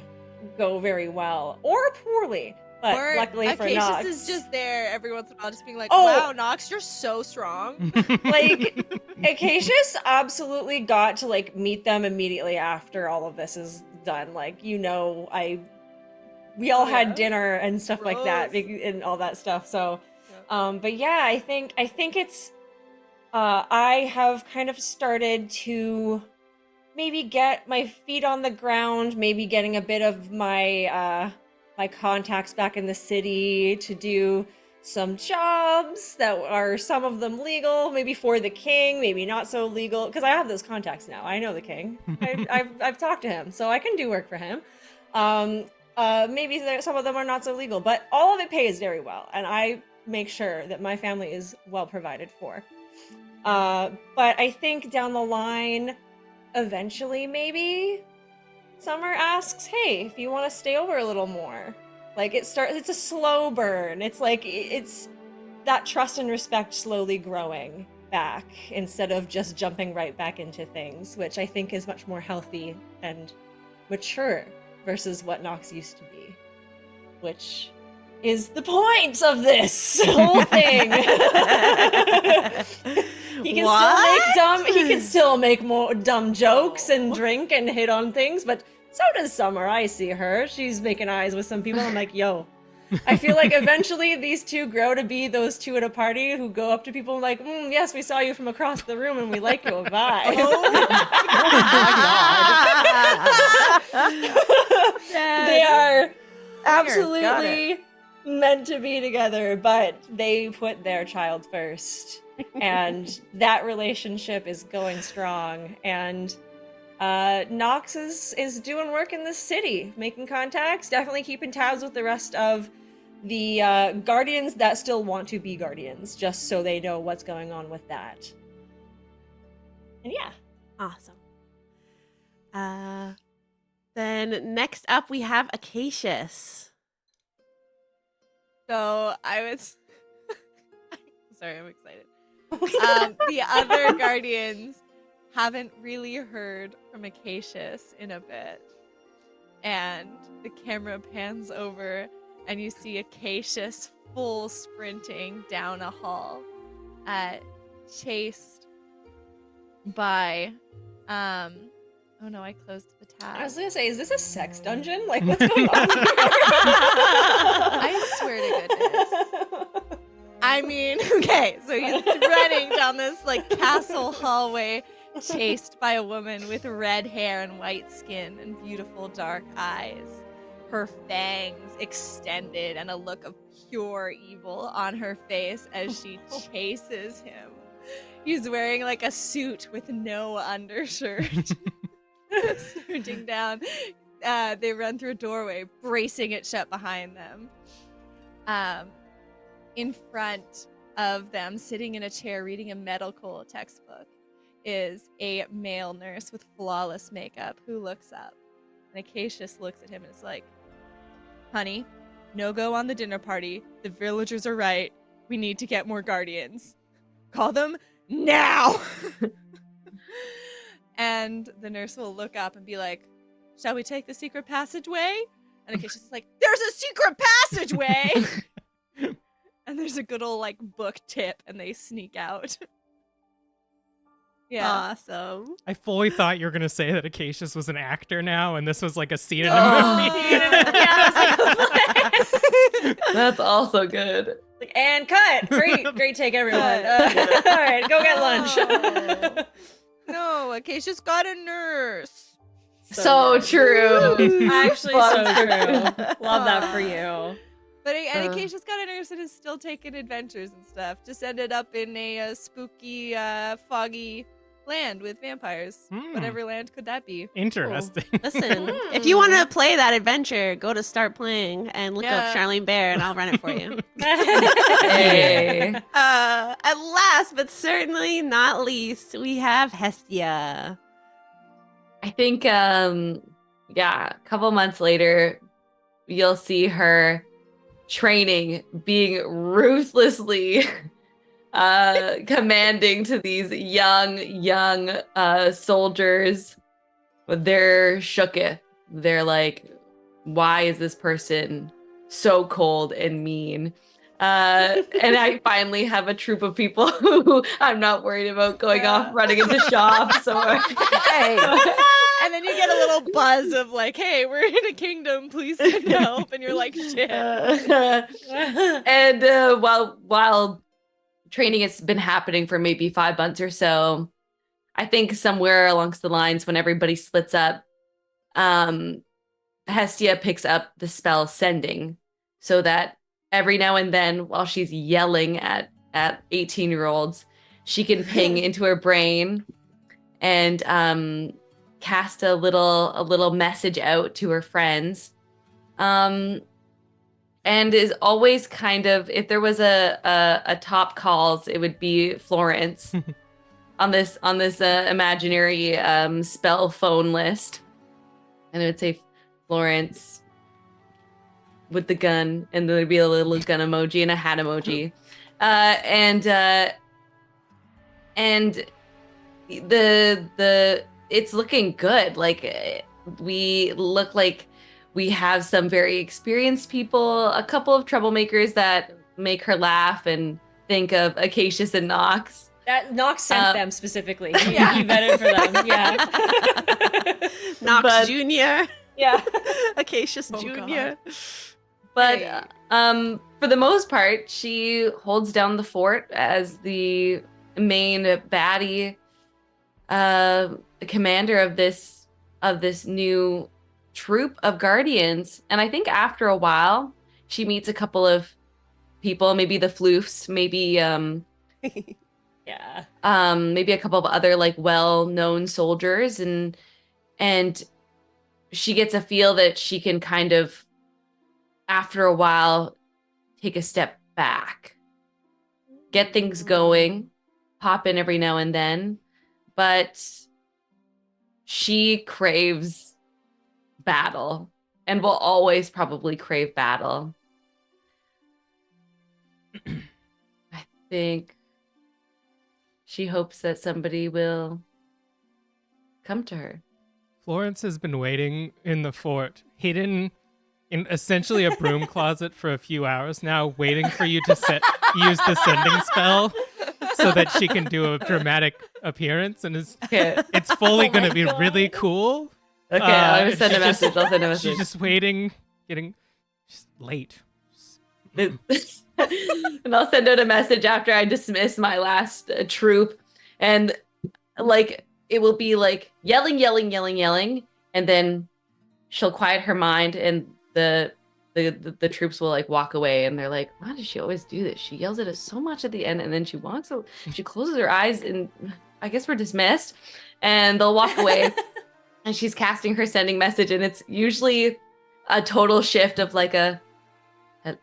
go very well or poorly. But Or luckily for Acacius Noxx, is just there every once in a while, just being like, Oh. "Wow, Noxx, you're so strong." like Acacius absolutely got to like meet them immediately after all of this is done. Like, we all had dinner and stuff like that Gross. and all that stuff. So, but yeah, I think it's I have kind of started to maybe get my feet on the ground, maybe getting a bit of my my contacts back in the city to do some jobs that are some of them legal, maybe for the king, maybe not so legal, because I have those contacts now. I know the king. I've talked to him, so I can do work for him. Maybe some of them are not so legal, but all of it pays very well, and I make sure that my family is well provided for. But I think down the line, eventually, maybe Summer asks, "Hey, if you want to stay over a little more." Like, it's a slow burn. It's like, it's that trust and respect slowly growing back instead of just jumping right back into things, which I think is much more healthy and mature versus what Noxx used to be, which is the point of this whole thing. He can still make more dumb jokes and drink and hit on things, but so does Summer. I see her. She's making eyes with some people. I'm like, yo, I feel like eventually these two grow to be those two at a party who go up to people like, yes, we saw you from across the room and we like your vibe. They are absolutely meant to be together, but they put their child first. And that relationship is going strong. And Noxx is doing work in the city, making contacts, definitely keeping tabs with the rest of the guardians that still want to be guardians, just so they know what's going on with that. And yeah. Awesome. Then next up we have Acacius. So I was sorry, I'm excited. The other guardians haven't really heard from Acacius in a bit. And the camera pans over and you see Acacius full sprinting down a hall, chased by oh no, I closed the tab. I was gonna say, is this a sex dungeon? Like, what's going on here? I swear to goodness. I mean, okay, so he's running down this like castle hallway, chased by a woman with red hair and white skin and beautiful dark eyes. Her fangs extended and a look of pure evil on her face as she chases him. He's wearing like a suit with no undershirt. Surging down. They run through a doorway, bracing it shut behind them. In front of them, sitting in a chair reading a medical textbook, is a male nurse with flawless makeup who looks up. And Acacius looks at him and is like, honey, no go on the dinner party. The villagers are right. We need to get more guardians. Call them now! And the nurse will look up and be like, shall we take the secret passageway? And Acacius is like, there's a secret passageway! And there's a good old like book tip and they sneak out. Yeah. Awesome. I fully thought you were gonna say that Acacius was an actor now, and this was like a scene in a movie. That's also good. Like, and cut. Great take, everyone. All right, go get lunch. No, Acacius got a nurse. So true. Actually, so true. Love that for you. But and Acacius got a nurse and is still taking adventures and stuff. Just ended up in a spooky, foggy land with vampires. Whatever land could that be? Interesting. Listen, if you want to play that adventure, go to Start Playing and look up Yeah. Charlene Bear, and I'll run it for you. Hey. At last, but certainly not least, we have Hestia. I think, a couple months later, you'll see her training, being ruthlessly commanding to these young soldiers. They're shooketh. They're like, why is this person so cold and mean? And I finally have a troop of people who I'm not worried about going off running into shops or Hey. And then you get a little buzz of like, hey, we're in a kingdom, please send help. And you're like, shit. And while training has been happening for maybe 5 months or so, I think somewhere along the lines when everybody splits up, Hestia picks up the spell Sending, so that every now and then while she's yelling at 18-year-olds, she can ping into her brain and cast a little message out to her friends. And is always kind of, if there was a top calls, it would be Florence on this imaginary spell phone list, and it would say Florence with the gun, and there'd be a little gun emoji and a hat emoji, and the it's looking good. Like we look like we have some very experienced people, a couple of troublemakers that make her laugh and think of Acacius and Noxx. That Noxx sent them specifically. Yeah, he vetted for them. Yeah. Noxx Jr. Yeah. Acacius Oh, Jr. But Hey. For the most part, she holds down the fort as the main baddie, commander of this new troop of guardians. And I think after a while, she meets a couple of people, maybe the floofs, maybe Yeah. maybe a couple of other like well-known soldiers, and she gets a feel that she can kind of, after a while, take a step back, get things going, pop in every now and then, but she craves battle and will always probably crave battle. I think she hopes that somebody will come to her. Florence has been waiting in the fort, hidden in essentially a broom closet for a few hours now, waiting for you to use the sending spell so that she can do a dramatic appearance, and Okay. it's fully Oh going my to be God. really cool. Okay, I'll and send a she's just- message. I'll send a message. She's just waiting, she's late. And I'll send out a message after I dismiss my last troop, and like it will be like yelling, and then she'll quiet her mind, and the troops will like walk away, and they're like, "Why does she always do this? She yells at us so much at the end, and then she walks, she closes her eyes, and I guess we're dismissed." And they'll walk away, and she's casting her sending message, and it's usually a total shift of like a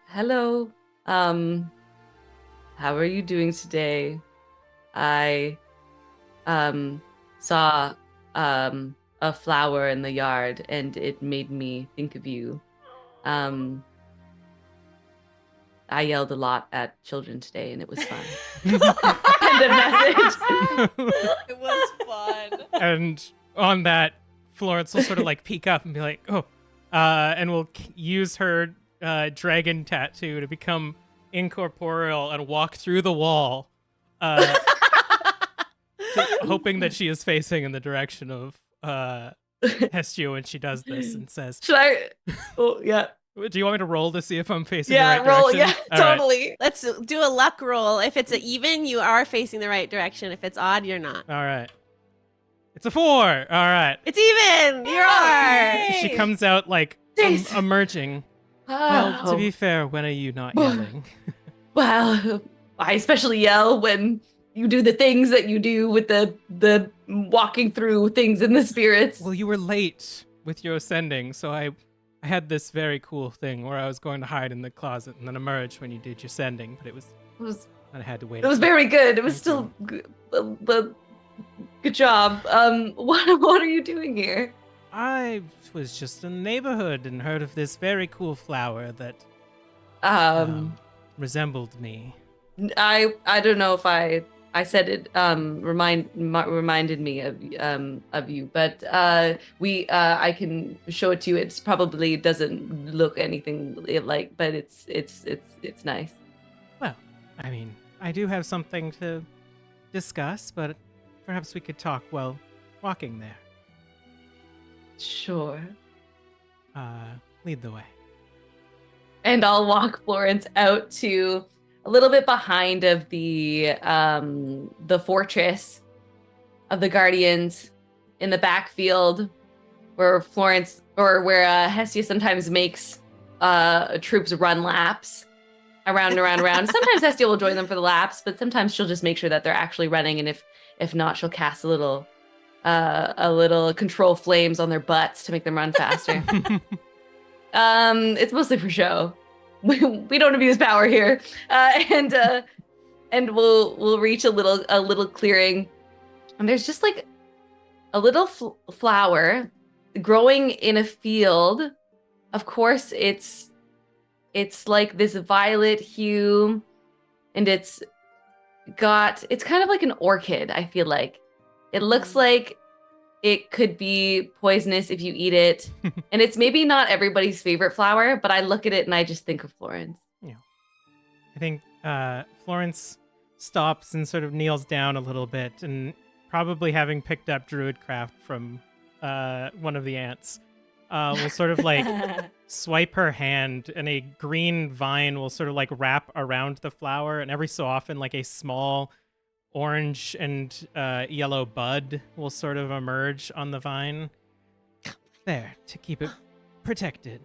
hello, how are you doing today? I saw a flower in the yard, and it made me think of you. I yelled a lot at children today, and it was fun. End of message. It was fun. And on that, Florence will sort of like peek up and be like, "Oh," and will use her dragon tattoo to become incorporeal and walk through the wall, hoping that she is facing in the direction of Hestia when she does this, and says, Should I? Oh yeah, "Do you want me to roll to see if I'm facing yeah. the right Roll, direction?" yeah, All right. totally. Let's do a luck roll. If it's an even, you are facing the right direction. If it's odd, you're not. All right. It's a 4. All right. It's even. You are. She comes out like Thanks. emerging. Well, to be fair, when are you not yelling? Well, I especially yell when you do the things that you do with the walking through things in the spirits. Well, you were late with your ascending, so I had this very cool thing where I was going to hide in the closet and then emerge when you did your sending, but It was I had to wait. it was very good. It was Thank still good job. What are you doing here? I was just in the neighborhood and heard of this very cool flower that resembled me. I don't know if I said it reminded me of you, but I can show it to you. It's probably doesn't look anything like, but it's nice. Well, I mean, I do have something to discuss, but perhaps we could talk while walking there. Sure. Lead the way. And I'll walk Florence out to a little bit behind of the fortress of the Guardians in the backfield, where Florence or where Hestia sometimes makes troops run laps around and around and around. Sometimes Hestia will join them for the laps, but sometimes she'll just make sure that they're actually running, and if not, she'll cast a little control flames on their butts to make them run faster. It's mostly for show. We don't abuse power here, and we'll reach a little clearing, and there's just like a little flower growing in a field. Of course, it's like this violet hue, and it's kind of like an orchid. I feel like it looks like it could be poisonous if you eat it. And it's maybe not everybody's favorite flower, but I look at it and I just think of Florence. Yeah. I think Florence stops and sort of kneels down a little bit, and probably having picked up Druidcraft from one of the ants, will sort of like swipe her hand, and a green vine will sort of like wrap around the flower, and every so often like a small orange and yellow bud will sort of emerge on the vine. There, to keep it protected.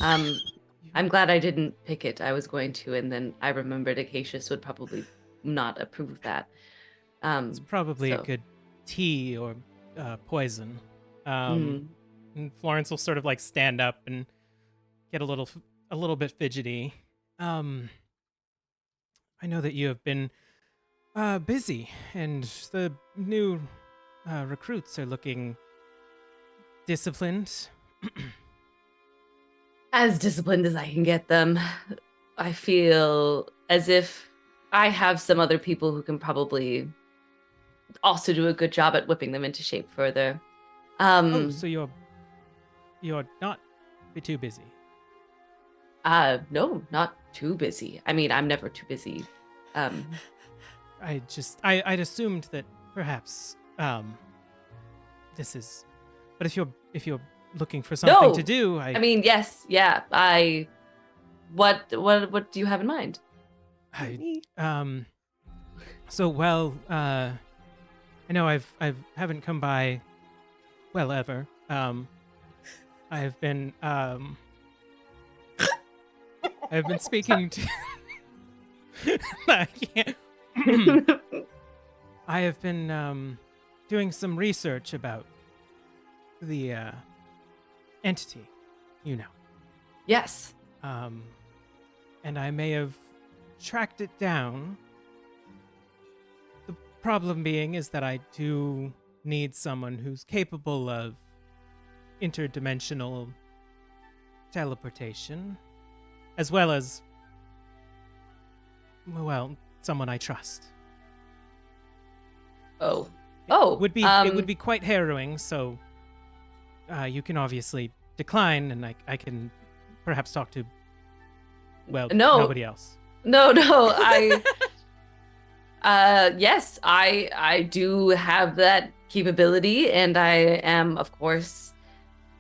I'm glad I didn't pick it. I was going to, and then I remembered Acacius would probably not approve of that. It's probably a so- good tea or poison. Mhm. And Florence will sort of like stand up and get a little bit fidgety. I know that you have been busy, and the new recruits are looking disciplined. As disciplined as I can get them. I feel as if I have some other people who can probably also do a good job at whipping them into shape further. Oh, so you're not too busy. No, not too busy. I mean, I'm never too busy. I'd assumed that perhaps this is, but if you're looking for something No! to do, I mean, yes, yeah. What do you have in mind? So well, I know I haven't come by, well, ever. I've been speaking to. I can't. I have been doing some research about the entity, you know. Yes. And I may have tracked it down. The problem being is that I do need someone who's capable of interdimensional teleportation, as well as, well, someone I trust. Oh. It would be quite harrowing, so you can obviously decline, and I can perhaps talk to, well, No. nobody else. No, yes, I do have that capability, and I am, of course,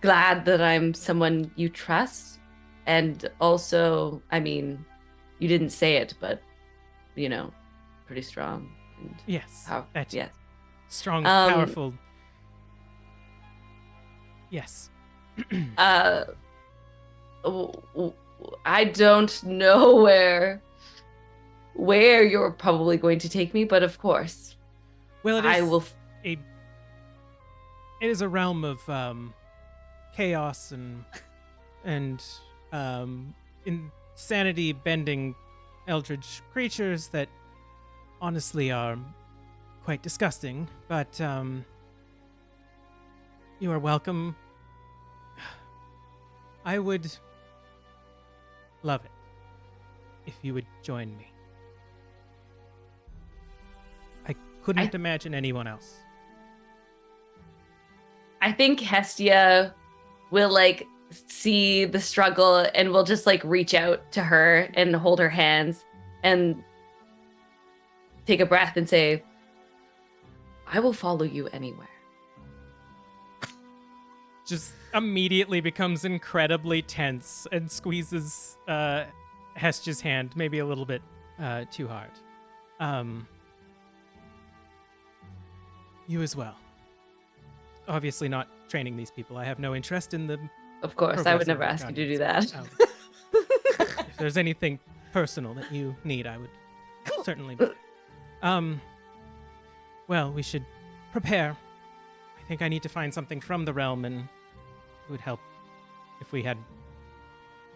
glad that I'm someone you trust. And also, I mean, you didn't say it, but, you know, pretty strong. And Yes. yes. Strong, powerful. Yes. I don't know where you're probably going to take me, but of course, Well, it is I will. It is a realm of chaos and insanity bending eldritch creatures that honestly are quite disgusting, but you are welcome. I would love it if you would join me. I couldn't imagine anyone else. I think Hestia will like see the struggle and will just like reach out to her and hold her hands and take a breath and say, I will follow you anywhere. Just immediately becomes incredibly tense and squeezes Hestia's hand maybe a little bit too hard. You as well. Obviously not training these people. I have no interest in them. Of course, I would never ask you to do that. If there's anything personal that you need, I would certainly. Well, we should prepare. I think I need to find something from the realm, and it would help if we had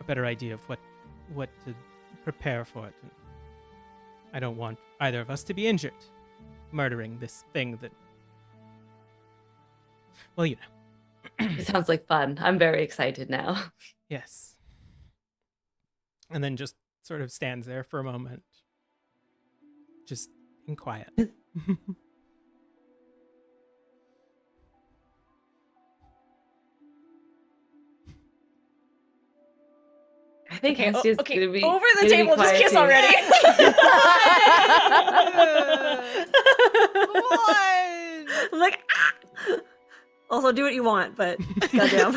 a better idea of what to prepare for it. I don't want either of us to be injured, murdering this thing that. Well, you know. It sounds like fun. I'm very excited now. Yes. And then just sort of stands there for a moment, just in quiet. I think Okay, Hestia's okay, gonna be over the gonna be table, just quiet kiss too. already. What? I'm like, Also, do what you want, but goddamn.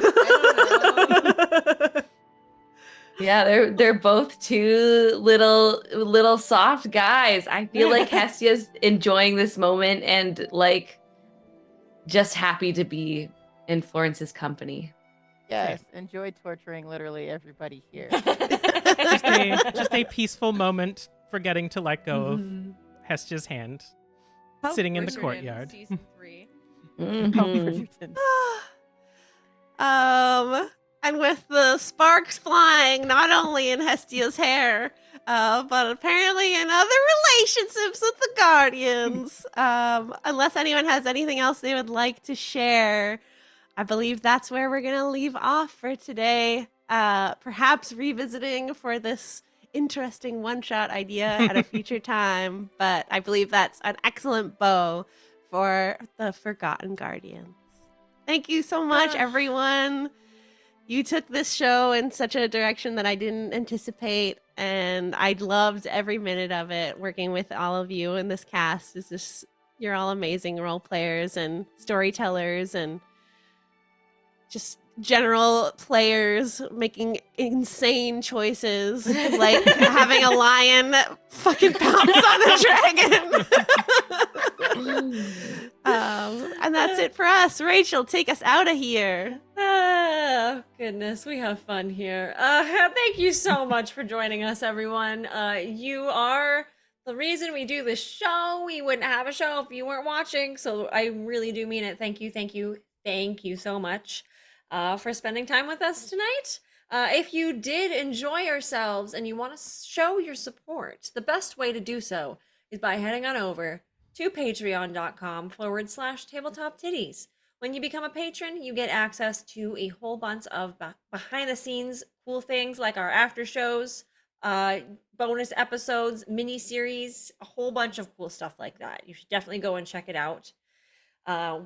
Yeah, they're both two little soft guys. I feel like Hestia's enjoying this moment and like just happy to be in Florence's company. Yes, enjoy torturing literally everybody here. Just a peaceful moment, forgetting to let go of Hestia's hand, sitting in the Bridgerton courtyard. Season 3. Mhm. And with the sparks flying, not only in Hestia's hair, but apparently in other relationships with the Guardians. Unless anyone has anything else they would like to share, I believe that's where we're going to leave off for today. Perhaps revisiting for this interesting one-shot idea at a future time, but I believe that's an excellent bow for the Forgotten Guardians. Thank you so much, everyone. You took this show in such a direction that I didn't anticipate, and I loved every minute of it. Working with all of you in this cast is just, you're all amazing role players and storytellers and just general players making insane choices, like having a lion fucking pounce on a dragon. And that's it for us. Rachel, take us out of here. Oh, goodness, we have fun here. Thank you so much for joining us, everyone. You are the reason we do this show. We wouldn't have a show if you weren't watching, so I really do mean it. Thank you so much for spending time with us tonight. If you did enjoy yourselves and you want to show your support, the best way to do so is by heading on over to patreon.com/Tabletop Tiddies. When you become a patron, you get access to a whole bunch of behind the scenes cool things like our after shows, bonus episodes, mini series, a whole bunch of cool stuff like that. You should definitely go and check it out.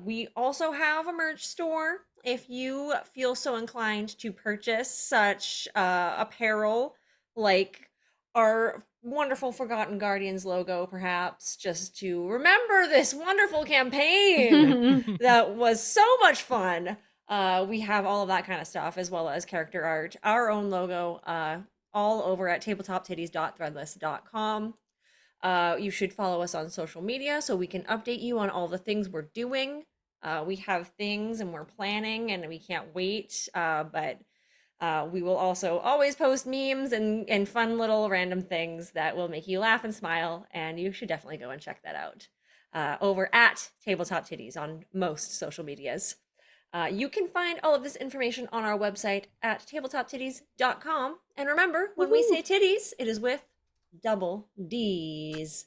We also have a merch store. If you feel so inclined to purchase such apparel like our wonderful Forgotten Guardians logo, perhaps, just to remember this wonderful campaign that was so much fun. We have all of that kind of stuff, as well as character art, our own logo, all over at tabletoptiddies.threadless.com. You should follow us on social media so we can update you on all the things we're doing. We have things and we're planning and we can't wait, but we will also always post memes and fun little random things that will make you laugh and smile, and you should definitely go and check that out over at Tabletop Tiddies on most social medias. You can find all of this information on our website at tabletoptiddies.com. And remember, when we say titties, it is with double D's.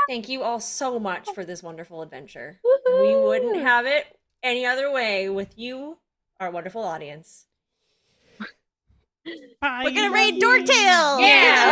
Thank you all so much for this wonderful adventure. We wouldn't have it any other way with you, our wonderful audience. Bye. We're gonna raid Dorktail. Yeah,